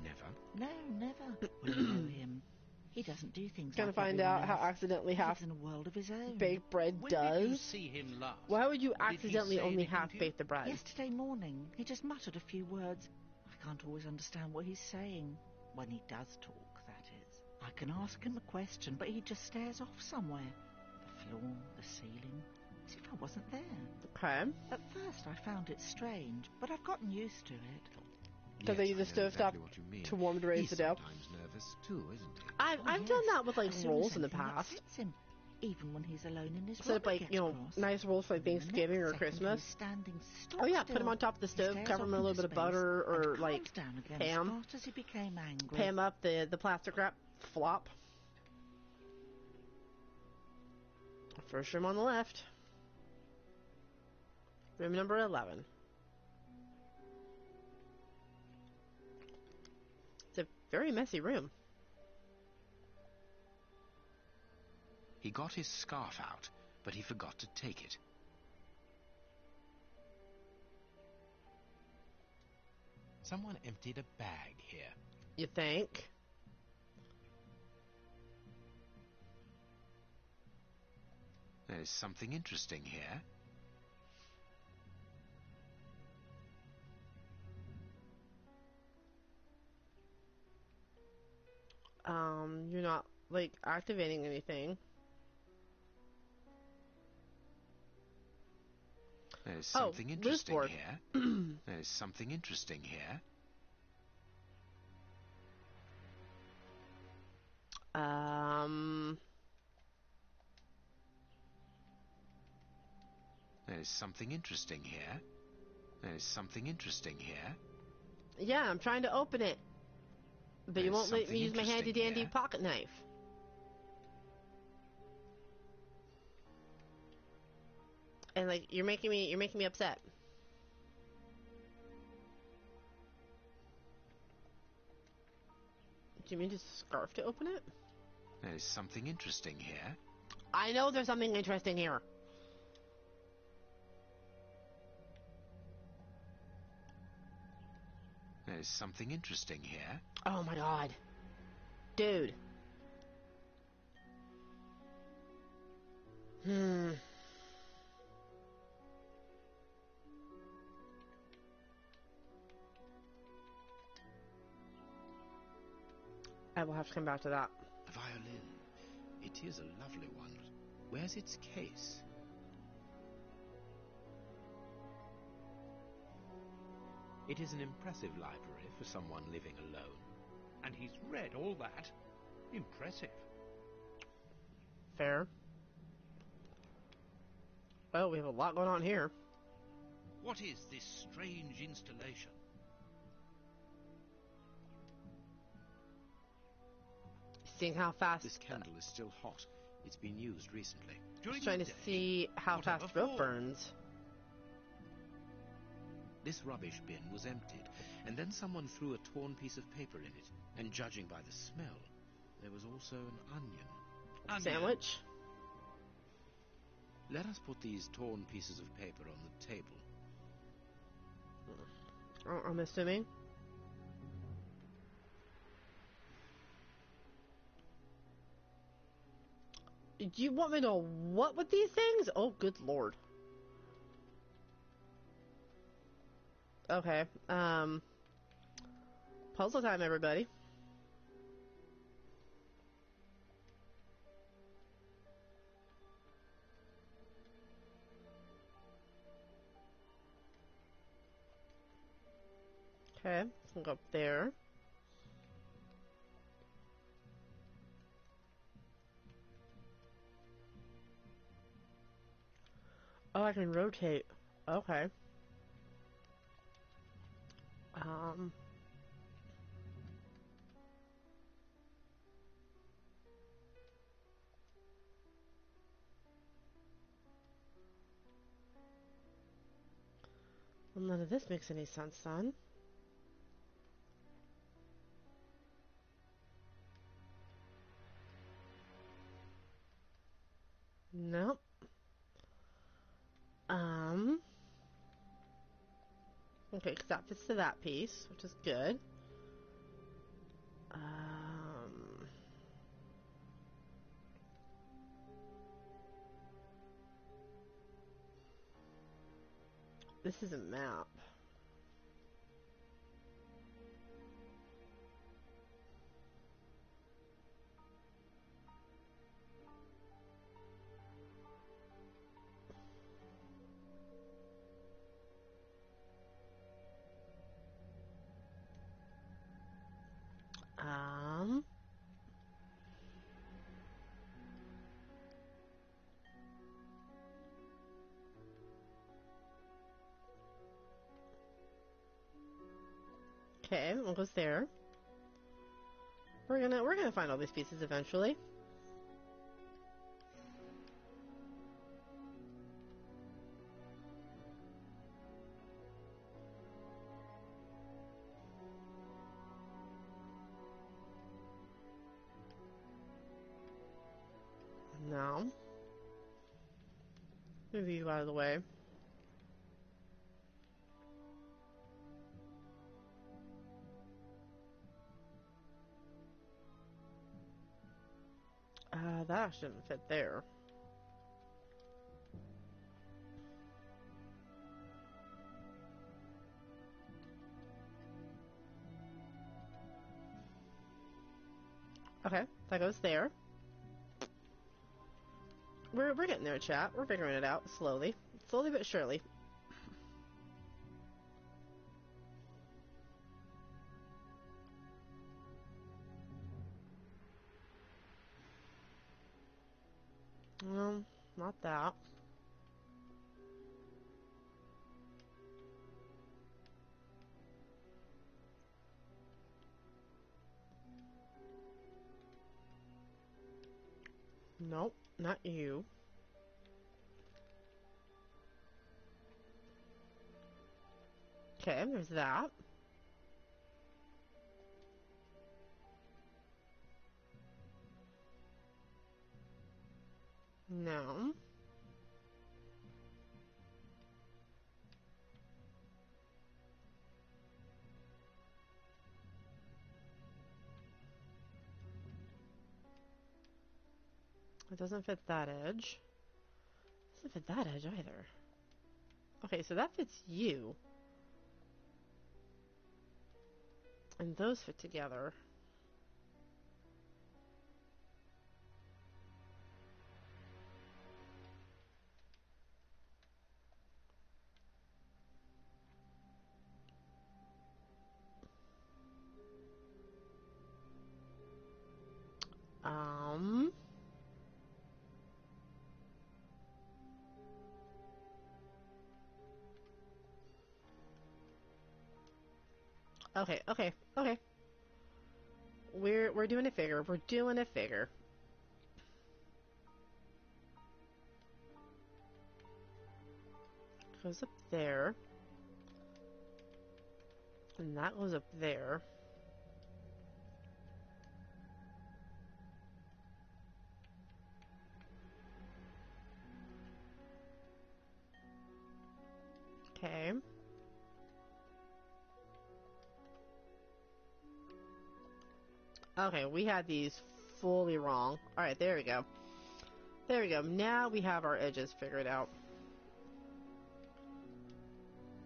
Never? No, never. We know him. He doesn't do things Gonna like find everyone out how else. accidentally He half lives in a world of his own. baked bread When did you does. see him last? Why would you Did he accidentally say only anything half to you? bake the bread? Yesterday morning, he just muttered a few words. I can't always understand what he's saying. When he does talk, that is. I can ask him a question, but he just stares off somewhere. floor, the ceiling, as if I wasn't there. Okay. At first I found it strange, but I've gotten used to it. Because they use the stovetop to warm to raise the dough. Sometimes nervous too, isn't he? I've done that with like As soon rolls as in the anything past. upsets him, even when he's alone in his Instead room, of like, gets you know, cross. nice rolls for like And the Thanksgiving or next second Christmas. he's standing stock Oh yeah, put them still. on top of the He stove, stares cover them off in a little into bit of space butter and or like calms down again Pam. as fast as he became angry. Pam up the plastic wrap, flop. First room on the left. Room number 11. It's a very messy room. He got his scarf out, but he forgot to take it. Someone emptied a bag here. You think? There's something interesting here. You're not like activating anything. There's something interesting board. here. There's something interesting here. There's something interesting here. There's something interesting here. Yeah, I'm trying to open it. But you won't let me use my handy dandy pocket knife. And like you're making me upset. Do you mean just a scarf to open it? There's something interesting here. I know there's something interesting here. There's something interesting here. Oh my god. Dude. I will have to come back to that. A violin. It is a lovely one. Where's its case? It is an impressive library for someone living alone. And he's read all that. Impressive. Fair. Well, we have a lot going on here. What is this strange installation? Seeing how fast... This candle is still hot. It's been used recently. Just trying to see how fast rope burns. This rubbish bin was emptied, and then someone threw a torn piece of paper in it, and judging by the smell, there was also an onion. Sandwich? Let us put these torn pieces of paper on the table. I'm assuming. Do you want me to what with these things? Oh, good lord. Okay, puzzle time, everybody. Okay, let's go up there. Oh, I can rotate. Okay. Well, none of this makes any sense, son. Nope. Okay, because that fits to that piece, which is good. This is a map. Okay, we'll go there. We're gonna find all these pieces eventually. Now, move you out of the way. That shouldn't fit there. Okay, that goes there. We're getting there, chat. We're figuring it out slowly. Slowly but surely. Not that. Nope, not you. Okay, there's that. No. It doesn't fit that edge. It doesn't fit that edge either. Okay, so that fits you. And those fit together. Um... Okay, okay, okay. We're doing a figure. We're doing a figure. Goes up there. And that goes up there. Okay. Okay, we had these fully wrong. Alright, there we go. There we go. Now we have our edges figured out.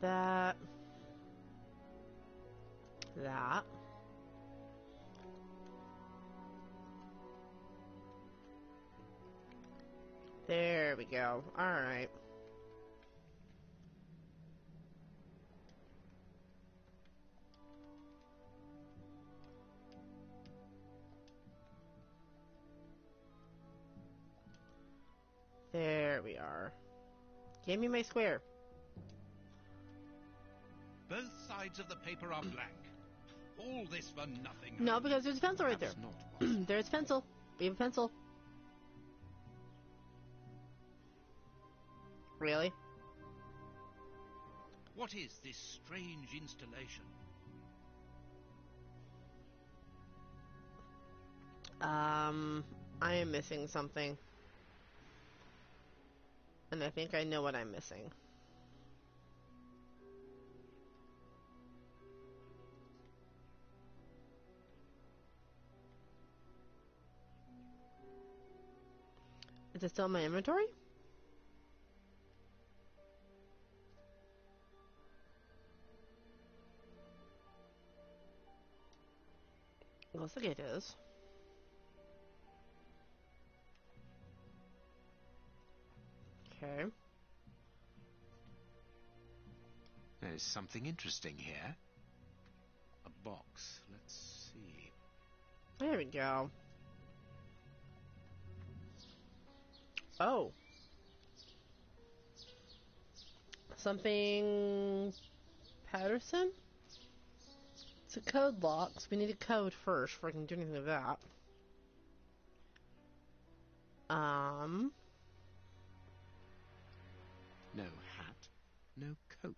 That. That. There we go. Alright. There we are. Give me my square. Both sides of the paper are blank. All this for nothing. No, Holmes. because there's a pencil right there. That's not possible. There's pencil. We have a pencil. Really? What is this strange installation? I am missing something. And I think I know what I'm missing. Is it still in my inventory? Looks like it is. Okay. There's something interesting here. A box. Let's see. There we go. Oh. Something... Patterson? It's a code lock, so we need a code first before I can do anything with that. No hat, no coat.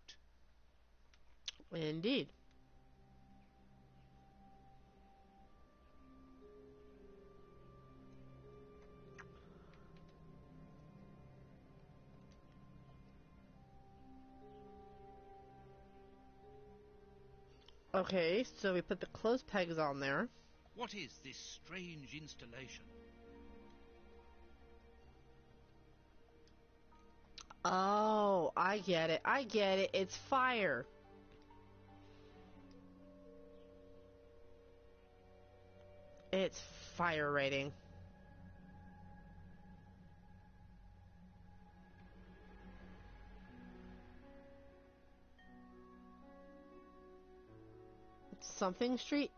Indeed. Okay, so we put the clothes pegs on there. What is this strange installation? Oh, I get it. I get it. It's fire. It's fire rating. Something Street?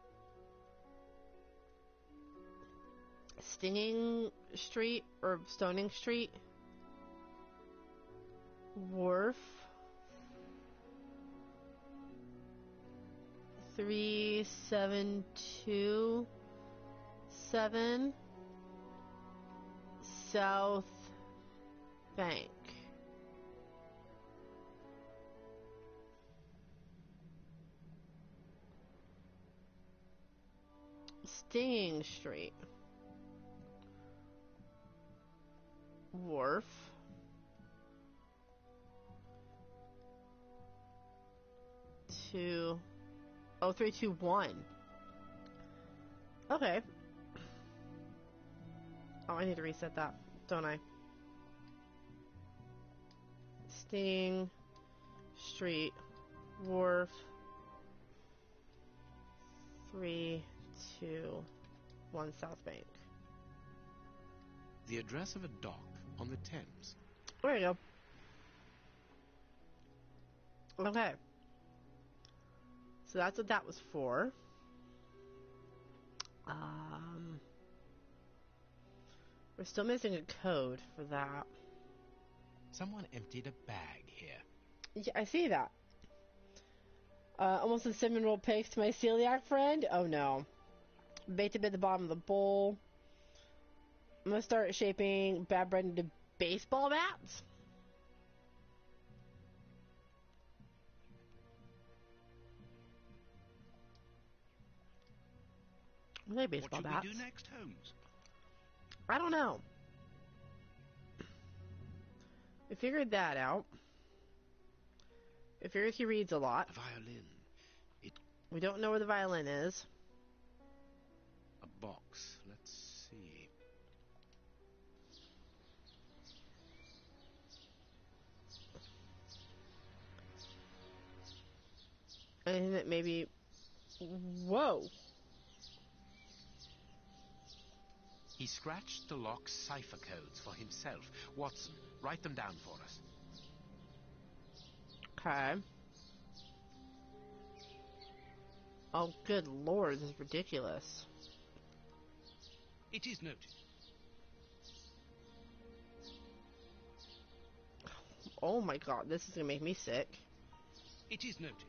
Stinging Street or Stoning Street? Wharf? 3727 South Bank. Stinging Street. Wharf. Two. Oh, 321. Okay. Oh, I need to reset that, don't I? Stinging Street. Wharf. 321 South Bank. The address of a dock on the Thames. There you go. Okay. So that's what that was for. We're still missing a code for that. Someone emptied a bag here. Yeah, I see that. Almost a cinnamon pigs to my celiac friend. Oh no. Baked up at the bottom of the bowl. I'm gonna start shaping bad bread into baseball bats. Are they baseball What should bats? we do next, Holmes? I don't know. We figured that out. I figured he reads a lot. A violin. We don't know where the violin is. A box. Let's see. Anything that maybe... Whoa! He scratched the lock's cipher codes for himself. Watson, write them down for us. Okay. Oh, good lord, this is ridiculous. It is noted. Oh my god, this is gonna make me sick. It is noted.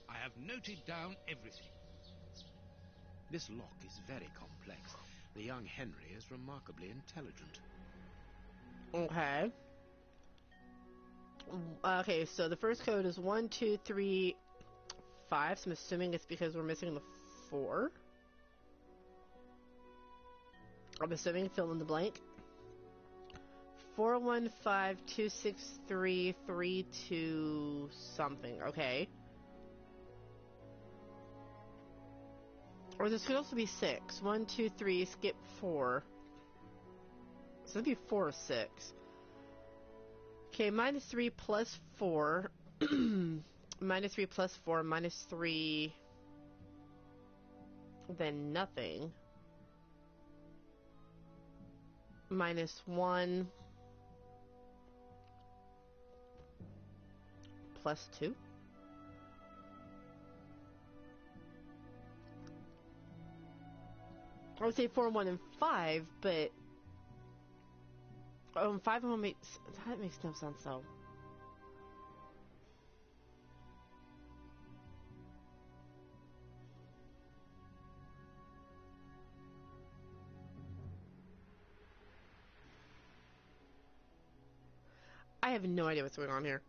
I have noted down everything. This lock is very complex. The young Henry is remarkably intelligent. Okay. Okay, so the first code is 1, 2, 3, 5. So I'm assuming it's because we're missing the 4. I'm assuming fill in the blank. 41526332 something. Okay. Or this could also be 6. 1, 2, 3, skip 4. So that'd be 4 or 6. Okay, minus 3 plus 4. Minus 3 plus 4, minus 3. Then nothing. Minus 1. Plus 2. I would say 4, 1, and 5, but 5 and 1 makes... That makes no sense, though. I have no idea what's going on here.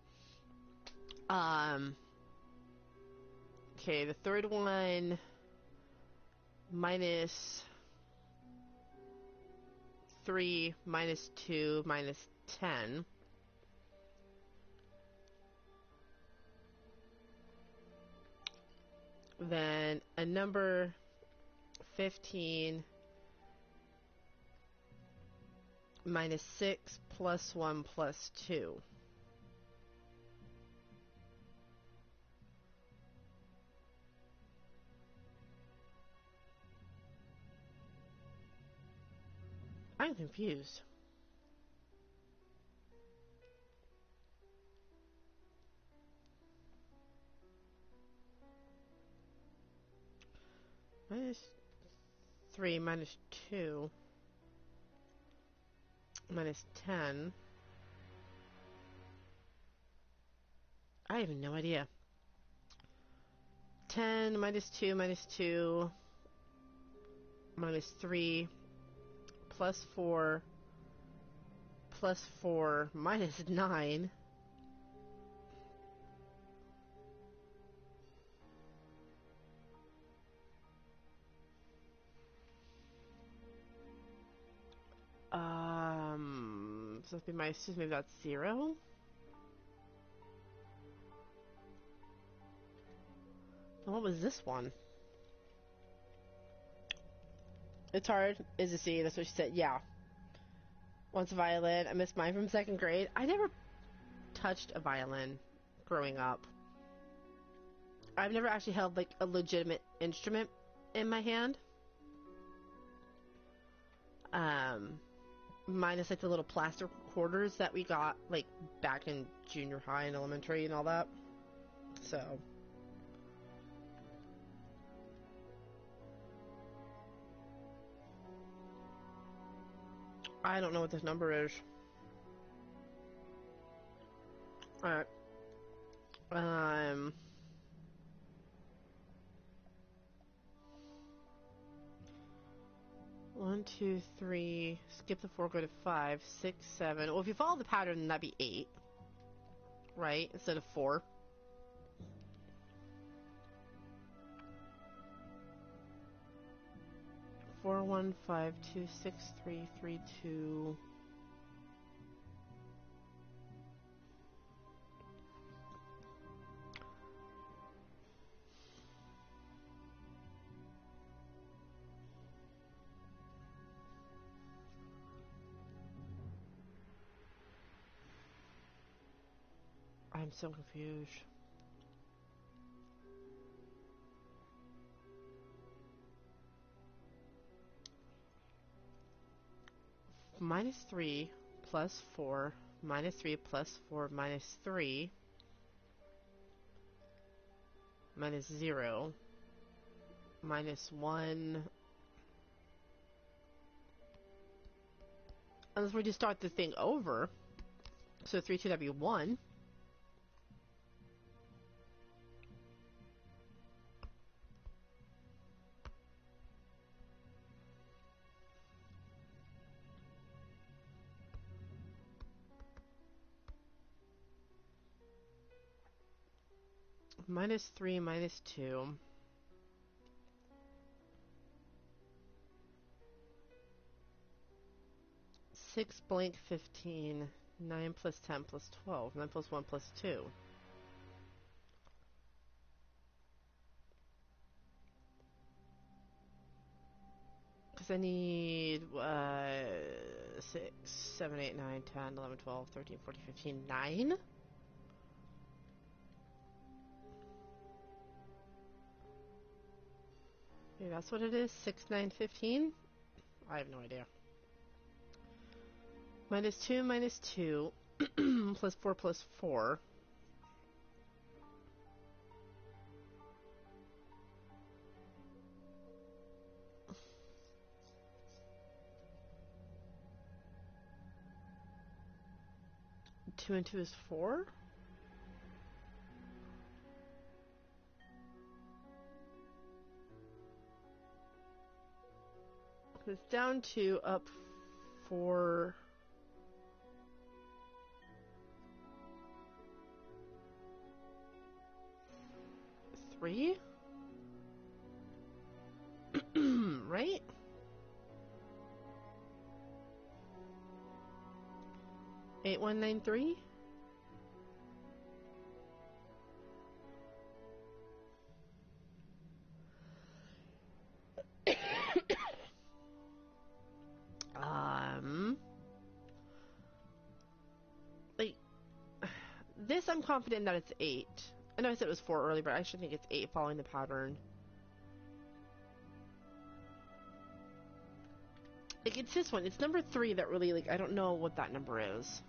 Okay, the third one minus 3 minus 2 minus 10. Then a number 15 minus 6 plus 1 plus 2. I'm confused. Minus 3 minus 2 minus 10. I have no idea. 10 minus 2 minus 2 minus 3 plus 4 plus 4 minus 9. So that'd be minus 2, maybe that's 0? And what was this one? It's hard, is a C, that's what she said, yeah. Once a violin, I missed mine from 2nd grade. I never touched a violin growing up. I've never actually held, like, a legitimate instrument in my hand. Minus, like, the little plastic quarters that we got, like, back in junior high and elementary and all that. So... I don't know what this number is. Alright. 1, 2, 3. Skip the 4, go to 5, 6, 7. Well, if you follow the pattern, then that'd be 8. Right? Instead of 4. Four, 1, 5, 2, 6, 3, 3, 2. I'm so confused. Minus 3 plus 4 minus 3 plus 4 minus 3 minus 0 minus 1. Unless we just start the thing over. So 3, 2, that'd be 1. Minus 3 minus 2. Six blank 15. 9 plus 10 plus 12. 9 plus 1 plus 2. Because I need 6, 7, 8, 9, 10, 11, 12, 13, 14, 15, 9? Maybe that's what it is? 6, 9, 15? I have no idea. Minus 2 minus 2 plus 4 plus 4. Two and 2 is 4? It's down 2, up 4. 8193? Right? $8193? Like, this I'm confident that it's 8. I know I said it was 4 earlier, but I actually think it's 8 following the pattern. Like, it's this one. It's number 3 that really, like, I don't know what that number is.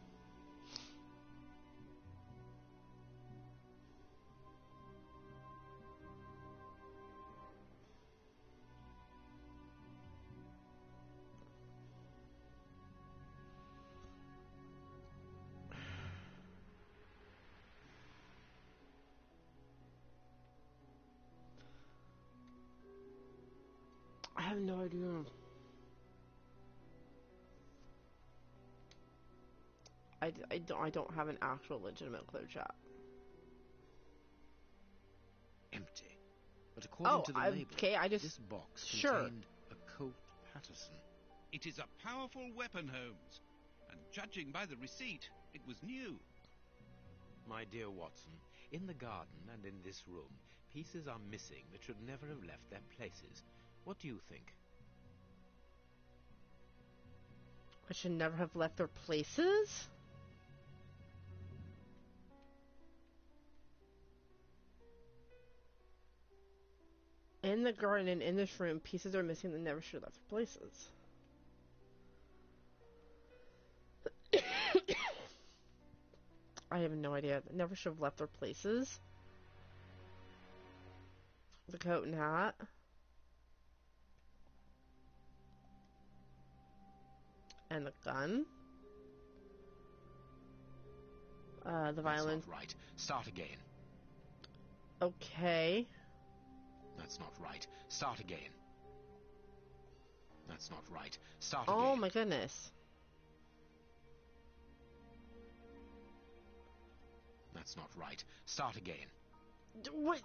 I have no idea. I don't have an actual legitimate clue, chat. Empty. But according to the label, okay, this box contained a Colt Patterson. It is a powerful weapon, Holmes. And judging by the receipt, it was new. My dear Watson, in the garden and in this room, pieces are missing that should never have left their places. What do you think? I should never have left their places? In the garden and in this room, pieces are missing that never should have left their places. I have no idea. They never should have left their places. The coat and hat. And the gun. The violin. That's not right. Start again. Okay. That's not right. Start again. That's not right. Start again. Oh my goodness. That's not right. Start again. What?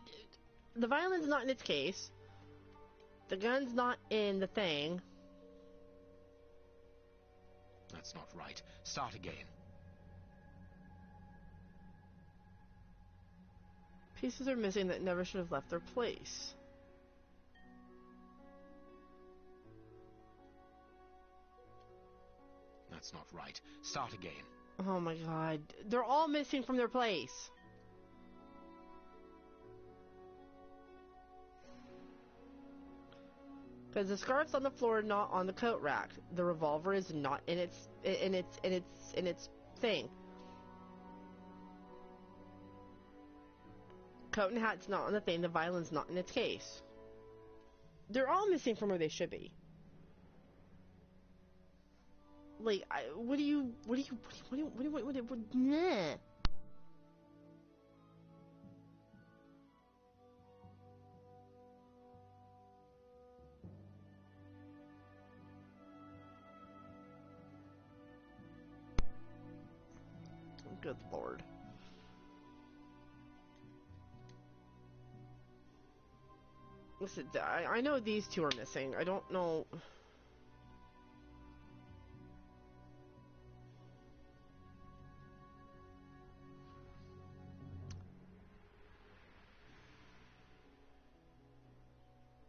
The violin's not in its case. The gun's not in the thing. That's not right. Start again. Pieces are missing that never should have left their place. That's not right. Start again. Oh my god. They're all missing from their place. Because the scarf's on the floor, not on the coat rack. The revolver is not in its thing. Coat and hat's not on the thing. The violin's not in its case. They're all missing from where they should be. Like, nah. Good lord. Listen, I know these two are missing. I don't know.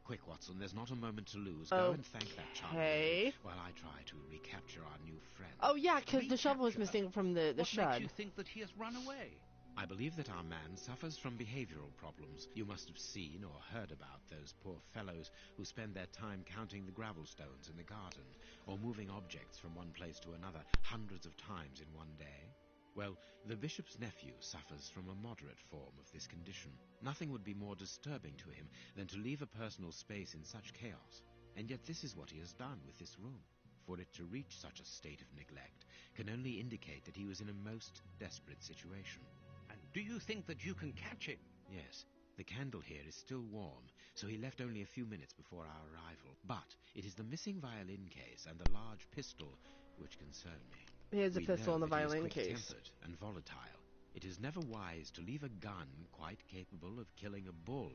Quick, Watson, there's not a moment to lose. Go and thank that child while I try to recapture our new friend. Oh yeah, because the shovel was missing from the What shed. makes you think that he has run away? I believe that our man suffers from behavioral problems. You must have seen or heard about those poor fellows who spend their time counting the gravel stones in the garden, or moving objects from one place to another hundreds of times in one day. Well, the bishop's nephew suffers from a moderate form of this condition. Nothing would be more disturbing to him than to leave a personal space in such chaos. And yet this is what he has done with this room. For it to reach such a state of neglect can only indicate that he was in a most desperate situation. And do you think that you can catch him? Yes. The candle here is still warm, so he left only a few minutes before our arrival. But it is the missing violin case and the large pistol which concern me. He has a pistol in the violin case. He is quick-tempered and volatile. It is never wise to leave a gun quite capable of killing a bull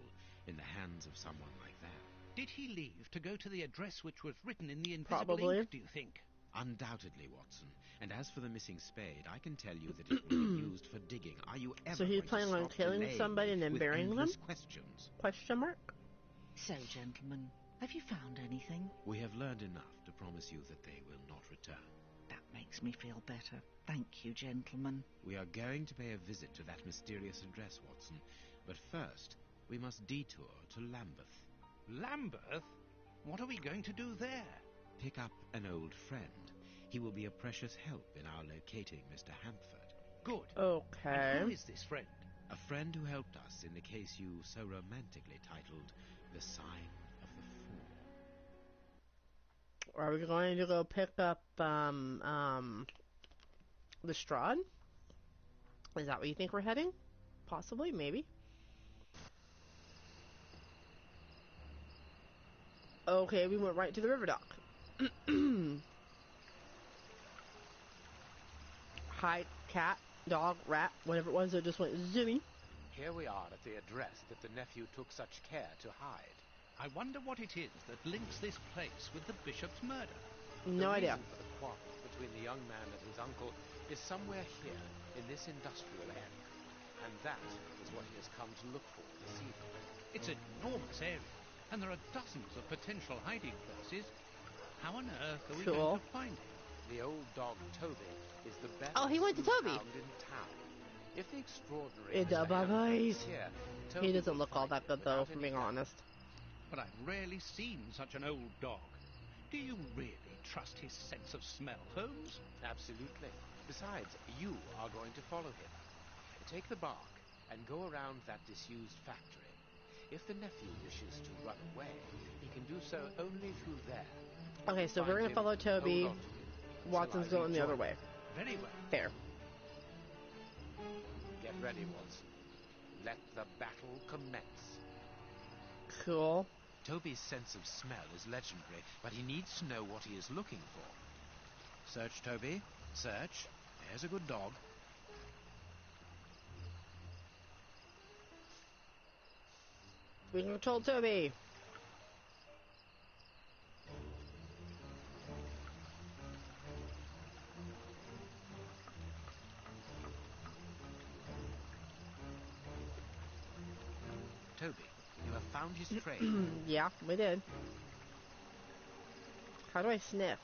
in the hands of someone like that. Did he leave to go to the address which was written in the invisible Probably. ink, do you think? Undoubtedly, Watson. And as for the missing spade, I can tell you that it will be used for digging. Are you ever So he's going to planning on stop killing delaying somebody me and then with burying them? endless questions? Question mark? So, gentlemen, have you found anything? We have learned enough to promise you that they will not return. That makes me feel better. Thank you, gentlemen. We are going to pay a visit to that mysterious address, Watson. But first, we must detour to Lambeth. Lambeth? What are we going to do there? Pick up an old friend. He will be a precious help in our locating Mr. Hampford. Good. Okay. And who is this friend? A friend who helped us in the case you so romantically titled The Sign of the Four. Are we going to go pick up, Lestrade? Is that where you think we're heading? Possibly, maybe. Okay, we went right to the river dock. Hi, cat, dog, rat, whatever it was that just went zoomy. Here we are at the address that the nephew took such care to hide. I wonder what it is that links this place with the bishop's murder. No idea. The reason for the quarrel between the young man and his uncle is somewhere here in this industrial area. And that is what he has come to look for this evening. It's an enormous area, and there are dozens of potential hiding places. How on earth are we going to find him? The old dog Toby is the best Oh, he went to Toby. hound in town. If the extraordinary It Mr. Hampford is is here, He Toby doesn't will look all find that him good, though, without if I'm any being doubt. honest. But I've rarely seen such an old dog. Do you really trust his sense of smell, Holmes? Absolutely. Besides, you are going to follow him. Take the bark and go around that disused factory. If the nephew wishes to run away, he can do so only through there. Okay, so we're going to follow Toby. Watson's going the other way. Very well. There. Get ready, Watson. Let the battle commence. Cool. Toby's sense of smell is legendary, but he needs to know what he is looking for. Search, Toby. Search. There's a good dog. We control Toby. Toby, you have found his trail. Yeah, we did. How do I sniff?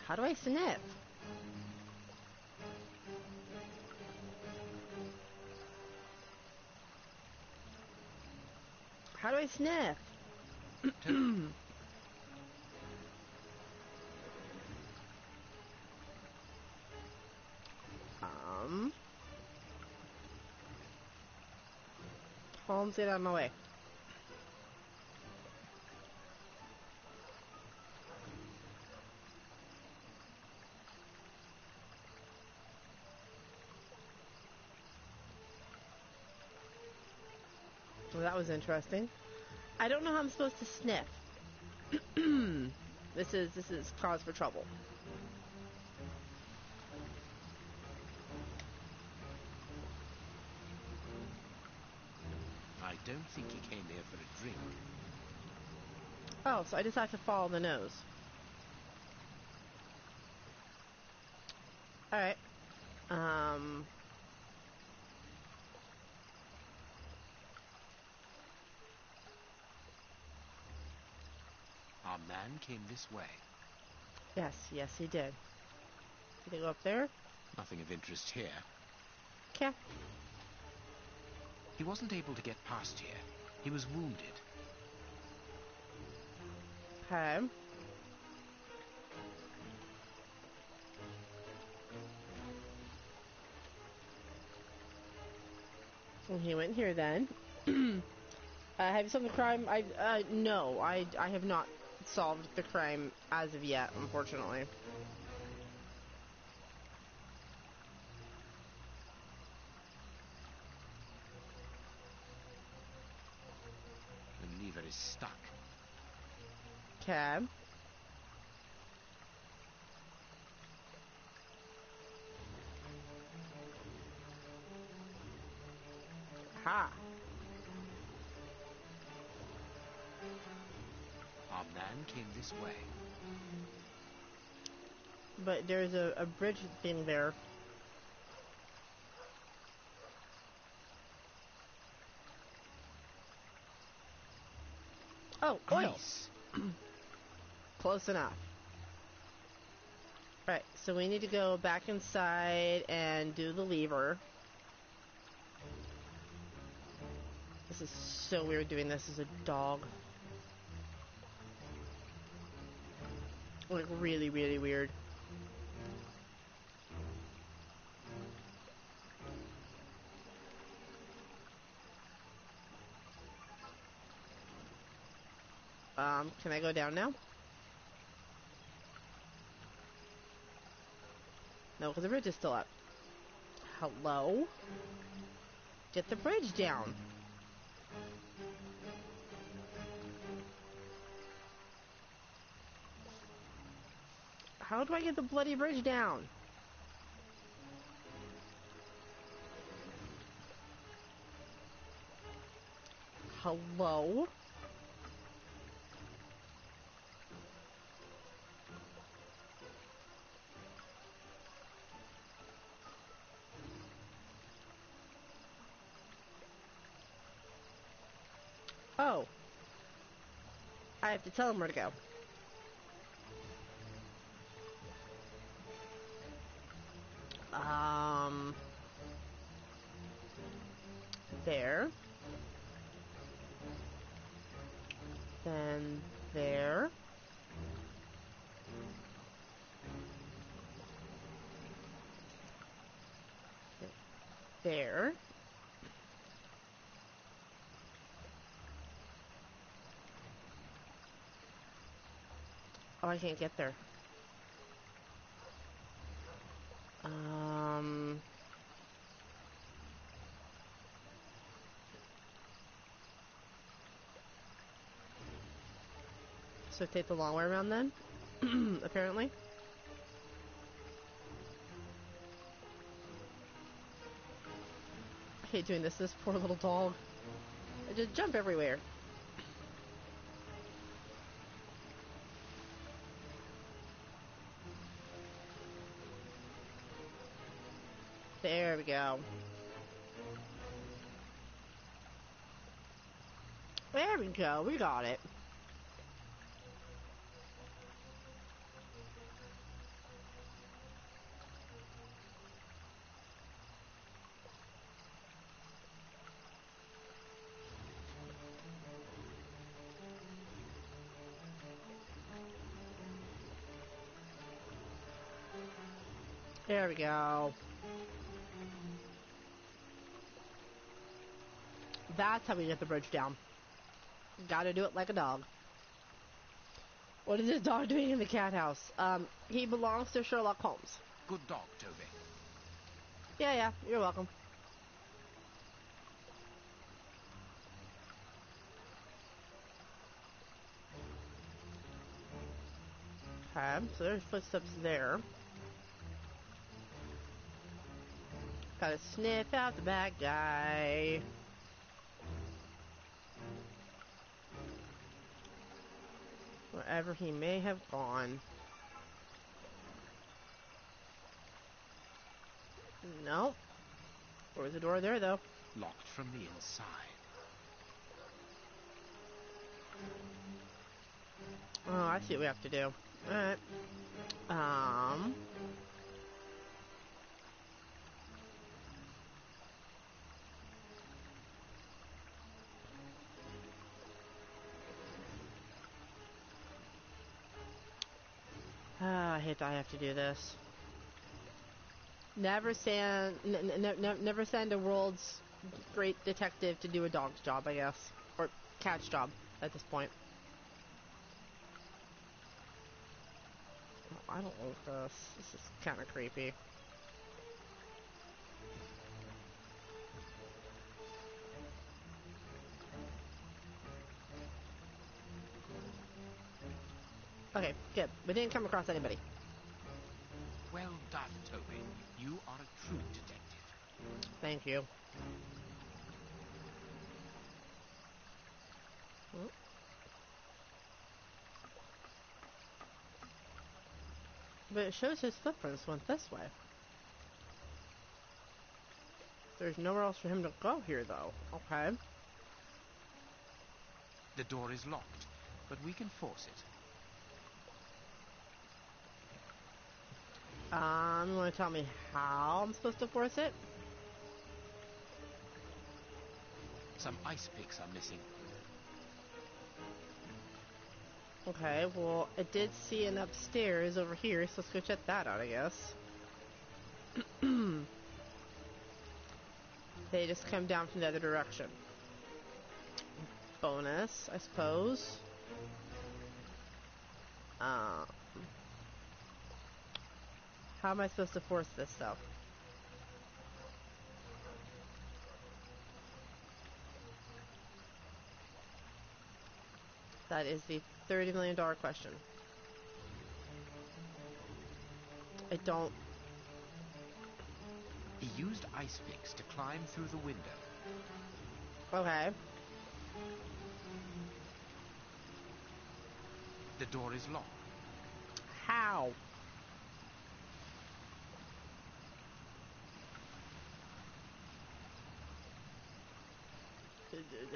How do I sniff? How do I sniff? Holmes, get out of my way. Well, that was interesting. I don't know how I'm supposed to sniff. This is cause for trouble. I don't think he came here for a drink. Oh, so I just have to follow the nose. Alright. Our man came this way. Yes, he did. Did he go up there? Nothing of interest here. Okay. He wasn't able to get past here. He was wounded. Okay. Well, he went here then. Have you solved the crime? No, I have not solved the crime as of yet, unfortunately. is stuck. Okay. Ha. Our man came this way. But there's a bridge thing there. Oh, oil. Grease. Close enough. Right, so we need to go back inside and do the lever. This is so weird doing this as a dog. Like, really, really weird. Can I go down now? No, because the bridge is still up. Hello? Get the bridge down. How do I get the bloody bridge down? Hello? Oh. I have to tell him where to go. There. Then there. There. Oh, I can't get there. So take the long way around then? Apparently. I hate doing this. This poor little dog. I just jump everywhere. There we go. There we go. We got it. There we go. That's how we get the bridge down. Gotta do it like a dog. What is this dog doing in the cat house? He belongs to Sherlock Holmes. Good dog, Toby. Yeah, you're welcome. Okay, so there's footsteps there. Gotta sniff out the bad guy. Wherever he may have gone. Nope. There's a door there, though. Locked from the inside. Oh, I see what we have to do. Alright. I hate that I have to do this. Never send a world's great detective to do a dog's job, I guess. Or cat's job at this point. Oh, I don't like this. This is kind of creepy. Okay, good. We didn't come across anybody. Well done, Toby. You are a true detective. Thank you. Hmm. But it shows his footprints went this way. There's nowhere else for him to go here, though. Okay. The door is locked, but we can force it. You want to tell me how I'm supposed to force it? Some ice picks are missing. Okay, well, I did see an upstairs over here, so let's go check that out, I guess. They just come down from the other direction. Bonus, I suppose. How am I supposed to force this, though? That is the $30 million question. I don't... He used ice picks to climb through the window. Okay. The door is locked. How?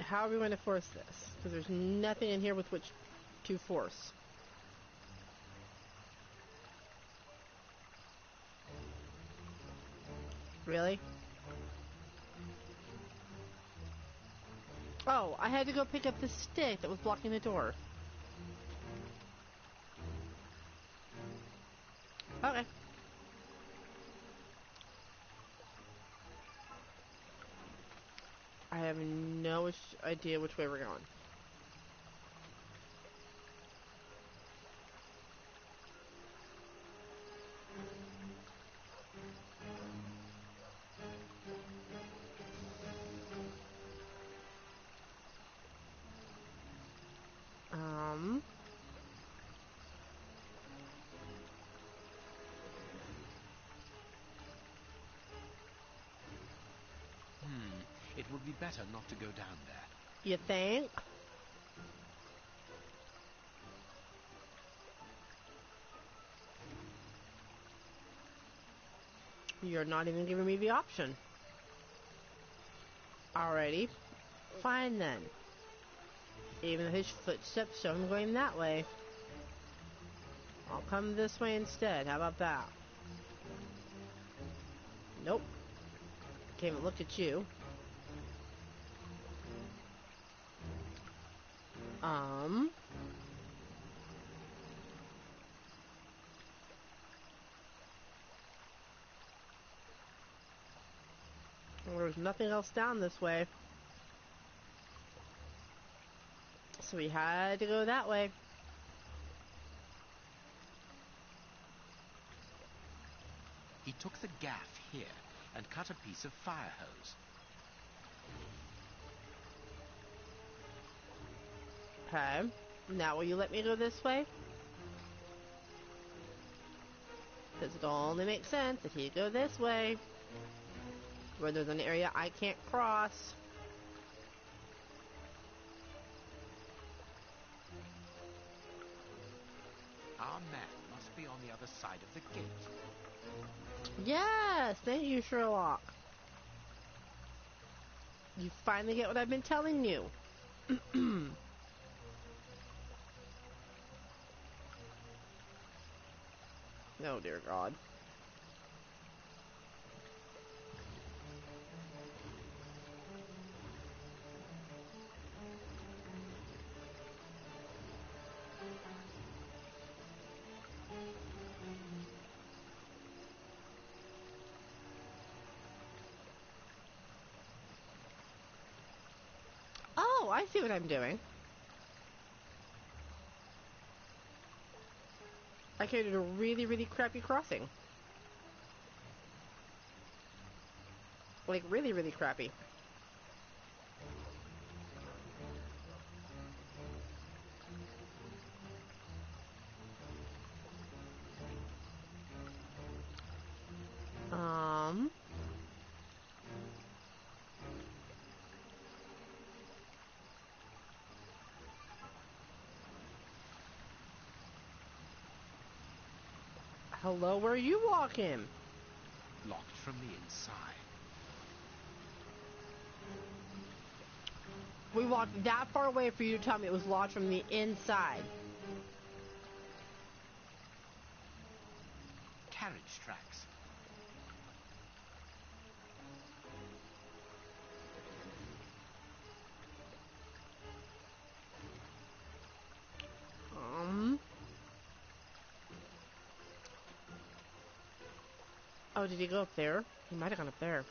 How are we going to force this? Because there's nothing in here with which to force. Really? Oh, I had to go pick up the stick that was blocking the door. Okay. I have no idea which way we're going. It would be better not to go down there. You think? You're not even giving me the option. Alrighty. Fine then. Even though his footsteps show him going that way. I'll come this way instead. How about that? Nope. Can't even look at you. There's nothing else down this way. So we had to go that way. He took the gaff here and cut a piece of fire hose. Okay. Now will you let me go this way? Because it only makes sense that he'd go this way. Where there's an area I can't cross. Our man must be on the other side of the gate. Yes! Thank you, Sherlock. You finally get what I've been telling you. Oh, dear God. Oh, I see what I'm doing. I created a really, really crappy crossing. Like, really, really crappy. Hello, where are you walking? Locked from the inside. We walked that far away for you to tell me it was locked from the inside. Carriage tracks. Oh, did he go up there? He might have gone up there.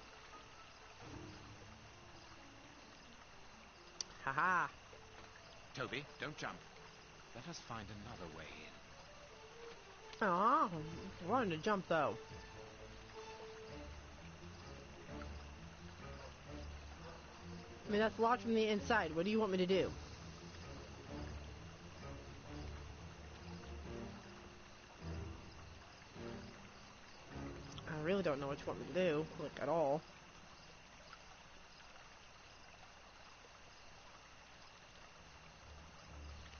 Haha. Toby, don't jump. Let us find another way in. Oh, I wanted to jump though. I mean, that's locked from the inside. What do you want me to do? I really don't know what you want me to do, like, at all.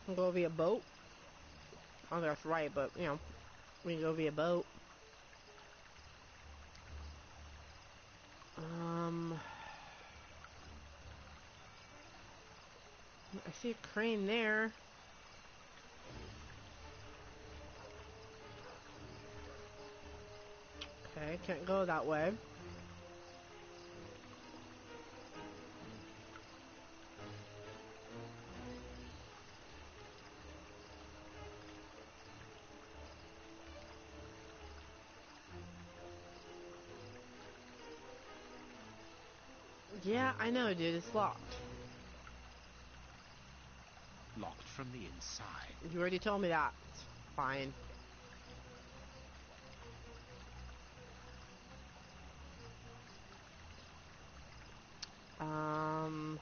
I'll go via boat. I don't think that's right, but, you know, we can go via boat. I see a crane there. Okay, can't go that way. Yeah, I know, dude. It's locked. Locked from the inside. You already told me that. It's fine. I'm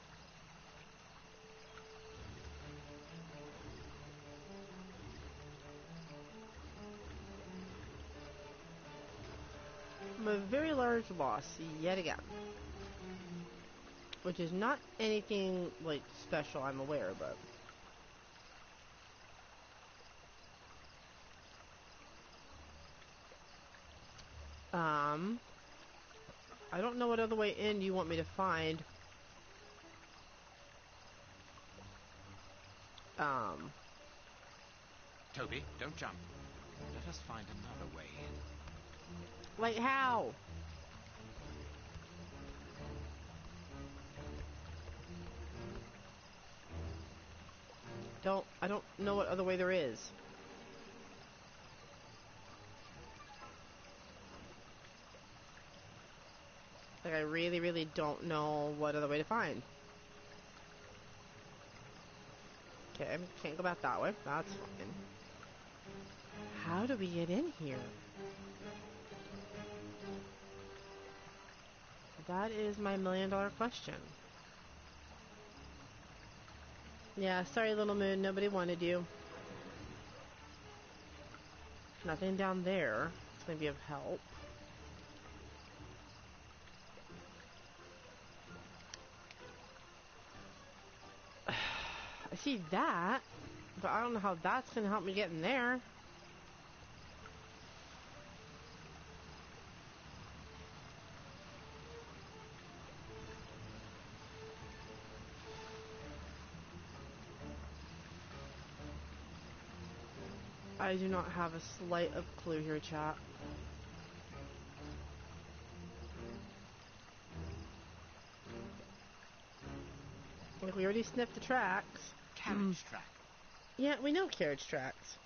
a very large loss yet again. Which is not anything, like, special I'm aware of, but... I don't know what other way in you want me to find. Toby, don't jump. Let us find another way in. Like, how? I don't know what other way there is. Like, I really, really don't know what other way to find. Okay, can't go back that way. That's fine. How do we get in here? That is my million-dollar question. Yeah, sorry, Little Moon. Nobody wanted you. Nothing down there. It's gonna be of help. I see that, but I don't know how that's gonna help me get in there. I do not have a slight of clue here, chat. Like, we already sniffed the tracks. Carriage track. Yeah, we know carriage tracks.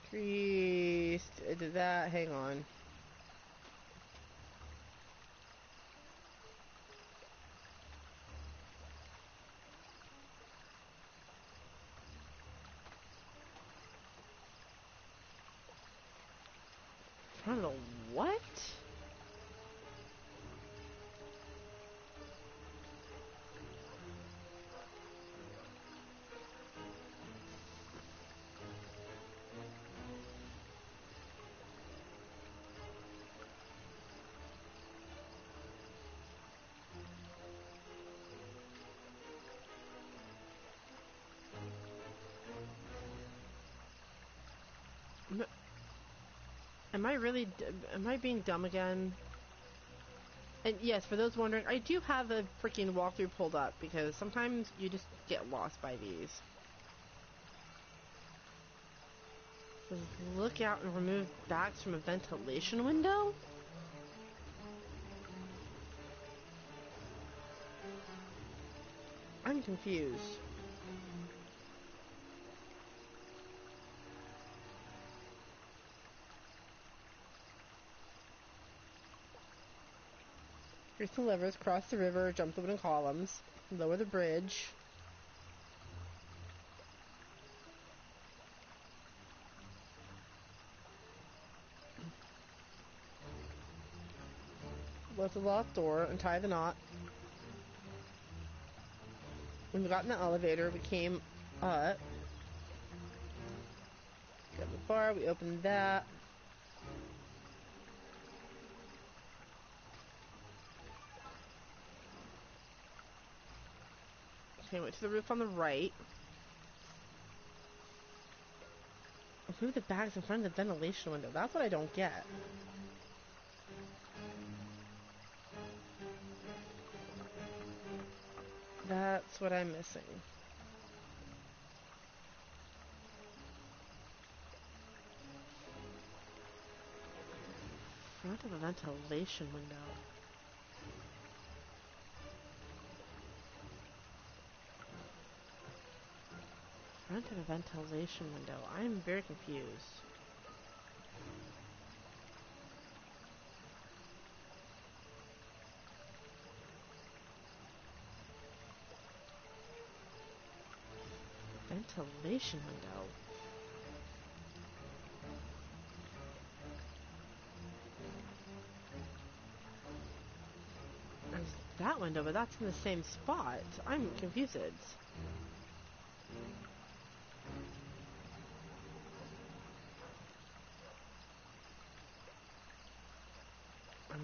Creased. Did that? Hang on. Front of the what? Am I really... Am I being dumb again? And yes, for those wondering, I do have a freaking walkthrough pulled up, because sometimes you just get lost by these. Says, look out and remove bags from a ventilation window? I'm confused. Here's the levers. Cross the river, jump the wooden columns, lower the bridge. Close the locked door, untie the knot. When we got in the elevator, we came up. Got the bar, we opened that. Okay, went to the roof on the right. Move the bags in front of the ventilation window. That's what I don't get. That's what I'm missing. Front of the ventilation window. Front of the ventilation window. I'm very confused. Ventilation window. There's that window, but that's in the same spot. I'm confused.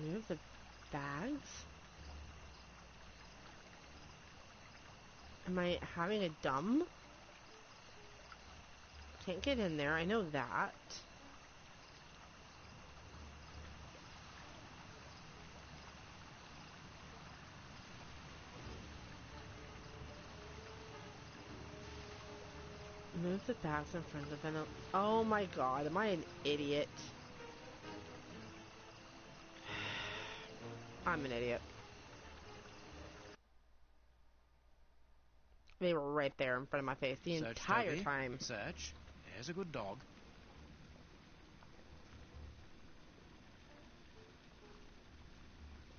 Remove the bags? Am I having a dumb? Can't get in there, I know that. Move the bags in front of the ventil. Oh my god, am I an idiot? I'm an idiot. They were right there in front of my face the entire time. Search. There's a good dog.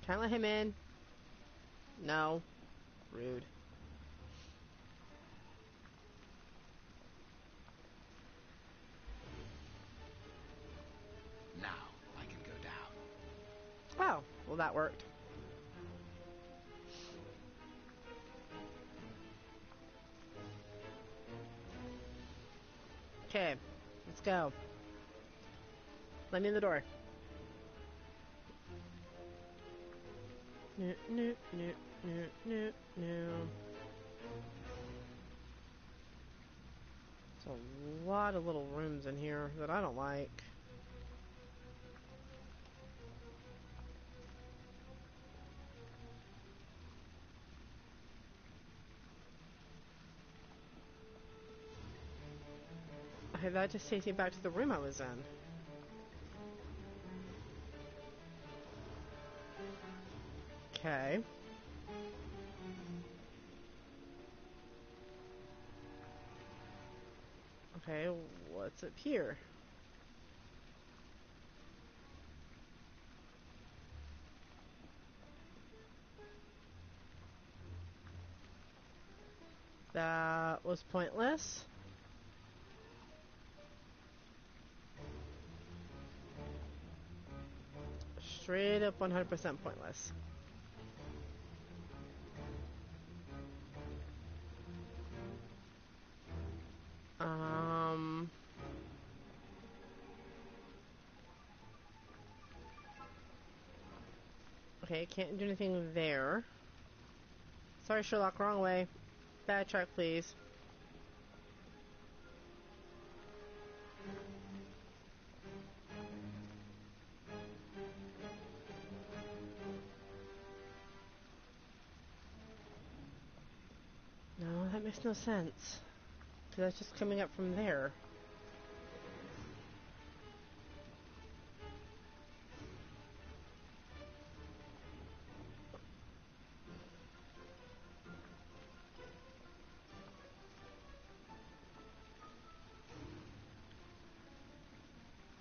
Can I let him in? No. Rude. Now I can go down. Oh, well that worked. Okay, let's go. Let me in the door. No, no, no, no, no, no. There's a lot of little rooms in here that I don't like. Okay, that just takes me back to the room I was in. Okay. Okay, what's up here? That was pointless. Straight up 100% pointless. Okay, can't do anything there. Sorry, Sherlock, wrong way. Backtrack, please. Makes no sense. Because that's just coming up from there.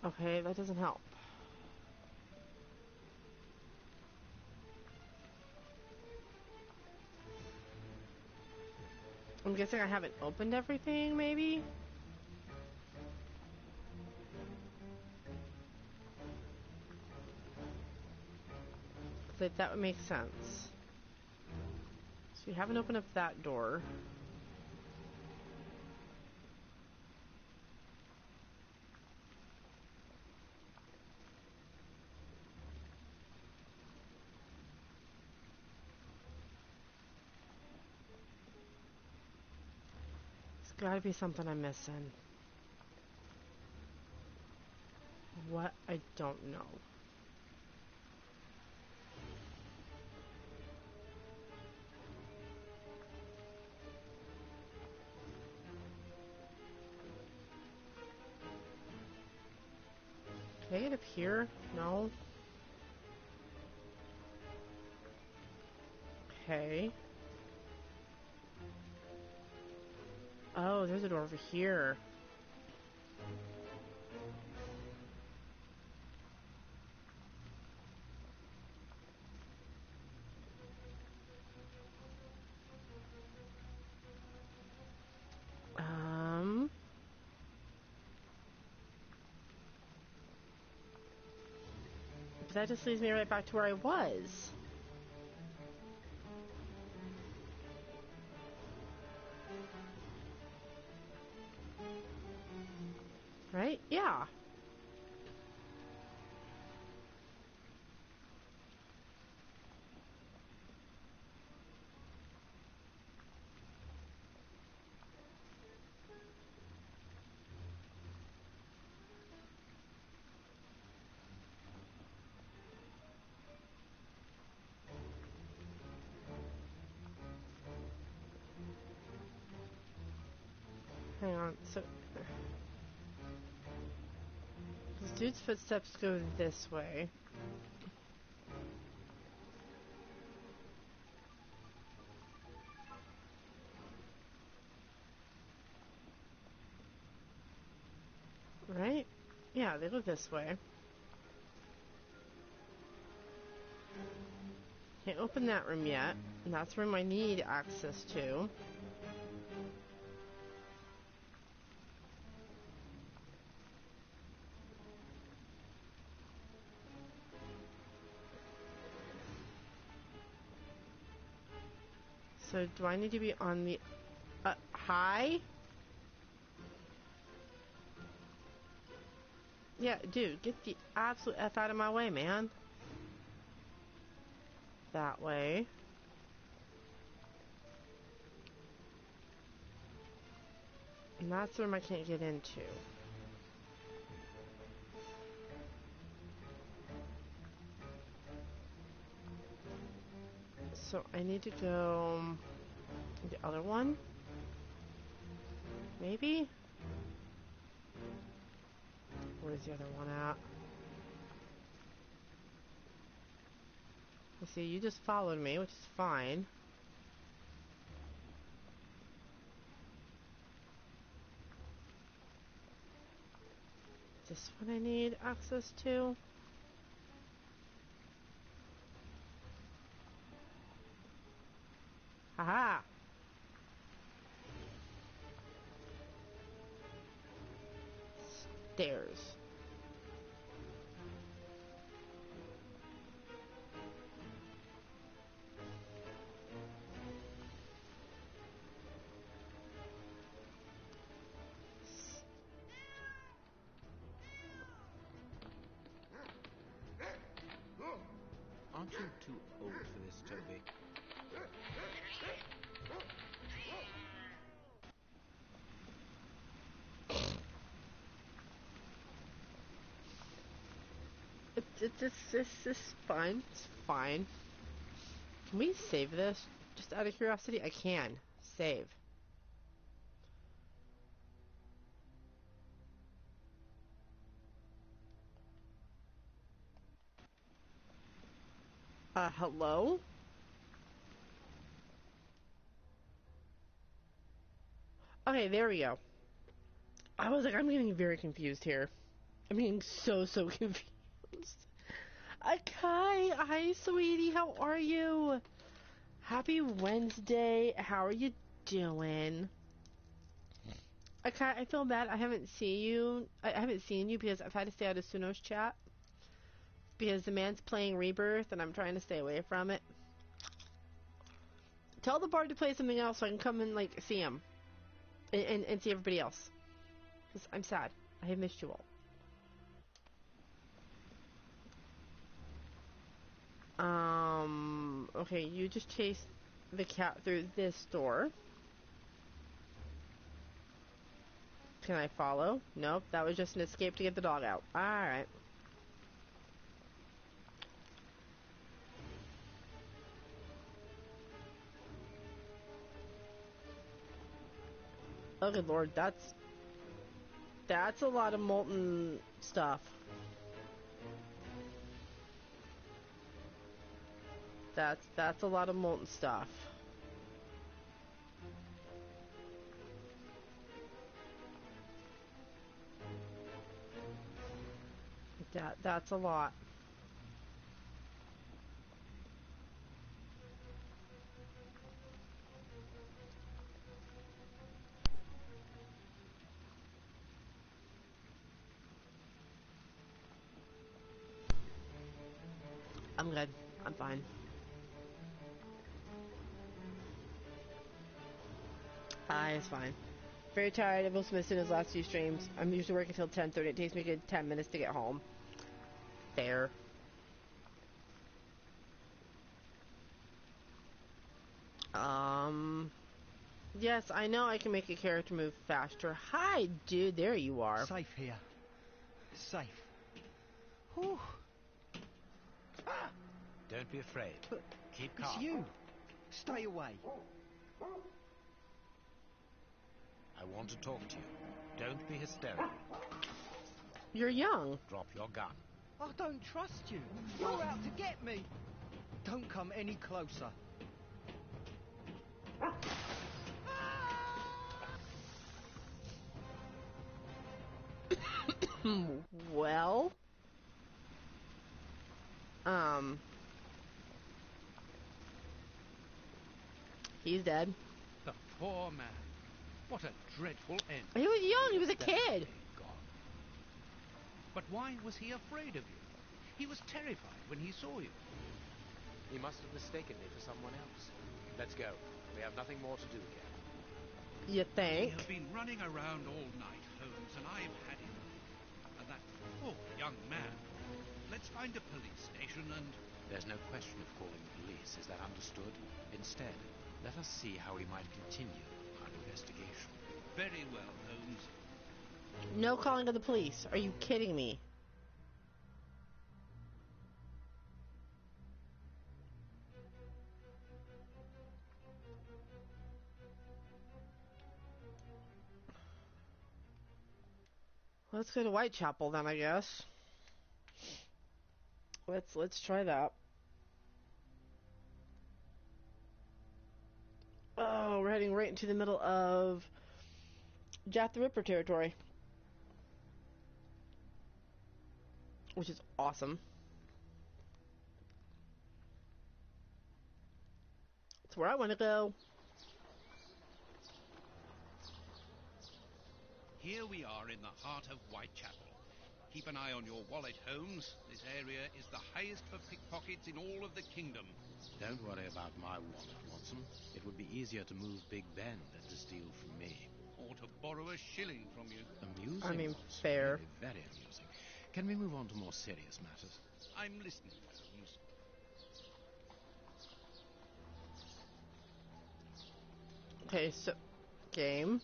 Okay, that doesn't help. I'm guessing I haven't opened everything, maybe? Like, that would make sense. So we haven't opened up that door. There's gotta be something I'm missing. What? I don't know. Can I get up here? No. Okay. Oh, there's a door over here. But that just leads me right back to where I was. Right? Yeah. Hang on, so... This dude's footsteps go this way. Right? Yeah, they go this way. Can't open that room yet. And that's the room I need access to. So do I need to be on the high? Yeah, dude, get the absolute F out of my way, man. That way. And that's the room I can't get into. So I need to go the other one? Maybe? Where's the other one at? You see, you just followed me, which is fine. This one I need access to? Haha! Stairs. Aren't you too old for this, Toby? It's fine. It's fine. Can we save this? Just out of curiosity? I can. Save. Hello? Okay, there we go. I was like, I'm getting very confused here. I'm getting so confused. Akai, hi, sweetie, how are you? Happy Wednesday. How are you doing? Akai, I feel bad. I haven't seen you because I've had to stay out of Suno's chat because the man's playing Rebirth and I'm trying to stay away from it. Tell the bard to play something else so I can come and like see him and see everybody else. 'Cause I'm sad. I have missed you all. Okay, you just chase the cat through this door. Can I follow? Nope, that was just an escape to get the dog out. Alright. Oh good lord, that's a lot of molten stuff. That's a lot of molten stuff. That's a lot. I'm good. I'm fine. It's fine. Very tired. I've also missed his last few streams. I'm usually working until 10:30. It takes me a good 10 minutes to get home. Fair. Yes, I know I can make a character move faster. Hi, dude. There you are. Safe here. Safe. Whew. Don't be afraid. Keep calm. It's you. Stay away. I want to talk to you. Don't be hysterical. You're young. Drop your gun. I don't trust you. You're out to get me. Don't come any closer. Well, he's dead. The poor man. What a dreadful end. He was young. He was a kid. Gone. But why was he afraid of you? He was terrified when he saw you. He must have mistaken me for someone else. Let's go. We have nothing more to do here. You think? We have been running around all night, Holmes, and I've had it. And that poor young man. Let's find a police station and... There's no question of calling the police, is that understood? Instead, let us see how we might continue our investigation. Very well, Holmes. No calling of the police. Are you kidding me? Let's go to Whitechapel then, I guess. Let's try that. Oh, we're heading right into the middle of Jack the Ripper territory, which is awesome. It's where I want to go. Here we are in the heart of Whitechapel. Keep an eye on your wallet, Holmes. This area is the highest for pickpockets in all of the kingdom. Don't worry about my wallet, Watson. It would be easier to move Big Ben than to steal from me. Or to borrow a shilling from you. Amusing. I mean, Watson. fair. Very, very amusing. Can we move on to more serious matters? I'm listening, Holmes. Okay, so... game.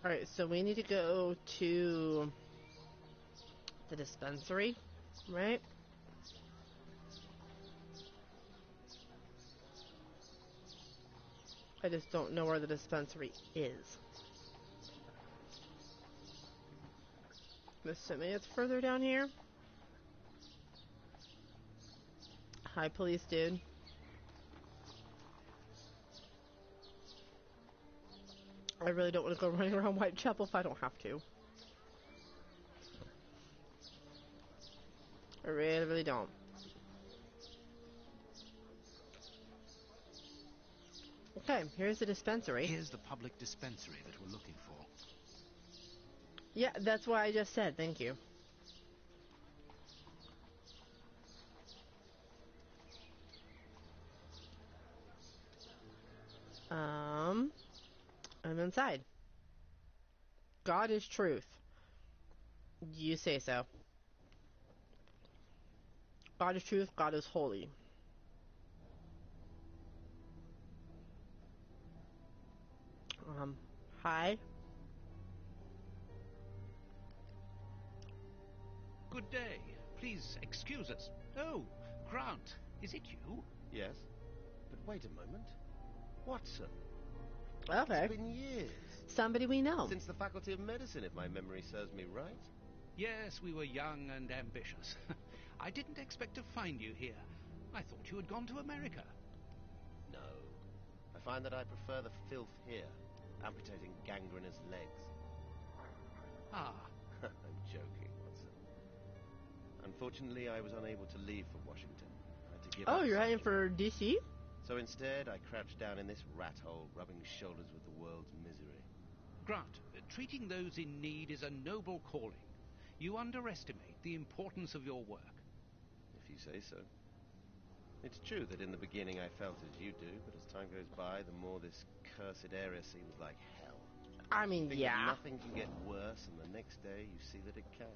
Alright, so we need to go to the dispensary, right? I just don't know where the dispensary is. I'm assuming it's further down here. Hi, police dude. I really don't want to go running around Whitechapel if I don't have to. I really, really don't. Okay, here's the dispensary. Here's the public dispensary that we're looking for. Yeah, that's what I just said. Thank you. I'm inside. God is truth. You say so. God is truth. God is holy. Hi. Good day. Please excuse us. Oh, Grant, is it you? Yes. But wait a moment. Watson. Okay. It's been years. Somebody we know. Since the Faculty of Medicine, if my memory serves me right. Yes, we were young and ambitious. I didn't expect to find you here. I thought you had gone to America. No. I find that I prefer the filth here, amputating gangrenous legs. Ah. I'm joking, Watson. Unfortunately, I was unable to leave for Washington. I had to give up Oh, you're heading surgery. for D.C.? So instead, I crouched down in this rat hole, rubbing shoulders with the world's misery. Grant, treating those in need is a noble calling. You underestimate the importance of your work. If you say so. It's true that in the beginning I felt as you do, but as time goes by, the more this cursed area seems like hell. I mean, Think yeah. that nothing can get worse, and the next day you see that it can.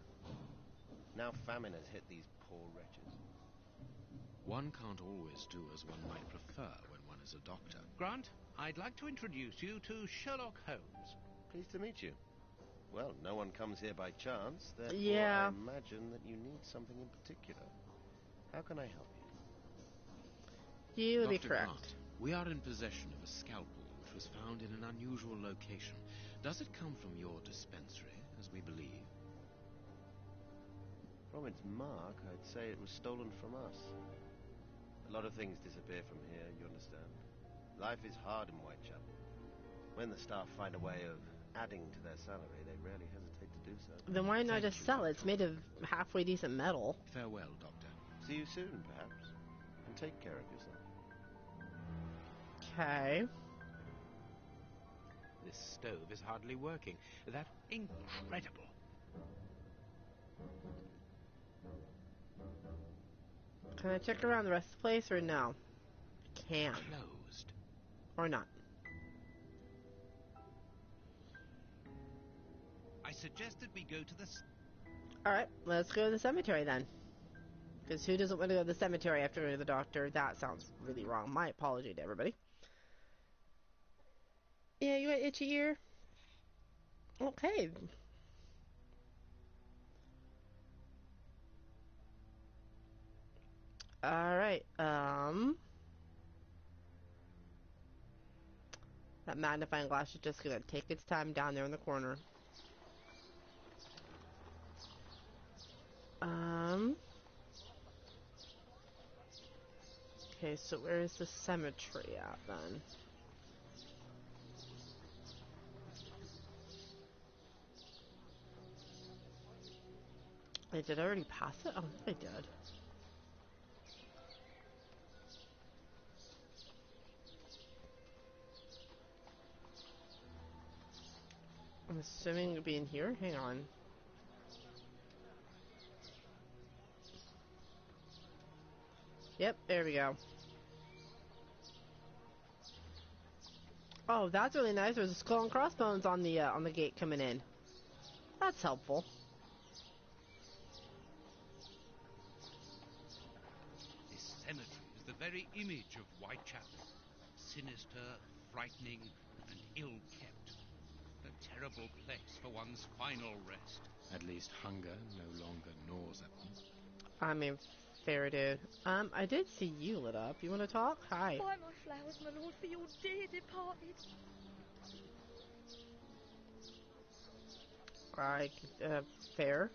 Now famine has hit these poor wretches. One can't always do as one might prefer when one is a doctor. Grant, I'd like to introduce you to Sherlock Holmes. Pleased to meet you. Well, no one comes here by chance, therefore Yeah. I imagine that you need something in particular. How can I help you? You would be Dr. correct. Grant, we are in possession of a scalpel which was found in an unusual location. Does it come from your dispensary, as we believe? From its mark, I'd say it was stolen from us. A lot of things disappear from here, you understand. Life is hard in Whitechapel. When the staff find a way of adding to their salary, they rarely hesitate to do so. Then why not Thank just you, sell it? Doctor. It's made of halfway decent metal. Farewell, Doctor. See you soon, perhaps. And take care of yourself. Okay. This stove is hardly working. That Incredible. Can I check around the rest of the place or no? Can. closed. Or not. I suggest that we go to the... Alright, let's go to the cemetery then. Because who doesn't want to go to the cemetery after going to the doctor? That sounds really wrong. My apology to everybody. Yeah, you got an itchy ear? Okay. Alright, that magnifying glass is just gonna take its time down there in the corner. Okay, so where is the cemetery at then? Wait, did I already pass it? Oh, I did. I'm assuming it'll be in here. Hang on. Yep, there we go. Oh, that's really nice. There's a skull and crossbones on the gate coming in. That's helpful. This cemetery is the very image of Whitechapel. Sinister, frightening, and ill-kept. A terrible place for one's final rest. At least hunger no longer gnaws at them. I mean, fair dude. I did see you lit up. You want to talk? Hi. Buy my flowers, my lord, for your dear departed. Fair.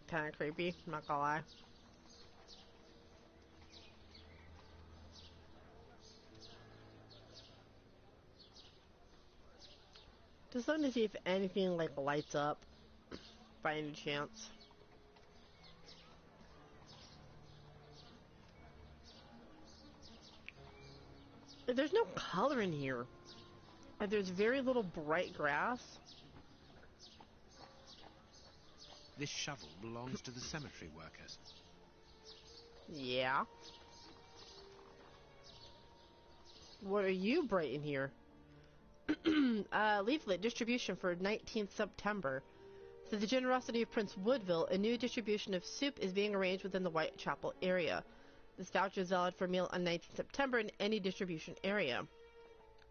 Kind of creepy, I'm not gonna lie. Just let me see if anything like lights up by any chance. There's no color in here. There's very little bright grass. This shovel belongs to the cemetery workers. Yeah. What are you bright in here? Leaflet distribution for 19th September. Through the generosity of Prince Woodville, a new distribution of soup is being arranged within the Whitechapel area. This voucher is valid for a meal on 19th September in any distribution area.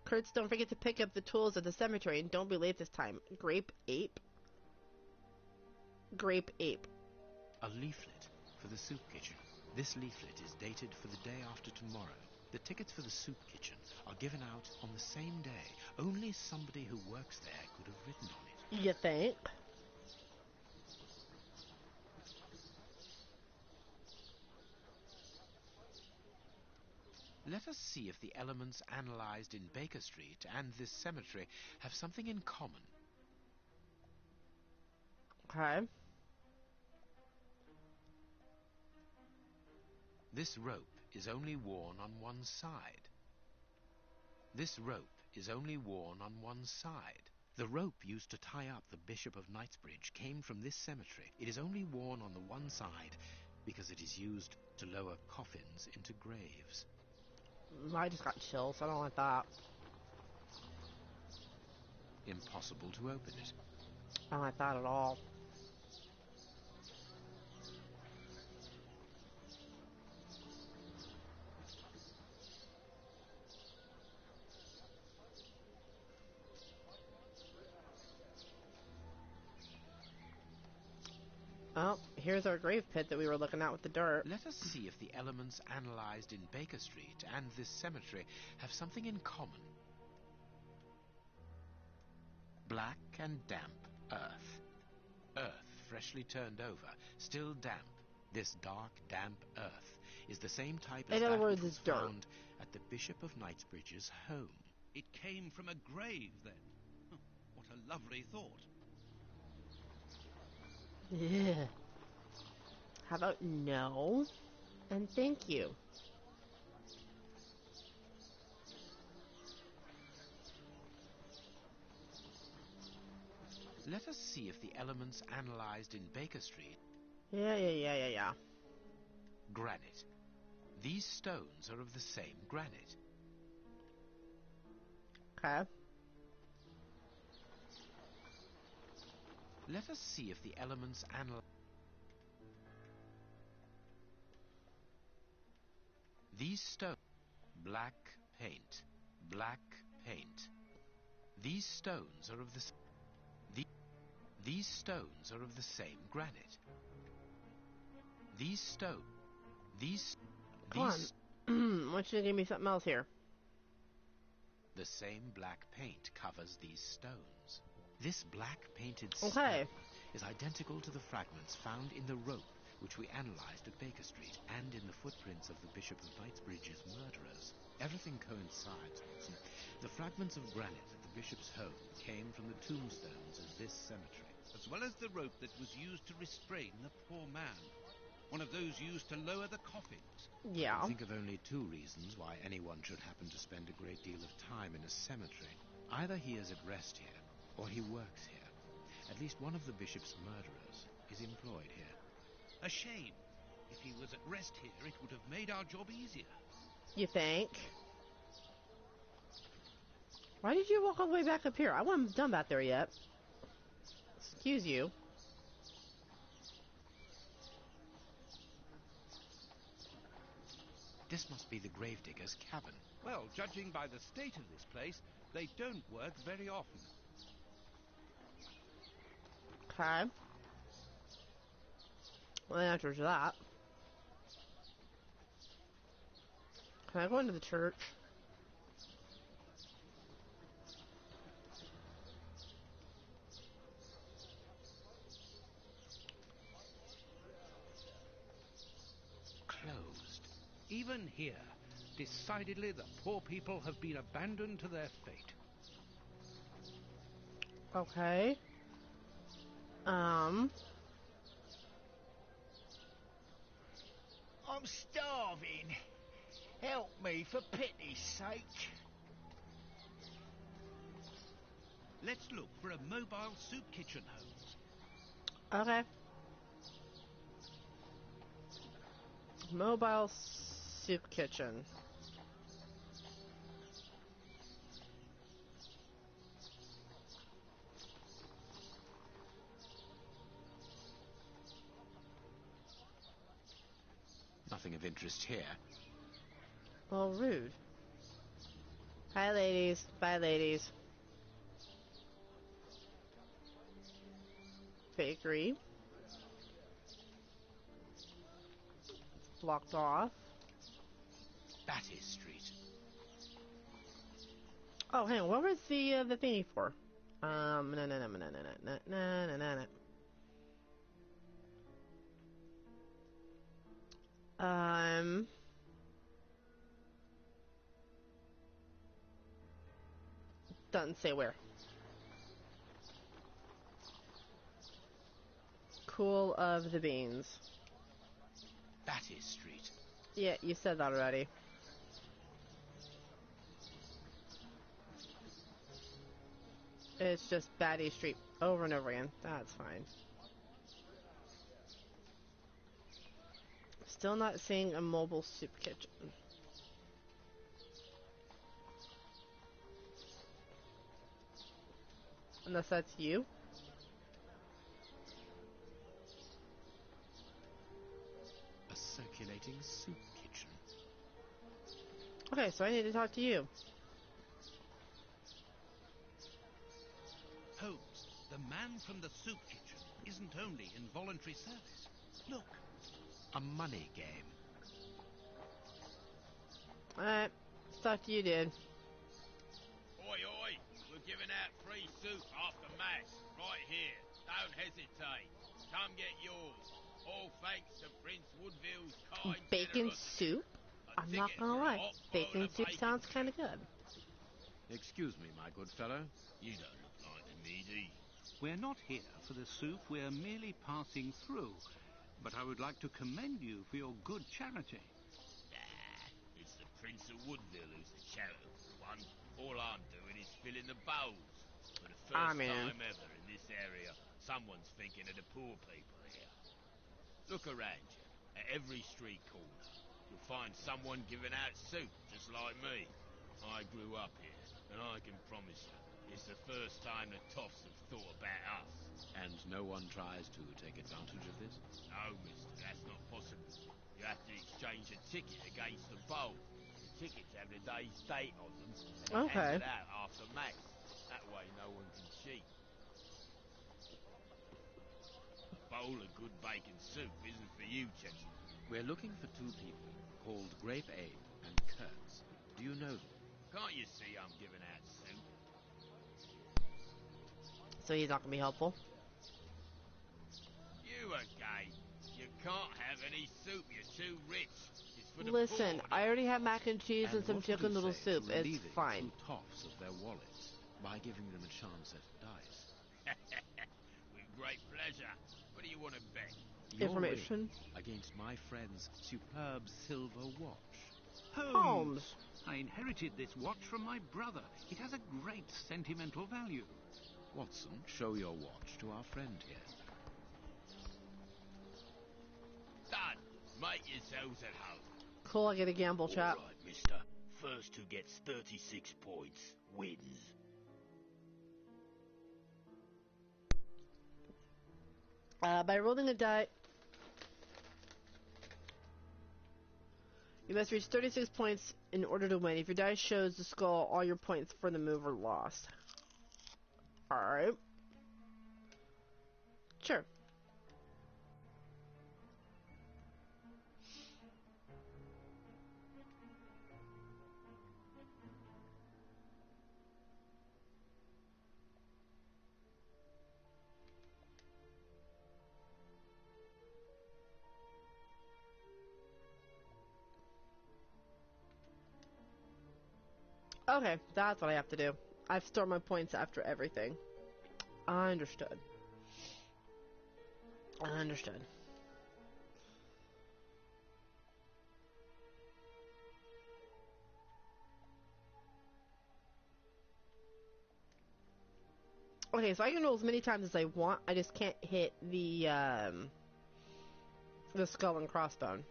Kurtz, don't forget to pick up the tools at the cemetery and don't be late this time. Grape Ape? Grape Ape. A leaflet for the soup kitchen. This leaflet is dated for the day after tomorrow. The tickets for the soup kitchen are given out on the same day. Only somebody who works there could have written on it. You think? Let us see if the elements analyzed in Baker Street and this cemetery have something in common. Okay. This rope is only worn on one side. This rope is only worn on one side. The rope used to tie up the Bishop of Knightsbridge came from this cemetery. It is only worn on the one side because it is used to lower coffins into graves. I just got chills. I don't like that. Impossible to open it. I don't like that at all. Oh, here's our grave pit that we were looking at with the dirt. Let us see if the elements analyzed in Baker Street and this cemetery have something in common. Black and damp earth. Earth freshly turned over, still damp. This dark, damp earth is the same type as that which was found at the Bishop of Knightsbridge's home. It came from a grave, then. What a lovely thought. Yeah. How about no? And thank you. Let us see if the elements analyzed in Baker Street... Yeah. Granite. These stones are of the same granite. Okay. Let us see if the elements analyzed... These stones... Black paint. Black paint. These stones are of the... These stones are of the same granite. These stones... Come on. I want you to give me something else here. The same black paint covers these stones. This black painted Okay. stone is identical to the fragments found in the rope which we analyzed at Baker Street and in the footprints of the Bishop of Knightsbridge's murderers. Everything coincides, Watson. The fragments of granite at the bishop's home came from the tombstones of this cemetery. As well as the rope that was used to restrain the poor man. One of those used to lower the coffins. Yeah. I think of only two reasons why anyone should happen to spend a great deal of time in a cemetery. Either he is at rest here, or he works here. At least one of the bishop's murderers is employed here. A shame. If he was at rest here, it would have made our job easier. You think? Why did you walk all the way back up here? I wasn't done back there yet. Excuse you. This must be the gravedigger's cabin. Well, judging by the state of this place, they don't work very often. Okay. Well, the answer to that. Can I go into the church? Even here, decidedly the poor people have been abandoned to their fate. Okay. I'm starving. Help me for pity's sake. Let's look for a mobile soup kitchen, Holmes. Okay. Mobile soup kitchen. Nothing of interest here. Well, rude. Hi, ladies. Bye, ladies. Bakery. Blocked off. Batty Street. Oh, hang on. What was the thingy for? No. Doesn't say where. Cool of the beans. Batty Street. Yeah, you said that already. It's just Batty Street over and over again. That's fine. Still not seeing a mobile soup kitchen. Unless that's you. A circulating soup kitchen. Okay, so I need to talk to you. Holmes, the man from the soup kitchen isn't only in voluntary service. Look. A money game. Alright, let's talk to you, dude. Oi, oi! We're giving out free soup after Mass, right here. Don't hesitate. Come get yours. All thanks to Prince Woodville's kind Bacon generosity. soup? I'm not gonna lie. Bacon soup sounds kind of good. Excuse me, my good fellow. You don't look like the needy. We're not here for the soup, we're merely passing through. But I would like to commend you for your good charity. Nah, it's the Prince of Woodville who's the charitable one. All I'm doing is filling the bowls. For the first time ever in this area, someone's thinking of the poor people here. Look around you. At every street corner, you'll find someone giving out soup, just like me. I grew up here, and I can promise you, it's the first time the toffs have thought about us. And no one tries to take advantage of this? No, mister, that's not possible. You have to exchange a ticket against a bowl. The tickets have the day's date on them, and they're handed out after Mass. That way no one can cheat. A bowl of good bacon soup isn't for you, gentlemen. We're looking for two people called Grape Abe and Kurtz. Do you know them? Can't you see I'm giving out soup? So he's not gonna be helpful? You again. You can't have any soup. You're too rich. It's for the Listen, poor. I already have mac and cheese and some chicken noodle soup. It's fine. Two toffs of their wallets by giving them a chance at dice. With great pleasure. What do you want to bet? Your Information ring against my friend's superb silver watch. Holmes. I inherited this watch from my brother. It has a great sentimental value. Watson, show your watch to our friend here. Done. Make yourselves at home. Cool, I get a gamble, chap. All right, mister. First who gets 36 points wins. By rolling a die, you must reach 36 points in order to win. If your dice shows the skull, all your points for the move are lost. Alright. Sure. Okay, that's what I have to do. I've stored my points after everything. I understood. I understood. Okay, so I can roll as many times as I want. I just can't hit the skull and crossbone.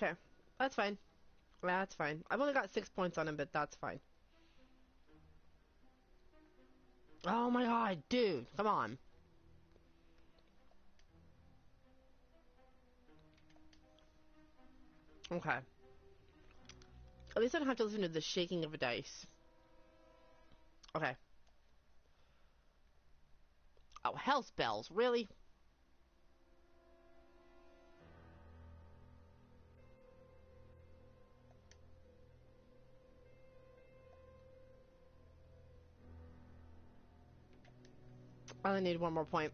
Okay, that's fine. That's fine. I've only got 6 points on him, but that's fine. Oh my god, dude, come on. Okay. At least I don't have to listen to the shaking of a dice. Okay. Oh, hell's bells, really? I only need one more point.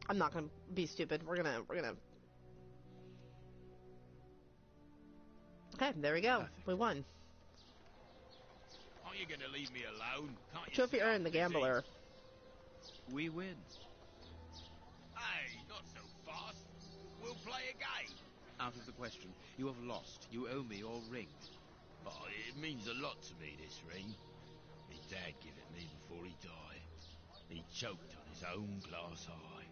I'm not gonna be stupid. We're gonna... Okay, there we go. Perfect. We won. Are you going to leave me alone? Can't you Trophy see earned, the I'm busy? gambler. We win. Hey, not so fast. We'll play again. Out of the question. You have lost. You owe me your ring. Oh, it means a lot to me, this ring. My dad gave it me before he died. He choked on his own glass eye.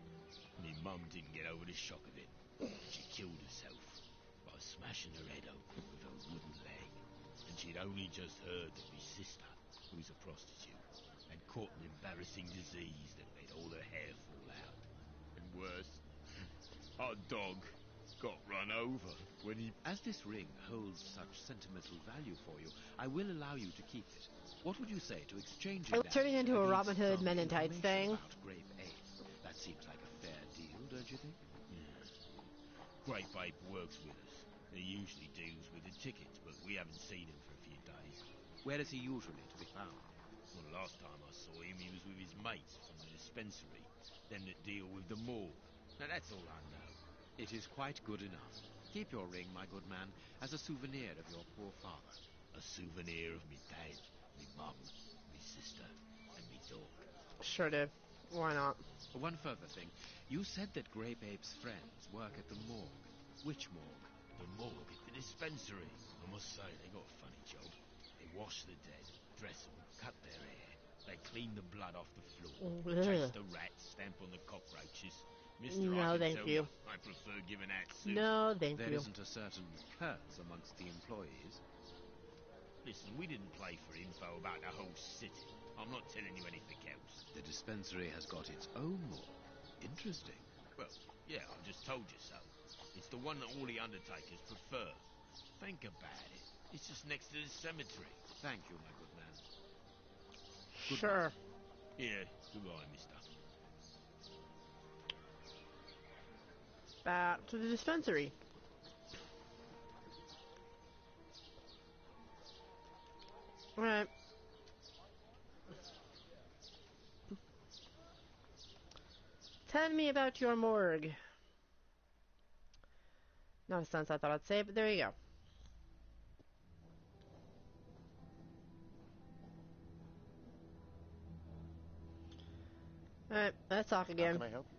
My mum didn't get over the shock of it. She killed herself by smashing her head open with a wooden leg. And she'd only just heard that my sister, who's a prostitute, had caught an embarrassing disease that made all her hair fall out. And worse, our dog got run over when he... As this ring holds such sentimental value for you, I will allow you to keep it. What would you say to exchanging that Turning into a against Robin Hood some Men in Tights information thing. about Grape Ape? That seems like a fair deal, don't you think? Great Babe works with us. He usually deals with the tickets, but we haven't seen him for a few days. Where is he usually to be found? Well, last time I saw him, he was with his mates from the dispensary, them that deal with the morgue. Now, that's all I know. It is quite good enough. Keep your ring, my good man, as a souvenir of your poor father. A souvenir of me dad, me mum, me sister, and me dog. Sure did. Why not? One further thing. You said that Grape Ape's friends work at the morgue. Which morgue? The morgue at the dispensary. I must say, they got a funny job. They wash the dead, dress them, cut their hair. They clean the blood off the floor, chase the rats, stamp on the cockroaches. Mister, No, I can thank tell you. I prefer giving out soup. No, thank There you. isn't a certain curse amongst the employees. Listen, we didn't play for info about the whole city. I'm not telling you anything else. The dispensary has got its own morgue. Interesting. Well, yeah, I've just told you so. It's the one that all the undertakers prefer. Think about it. It's just next to the cemetery. Thank you, my good man. Sure. Yeah, goodbye, mister. Back to the dispensary. Alright. Tell me about your morgue. Not a sentence I thought I'd say, but there you go. Alright, let's talk again. How can I help you?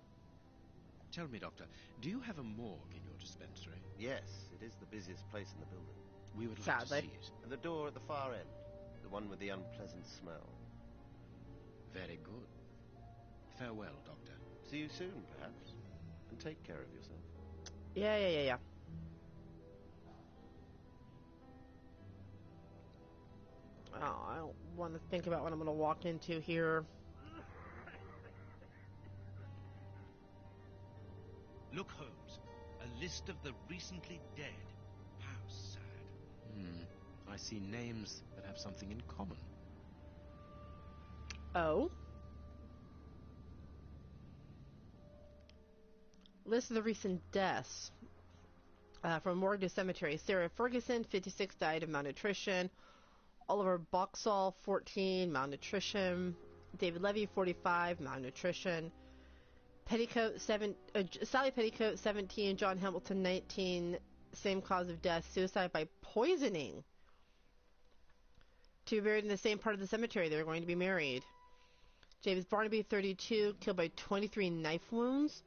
Tell me, Doctor, do you have a morgue in your dispensary? Yes, it is the busiest place in the building. We would like to Sadly. see it. And the door at the far end, the one with the unpleasant smell. Very good. Farewell, Doctor. See you soon, perhaps. And take care of yourself. Yeah. Oh, I don't want to think about what I'm going to walk into here. Look, Holmes, a list of the recently dead. How sad. I see names that have something in common. Oh? List of the recent deaths. From morgue to cemetery. Sarah Ferguson, 56, died of malnutrition. Oliver Boxall, 14, malnutrition. David Levy, 45, malnutrition. Sally Petticoat, 17, John Hamilton, 19, same cause of death, suicide by poisoning. Two buried in the same part of the cemetery. They were going to be married. James Barnaby, 32, killed by 23 knife wounds.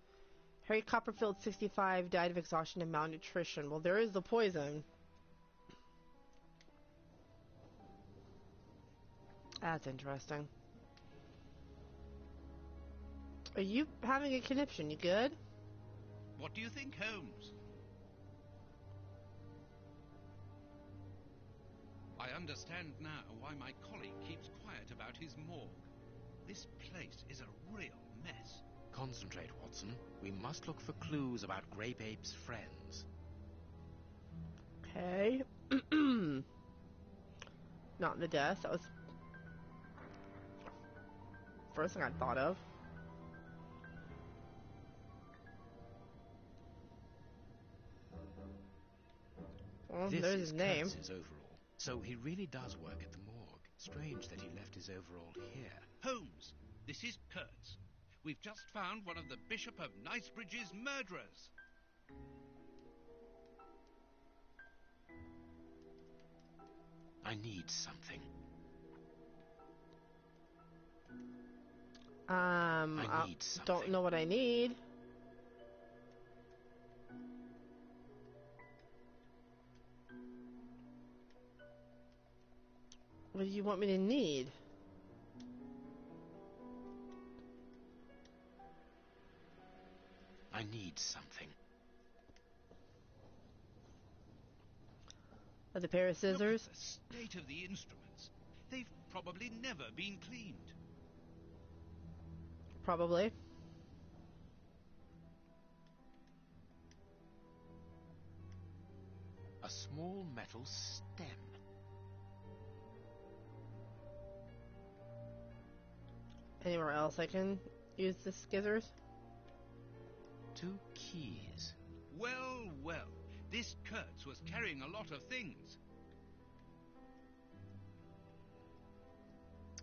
Harry Copperfield, 65, died of exhaustion and malnutrition. Well, there is the poison. That's interesting. Are you having a conniption? You good? What do you think, Holmes? I understand now why my colleague keeps quiet about his morgue. This place is a real mess. Concentrate, Watson. We must look for clues about Grape Ape's friends. Okay. Not in the desk. That was first thing I thought of. Well, This there's is his name. Kurtz's overall, so he really does work at the morgue. Strange that he left his overall here. Holmes, this is Kurtz. We've just found one of the Bishop of Nicebridge's murderers. I need something. I need something. don't know what I need. What do you want me to need? I need something. A pair of scissors? Look at the state of the instruments. They've probably never been cleaned. Probably. A small metal stem. Anywhere else I can use the scissors? 2 keys. Well, well. This Kurtz was carrying a lot of things.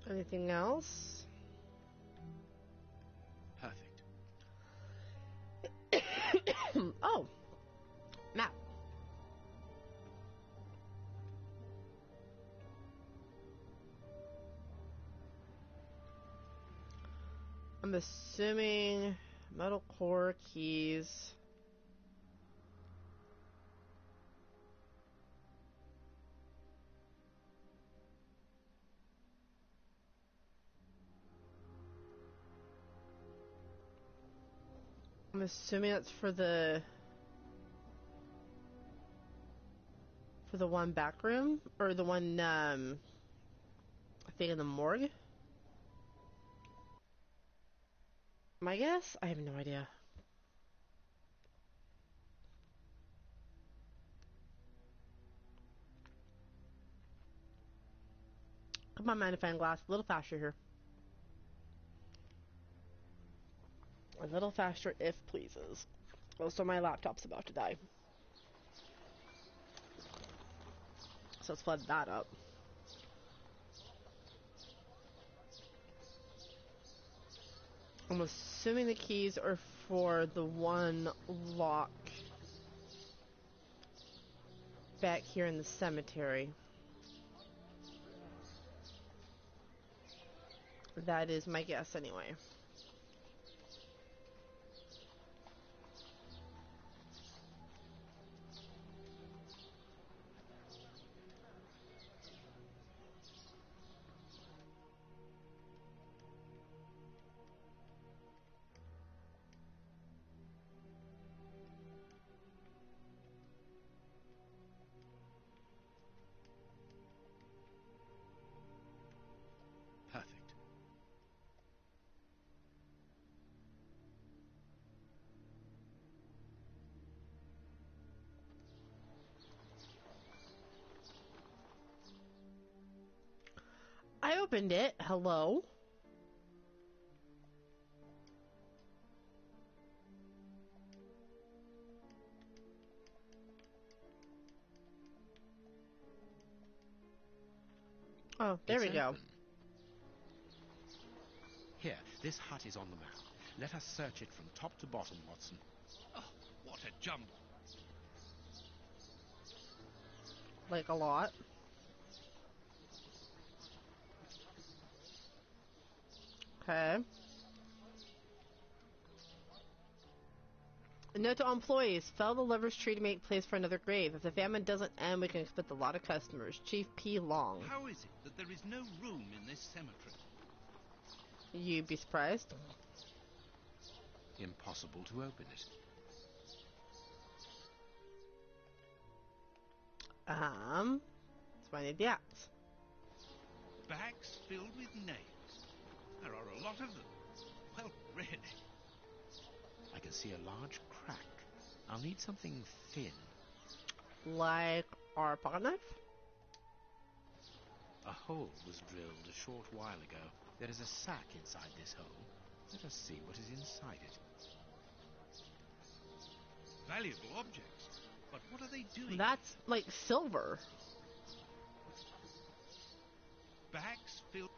Anything else? Perfect. Oh! Map. I'm assuming metal core keys. I'm assuming that's for the one back room, or the one I think in the morgue. My guess? I have no idea. Come on, magnifying glass, a little faster here. A little faster, if pleases. Also, my laptop's about to die. So let's flood that up. I'm assuming the keys are for the one lock back here in the cemetery. That is my guess anyway. Perfect. I opened it. Hello? Oh, there we go. Here, this hut is on the map. Let us search it from top to bottom, Watson. Oh, what a jumble. Like a lot. Okay. Note to all employees, fell the lover's tree to make place for another grave. If the famine doesn't end, we can expect a lot of customers. Chief P. Long. How is it that there is no room in this cemetery? You'd be surprised. Impossible to open it. That's why I need the axe. Bags filled with nails. There are a lot of them. Well, really. I can see a large crack. I'll need something thin. Like our pocket knife? A hole was drilled a short while ago. There is a sack inside this hole. Let us see what is inside it. Valuable objects. But what are they doing? That's like silver. Bags filled...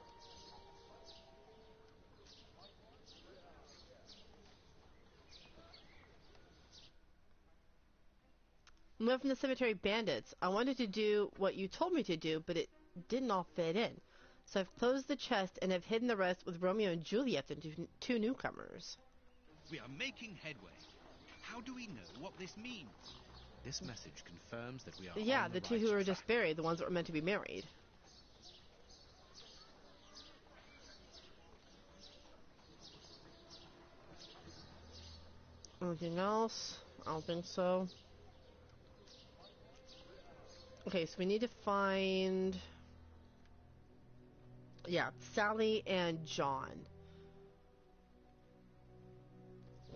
Moved from the cemetery bandits. I wanted to do what you told me to do, but it didn't all fit in. So I've closed the chest and have hidden the rest with Romeo and Juliet, the two newcomers. We are making headway. How do we know what this means? This message confirms that we are on the two right who were track. just buried, the ones that were meant to be married. Anything else? I don't think so. Okay, so we need to find... Yeah, Sally and John.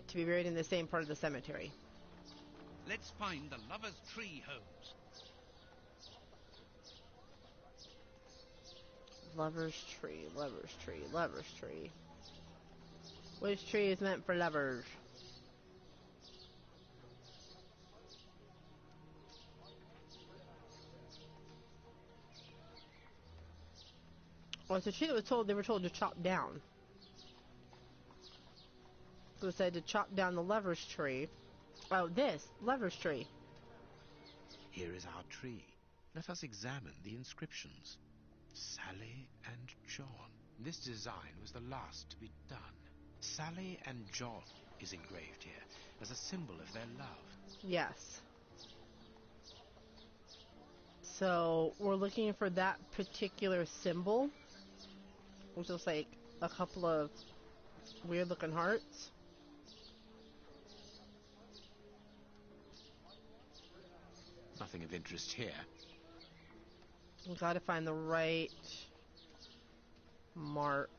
To be buried in the same part of the cemetery. Let's find the lover's tree, Holmes. Lover's tree, lover's tree, lover's tree. Which tree is meant for lovers? Well, it's a tree that was told they were told to chop down. So it said to chop down the lover's tree. Oh, this lover's tree. Here is our tree. Let us examine the inscriptions. Sally and John. This design was the last to be done. Sally and John is engraved here as a symbol of their love. Yes. So we're looking for that particular symbol, which looks like a couple of weird looking hearts. Nothing of interest here. We gotta find the right mark.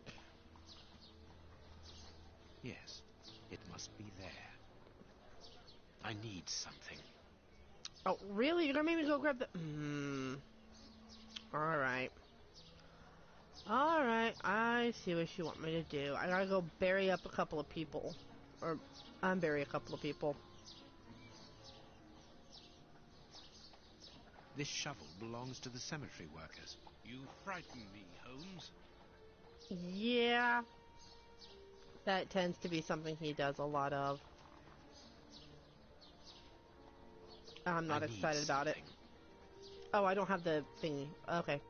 Yes, it must be there. I need something. Oh, really? You're gonna make me go grab the... Alright. Alright, I see what you want me to do. I gotta go bury up a couple of people. Or unbury a couple of people. This shovel belongs to the cemetery workers. You frighten me, Holmes. Yeah. That tends to be something he does a lot of. I'm not excited about it. Oh, I don't have the thingy. Okay.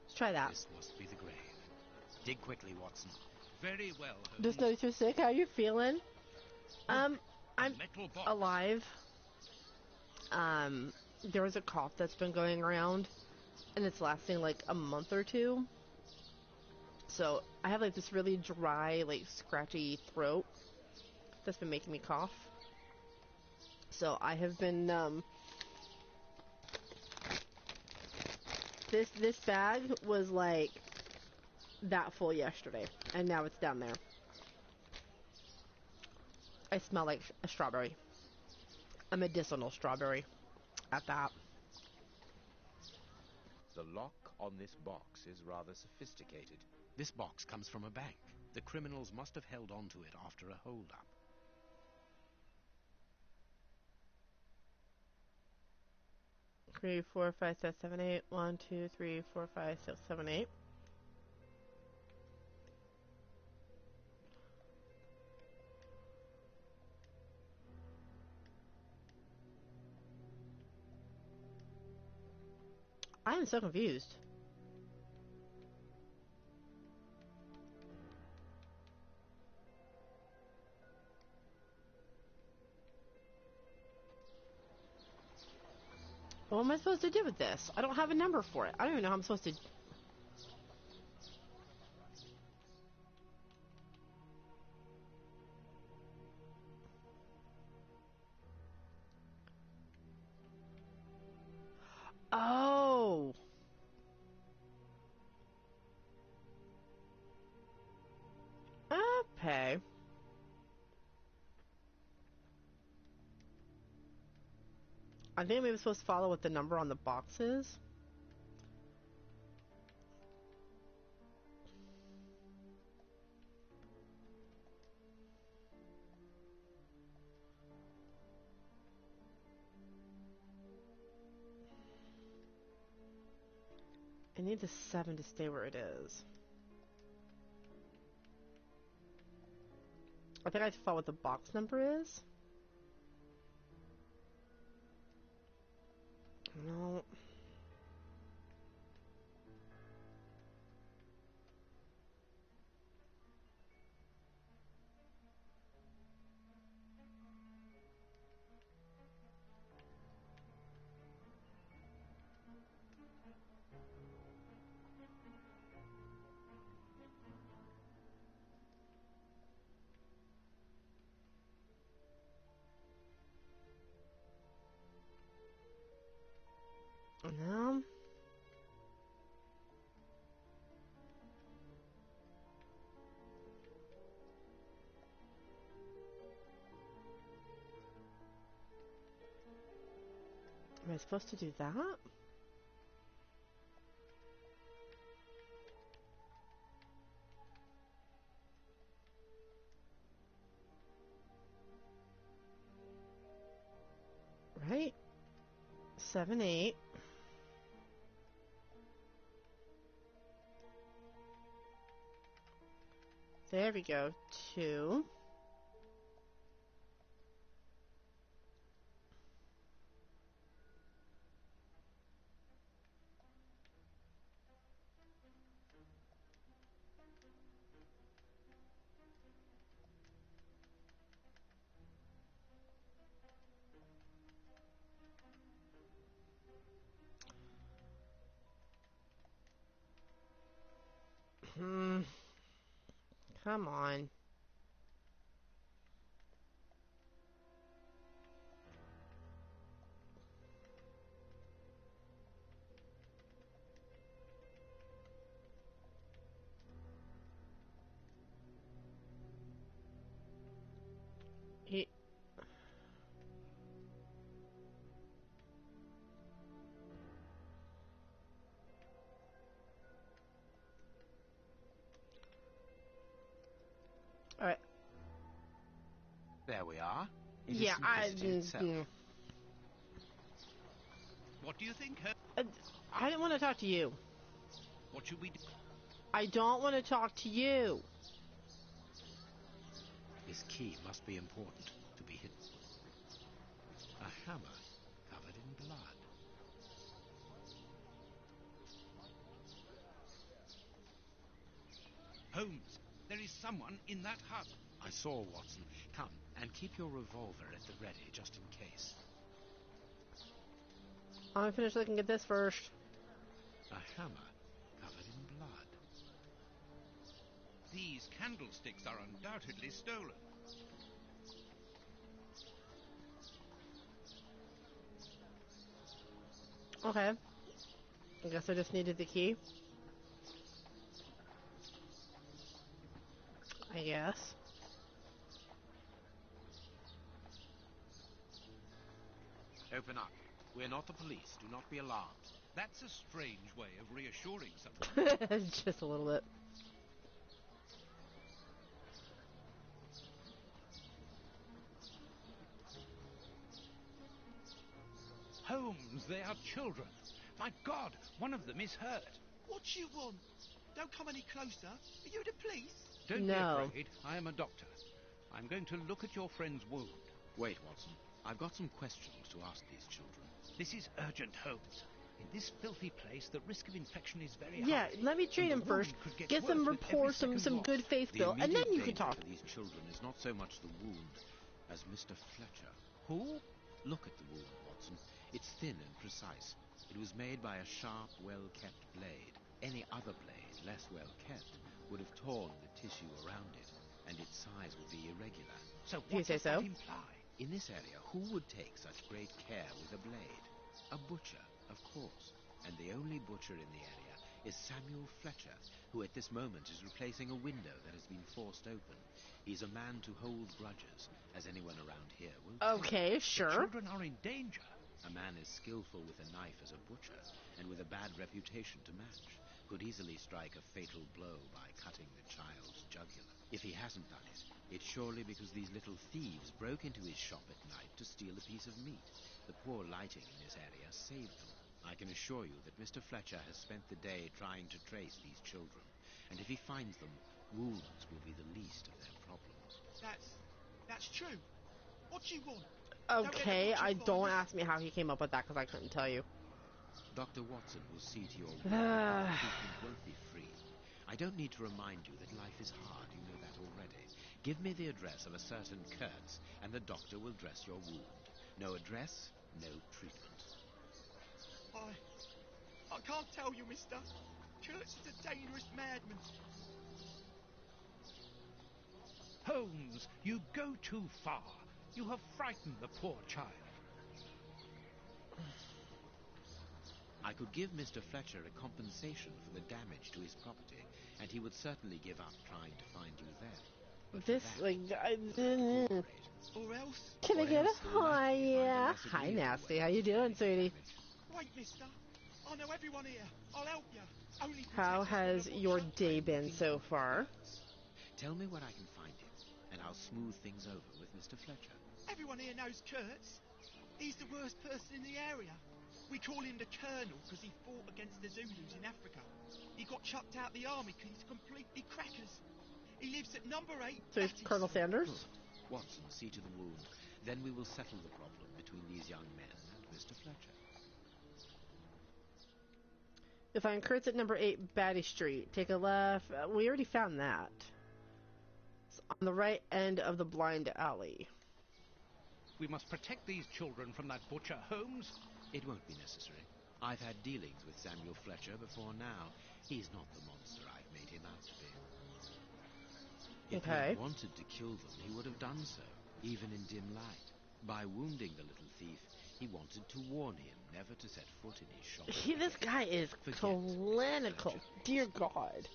Let's try that. This must be the grave. Dig quickly, Watson. Very well, Holmes. Just notice you're sick. How are you feeling? I'm alive. There was a cough that's been going around, and it's lasting like a month or two. So I have like this really dry, like scratchy throat that's been making me cough. So I have been this bag was like that full yesterday, and now it's down there. I smell like a strawberry, a medicinal strawberry at that. The lock on this box is rather sophisticated. This box comes from a bank. The criminals must have held on to it after a hold-up. 3, 4, 5, 6, 7, 8. 1, 2, 3, 4, 5, 6, 7, 8. I am so confused. What am I supposed to do with this? I don't have a number for it. I don't even know how I'm supposed to... Oh! Okay. I think maybe I'm supposed to follow what the number on the box is. I need the 7 to stay where it is. I think I have to follow what the box number is. No. No. Am I supposed to do that? Right? 7, 8. There we go. 2. Come on. He... Alright. There we are. It Yeah, I itself. What do you think? I didn't want to talk to you. What should we do? I don't want to talk to you. This key must be important to be hidden. A hammer covered in blood. Holmes, there is someone in that hut. I saw, Watson. Come, and keep your revolver at the ready, just in case. I'm gonna finish looking at this first. A hammer covered in blood. These candlesticks are undoubtedly stolen. Okay. I guess I just needed the key. I guess. Open up. We're not the police. Do not be alarmed. That's a strange way of reassuring someone. Just a little bit. Holmes, they are children. My God, one of them is hurt. What do you want? Don't come any closer. Are you the police? Don't be afraid. I am a doctor. I'm going to look at your friend's wound. Wait, Watson. I've got some questions to ask these children. This is urgent, Holmes. In this filthy place, the risk of infection is very Yeah, high. let me treat him first. Get some rapport, some good faith built, and then you can talk. For these children is not so much the wound as Mr. Fletcher. Who? Look at the wound, Watson. It's thin and precise. It was made by a sharp, well-kept blade. Any other blade, less well-kept, would have torn the tissue around it, and its size would be irregular. So what does that imply? In this area, who would take such great care with a blade? A butcher, of course. And the only butcher in the area is Samuel Fletcher, who at this moment is replacing a window that has been forced open. He's a man to hold grudges, as anyone around here will tell. Okay, sure. The children are in danger. A man as skillful with a knife as a butcher, and with a bad reputation to match, could easily strike a fatal blow by cutting the child's jugular. If he hasn't done it, it's surely because these little thieves broke into his shop at night to steal a piece of meat. The poor lighting in this area saved them. I can assure you that Mr. Fletcher has spent the day trying to trace these children, and if he finds them, wounds will be the least of their problems. That's true. What do you want? Okay, don't ask me how he came up with that, because I couldn't tell you. Dr. Watson will see to your wound. Treatment won't be free. I don't need to remind you that life is hard, you know that already. Give me the address of a certain Kurtz, and the doctor will dress your wound. No address, no treatment. I can't tell you, mister. Kurtz is a dangerous madman. Holmes, you go too far. You have frightened the poor child. I could give Mr. Fletcher a compensation for the damage to his property, and he would certainly give up trying to find you then. This, like, Or else? Can I get a hi? Yeah. Hi, Nasty. How you doing, sweetie? Wait, mister. I know everyone here. I'll help you. Only how has your day been so far? Tell me where I can find him, and I'll smooth things over with Mr. Fletcher. Everyone here knows Kurtz. He's the worst person in the area. We call him the Colonel because he fought against the Zulus in Africa. He got chucked out the army because he's completely crackers. He lives at number 8. So he's Colonel Sanders? Good. Watson, see to the wound. Then we will settle the problem between these young men and Mr. Fletcher. You'll find Kurtz at number 8 Batty Street. Take a left. We already found that. It's on the right end of the blind alley. We must protect these children from that butcher, Holmes. It won't be necessary. I've had dealings with Samuel Fletcher before now. He's not the monster I've made him out to be. If he had wanted to kill them, he would have done so, even in dim light. By wounding the little thief, he wanted to warn him never to set foot in his shop. This guy is clinical. Dear God.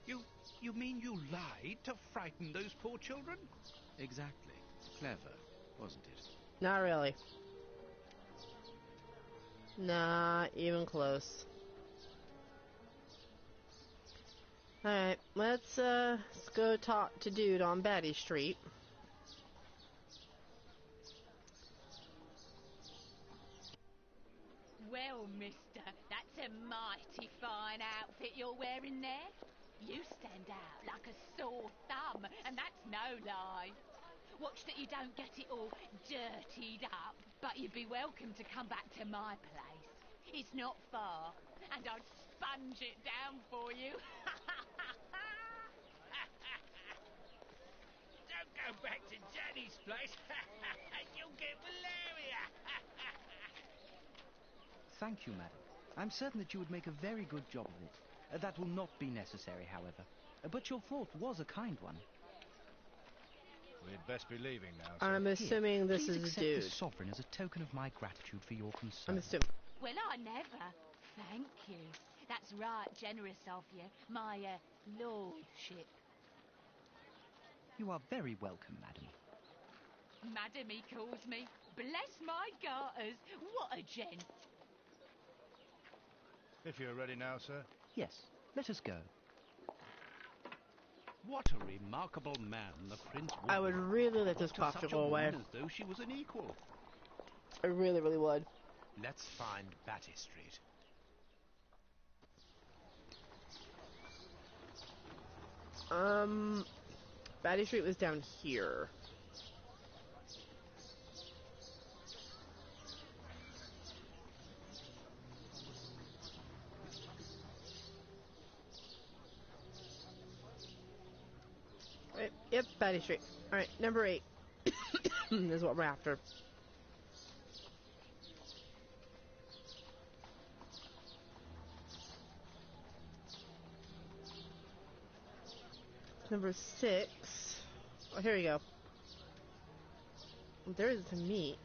You mean you lied to frighten those poor children? Exactly. Clever, wasn't it? Not really. Not even close. Alright, let's go talk to dude on Batty Street. Well, mister, that's a mighty fine outfit you're wearing there. You stand out like a sore thumb, and that's no lie. Watch that you don't get it all dirtied up, but you'd be welcome to come back to my place. It's not far, and I'd sponge it down for you. Don't go back to Jenny's place. You'll get malaria. Thank you, madam. I'm certain that you would make a very good job of it. That will not be necessary, however. But your thought was a kind one. We'd best be leaving now, sir. I'm assuming this Please is accept dude. this sovereign as a token of my gratitude for your concern. I'm assuming. Well, I never. Thank you. That's right generous of you, my lordship. You are very welcome, madam. Madam, he calls me. Bless my garters. What a gent. If you're ready now, sir. Yes, let us go. What a remarkable man the prince was. I would really let this cough go away. As though she was an equal. I really, really would. Let's find Batty Street. Batty Street was down here. Yep, Batty Street. Alright, number 8 is what we're after. Number 6. Oh, here we go. There is some meat.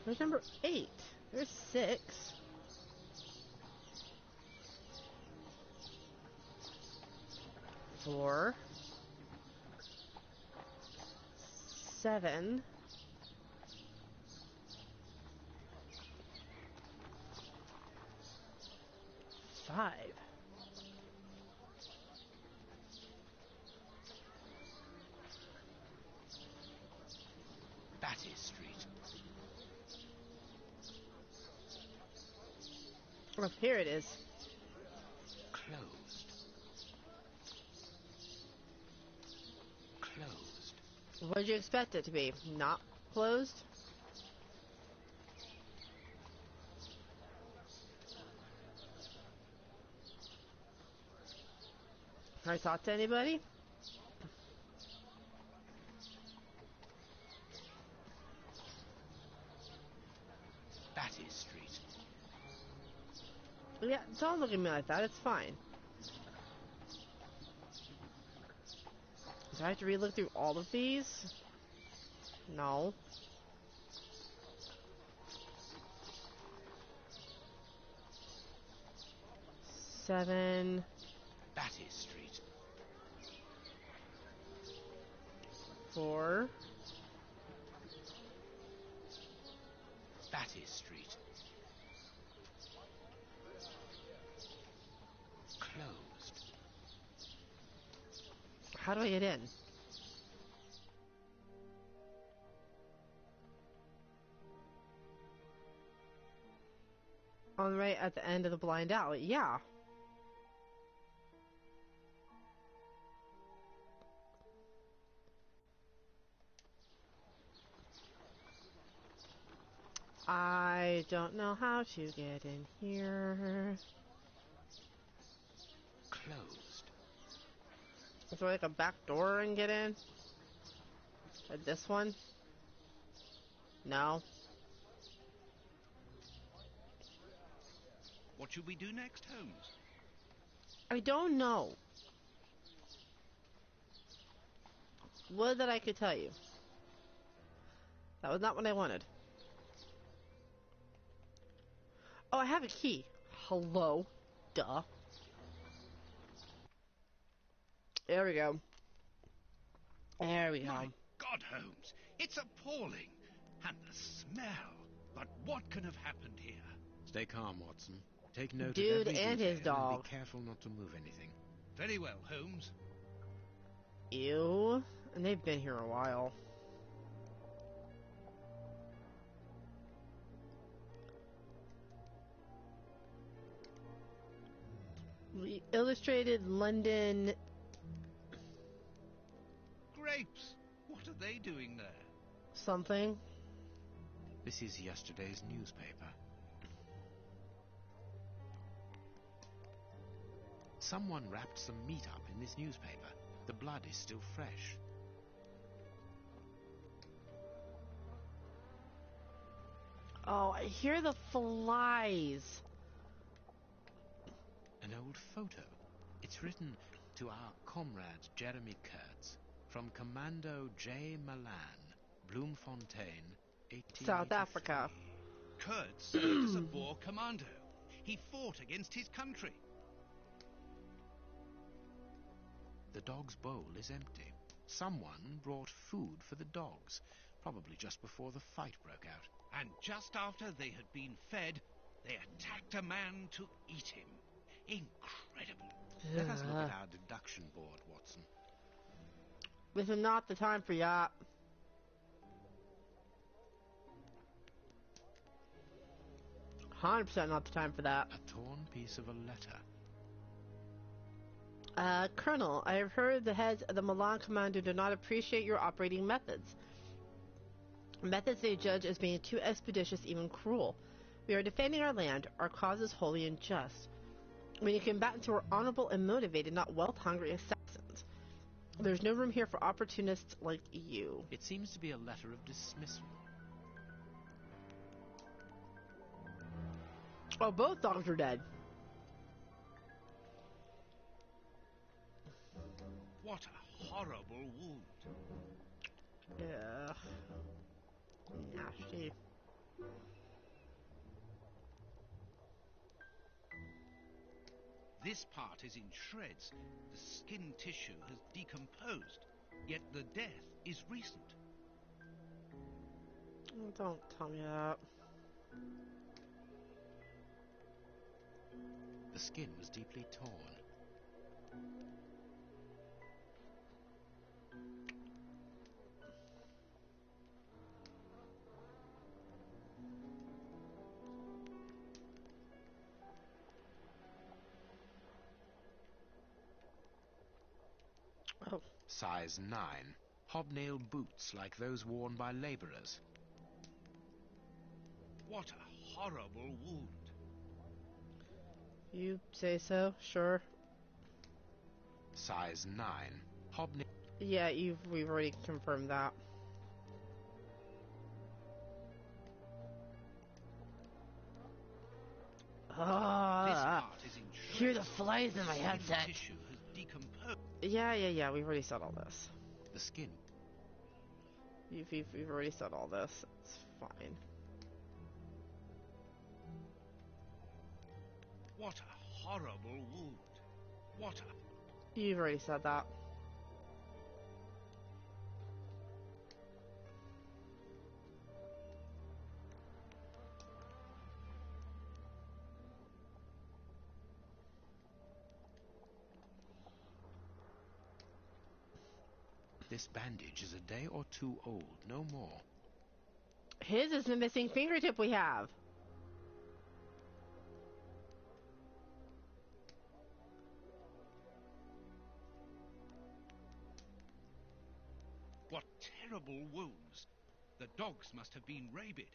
There's number 8. There's 6. Four. 7. 5. Batty Street. Oh, here it is. Closed. Closed. What did you expect it to be? Not closed? Can I talk to anybody? Batty Street. Yeah, don't look at me like that. It's fine. Do I have to re-look through all of these? No. Seven. Batty Street. 4. Batty Street. Closed. How do I get in? On the right at the end of the blind alley. Yeah. I don't know how to get in here. Closed. Is there like a back door and get in? Like this one? No. What should we do next, Holmes? I don't know. Would that I could tell you. That was not what I wanted. Oh, I have a key. Hello. Duh. There we go. There we go. My God, Holmes, it's appalling. And the smell. But what can have happened here? Stay calm, Watson. Take note Dude of every and his detail dog. And be careful not to move anything. Very well, Holmes. Ew. And they've been here a while. The Illustrated London. Grapes! What are they doing there? Something. This is yesterday's newspaper. Someone wrapped some meat up in this newspaper. The blood is still fresh. Oh, I hear the flies. An old photo. It's written to our comrade Jeremy Kurtz from Commando J. Malan, Bloemfontein, 1883. South Africa. Kurtz served as a Boer commando. He fought against his country. The dog's bowl is empty. Someone brought food for the dogs, probably just before the fight broke out. And just after they had been fed, they attacked a man to eat him. Incredible. Let us look at our deduction board, Watson. This is not the time for that. %, not the time for that. A torn piece of a letter. Colonel, I have heard the heads of the Milan Commando do not appreciate your operating methods. Methods they judge as being too expeditious, even cruel. We are defending our land. Our cause is holy and just. When you combatants who are honorable and motivated, not wealth-hungry assassins. There's no room here for opportunists like you. It seems to be a letter of dismissal. Oh, both dogs are dead. What a horrible wound. Yeah. Nasty. This part is in shreds. The skin tissue has decomposed, yet the death is recent. Oh, don't tell me that. The skin was deeply torn. Oh. Size 9. Hobnail boots like those worn by labourers. What a horrible wound. You say so? Sure. Size 9. Hobnail. Yeah, we've already confirmed that. Hear the flies in my headset. Yeah, we've already said all this. The skin. We've already said all this. It's fine. What a horrible wound. What a... You've already said that. This bandage is a day or two old, no more. His is the missing fingertip we have. What terrible wounds. The dogs must have been rabid.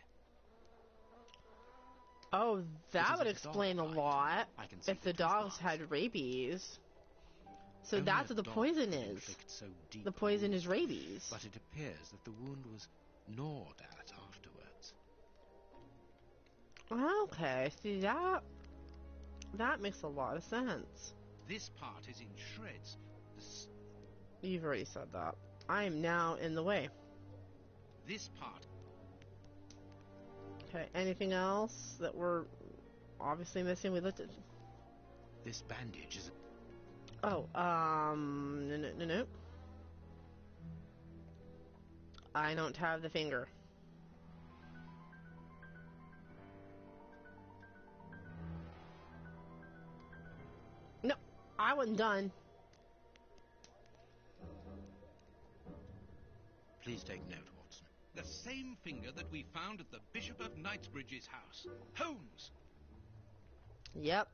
Oh, that would explain a lot. If the dogs had rabies. So that's what the poison is. So the poison is rabies. But it appears that the wound was gnawed at afterwards. Okay, see that makes a lot of sense. This part is in shreds. You've already said that. I am now in the way. This part. Okay, anything else that we're obviously missing? We looked at. This bandage is. Oh, no. I don't have the finger. No, I wasn't done. Please take note, Watson. The same finger that we found at the Bishop of Knightsbridge's house. Holmes! Yep.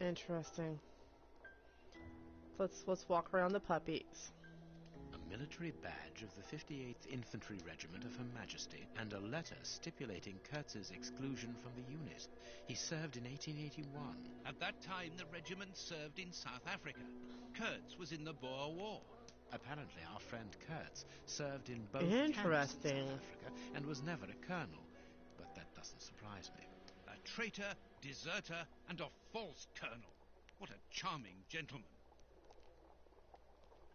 Interesting. Let's walk around the puppies. A military badge of the 58th Infantry Regiment of Her Majesty, and a letter stipulating Kurtz's exclusion from the unit. He served in 1881. At that time, the regiment served in South Africa. Kurtz was in the Boer War. Apparently, our friend Kurtz served in both camps in South Africa and was never a colonel. But that doesn't surprise me. A traitor, deserter, and a false colonel. What a charming gentleman.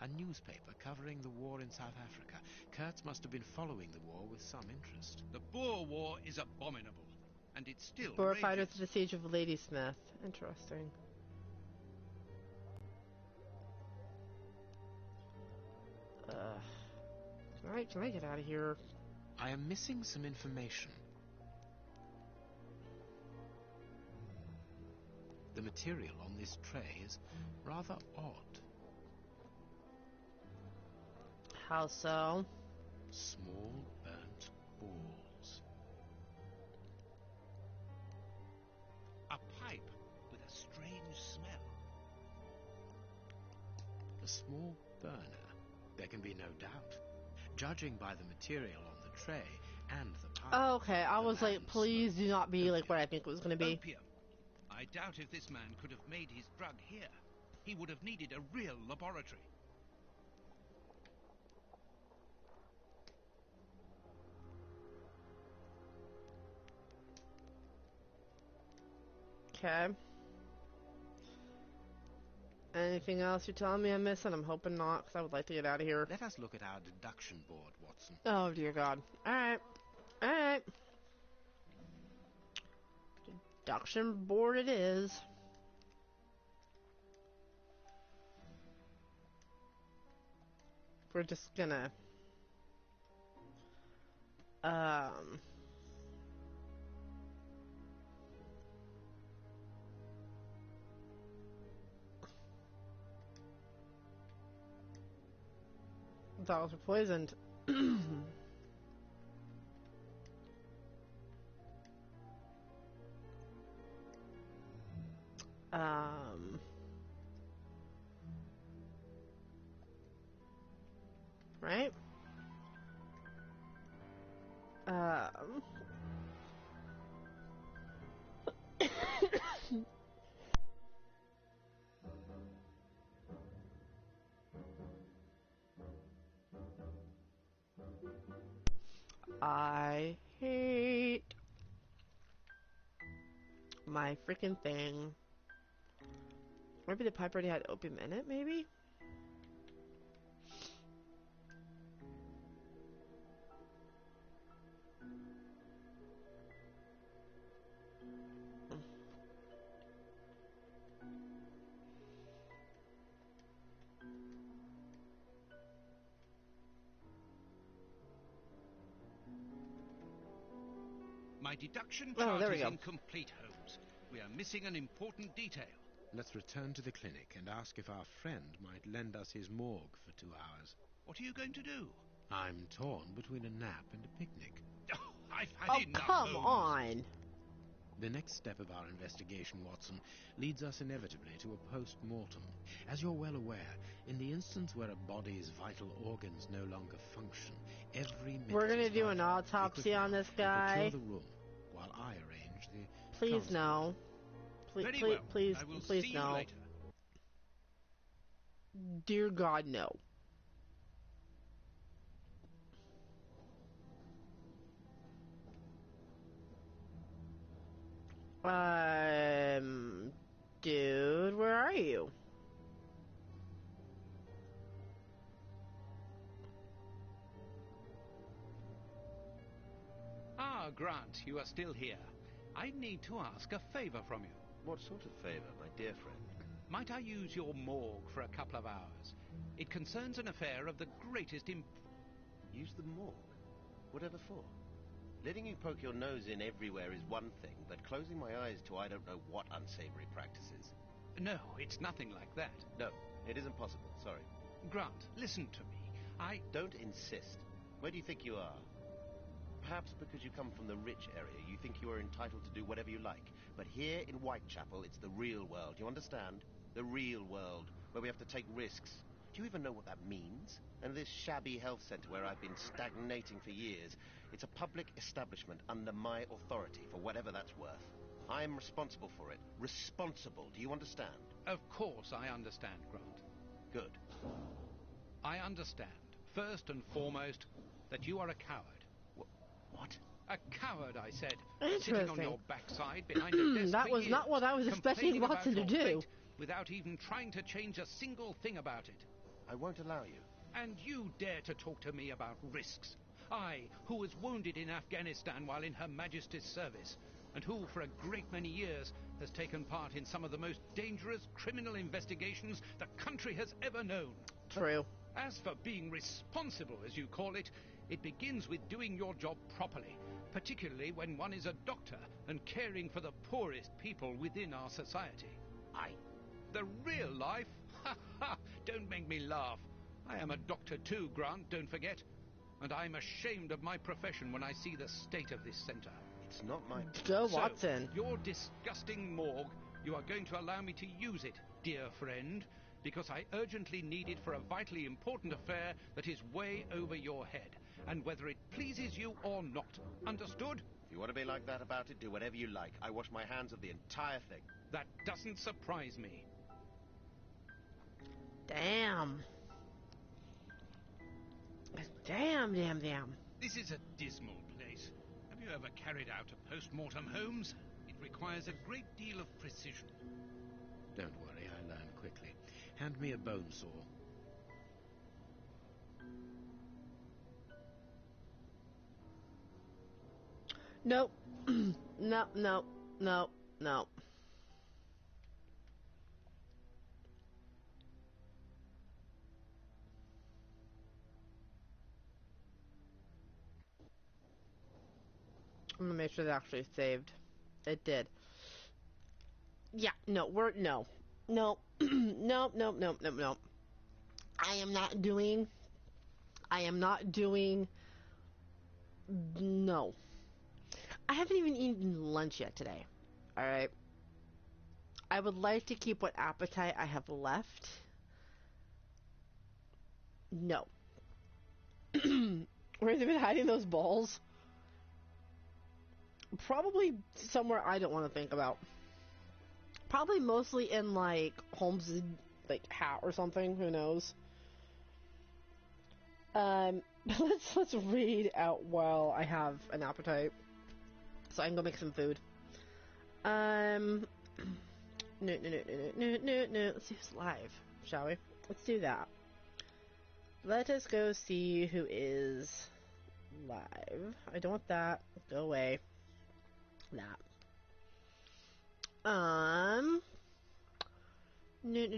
A newspaper covering the war in South Africa. Kurtz must have been following the war with some interest. The Boer War is abominable, and it still Boer rages. fighters at the siege of Ladysmith. Interesting. Can I get out of here? I am missing some information. The material on this tray is rather odd. How so? Small burnt balls. A pipe with a strange smell. A small burner. There can be no doubt. Judging by the material on the tray and the pipe. Oh, okay, I was like, please do not be like what I think it was going to be. Opium. I doubt if this man could have made his drug here. He would have needed a real laboratory. Okay. Anything else you're telling me I'm missing? I'm hoping not, because I would like to get out of here. Let us look at our deduction board, Watson. Oh, dear God. Alright. Alright. Deduction board it is. We're just gonna... Dogs were poisoned. Right? I hate my freaking thing. Maybe the pipe already had opium in it, maybe? My deduction Oh, chart there we is go. incomplete, Holmes. We are missing an important detail. Let's return to the clinic and ask if our friend might lend us his morgue for 2 hours. What are you going to do? I'm torn between a nap and a picnic. Oh, I've had enough, come Holmes. on! The next step of our investigation, Watson, leads us inevitably to a post-mortem. As you're well aware, in the instance where a body's vital organs no longer function, every minute We're gonna is do an vital. autopsy on this guy. Procure the room while I arrange the Please transport. no. Very well. Please, I will please see no. you later. Dear God, no. Dude, where are you? Ah, Grant, you are still here. I need to ask a favor from you. What sort of favor, my dear friend? Might I use your morgue for a couple of hours? It concerns an affair of the greatest Use the morgue? Whatever for? Letting you poke your nose in everywhere is one thing, but closing my eyes to I don't know what unsavory practices. No, it's nothing like that. No, it isn't possible, sorry. Grant, listen to me. Don't insist. Where do you think you are? Perhaps because you come from the rich area, you think you are entitled to do whatever you like. But here in Whitechapel, it's the real world, you understand? The real world, where we have to take risks. Do you even know what that means? And this shabby health centre where I've been stagnating for years, it's a public establishment under my authority, for whatever that's worth. I'm responsible for it. Responsible, do you understand? Of course I understand, Grant. Good. I understand, first and foremost, that you are a coward. What? A coward, I said. Interesting. Sitting on your backside behind a desk That for was years, not what I was expecting complaining Watson to about your do. fate without even trying to change a single thing about it. I won't allow you. And you dare to talk to me about risks. I, who was wounded in Afghanistan while in Her Majesty's service, and who, for a great many years, has taken part in some of the most dangerous criminal investigations the country has ever known. True. As for being responsible, as you call it, it begins with doing your job properly, particularly when one is a doctor and caring for the poorest people within our society. The real life? Ha ha! Don't make me laugh. I am a doctor too, Grant, don't forget. And I'm ashamed of my profession when I see the state of this centre. It's not my... Go, Watson. So, your disgusting morgue, you are going to allow me to use it, dear friend, because I urgently need it for a vitally important affair that is way over your head. and whether it pleases you or not. Understood? If you want to be like that about it, do whatever you like. I wash my hands of the entire thing. That doesn't surprise me. Damn. Damn. This is a dismal place. Have you ever carried out a post-mortem, Holmes? It requires a great deal of precision. Don't worry, I learn quickly. Hand me a bone saw. Nope. No. I'm gonna make sure that actually saved. It did. Yeah, no, no. No. No. I am not doing. No. I haven't even eaten lunch yet today. Alright? I would like to keep what appetite I have left. No. Where have they been hiding those balls? Probably somewhere I don't want to think about. Probably mostly in, like, Holmes' hat or something. Who knows? Let's read out while I have an appetite. So I can go make some food. No. Let's see who's live, shall we? Let's do that. Let us go see who is live. I don't want that. Go away. That. No.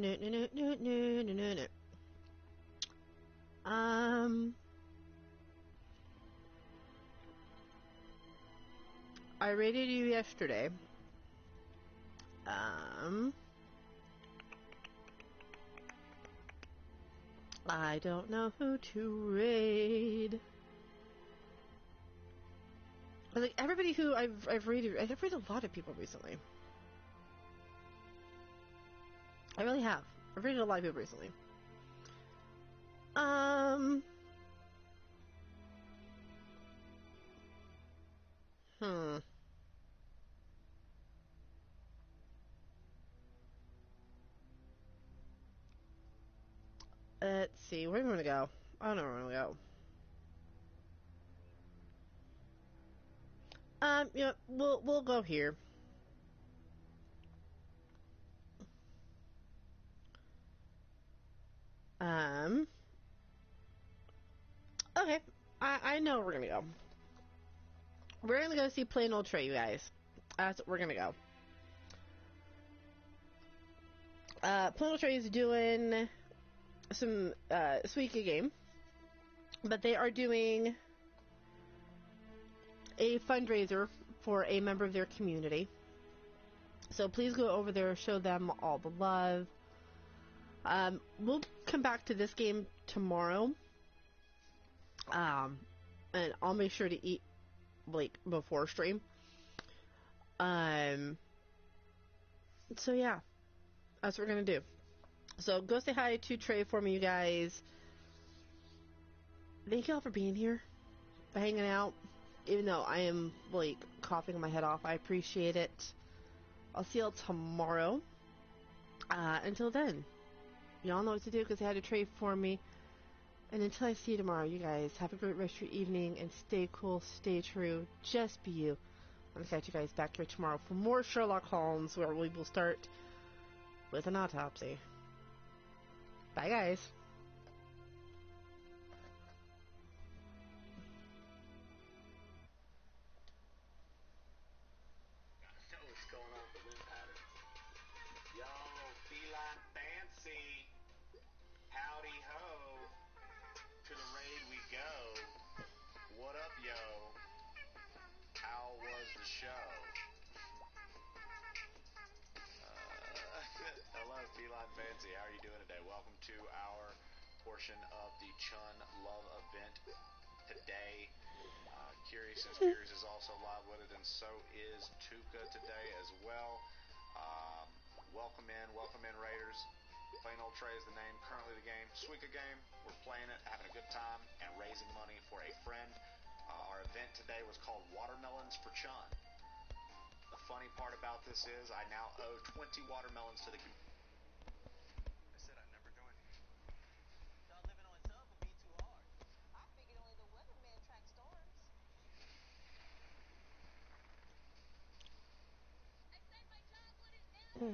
I rated you yesterday. I don't know who to raid. Like everybody who I've rated a lot of people recently. I really have. I've rated a lot of people recently. Let's see. Where am I gonna go? I don't know where I'm gonna go. You know, we'll go here. Okay. I know where we're gonna go. We're gonna go see Plain Old Trey, you guys. That's what we're gonna go. Plain Old Trey is doing some Suika game, but they are doing a fundraiser for a member of their community. So please go over there, show them all the love. We'll come back to this game tomorrow. And I'll make sure to eat like before stream. So yeah, that's what we're gonna do. So go say hi to Trey for me, you guys. Thank you all for being here, for hanging out. Even though I am like coughing my head off, I appreciate it. I'll see y'all tomorrow. Until then, y'all know what to do because they had a Trey for me. And until I see you tomorrow, you guys have a great rest of your evening and stay cool, stay true, just be you. I'm gonna catch you guys back here tomorrow for more Sherlock Holmes, where we will start with an autopsy. Bye, guys. What's going on with the wind pattern? Yo, feline fancy. Howdy ho. To the raid we go. What up, yo? How was the show? Hello, Feline Fancy. How are you doing today? Welcome to our portion of the Chun Love event today. Curious and Spears is also live with it, and so is Tuca today as well. Welcome in, Raiders. Plain Old Trey is the name. Currently the game, Suika game. We're playing it, having a good time, and raising money for a friend. Our event today was called Watermelons for Chun. The funny part about this is I now owe 20 watermelons to the community. I said I'd never join you. Y'all living on sub would be too hard. I figured only the weatherman track storms. I said my job wouldn't matter.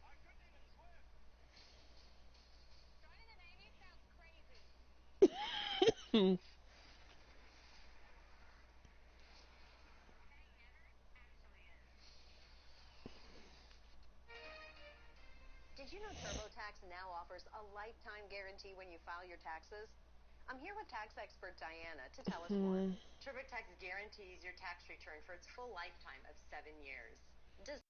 I couldn't even swim. Joining the Navy sounds crazy. Did you know TurboTax now offers a lifetime guarantee when you file your taxes? I'm here with tax expert Diana to tell us more. TurboTax guarantees your tax return for its full lifetime of 7 years. Does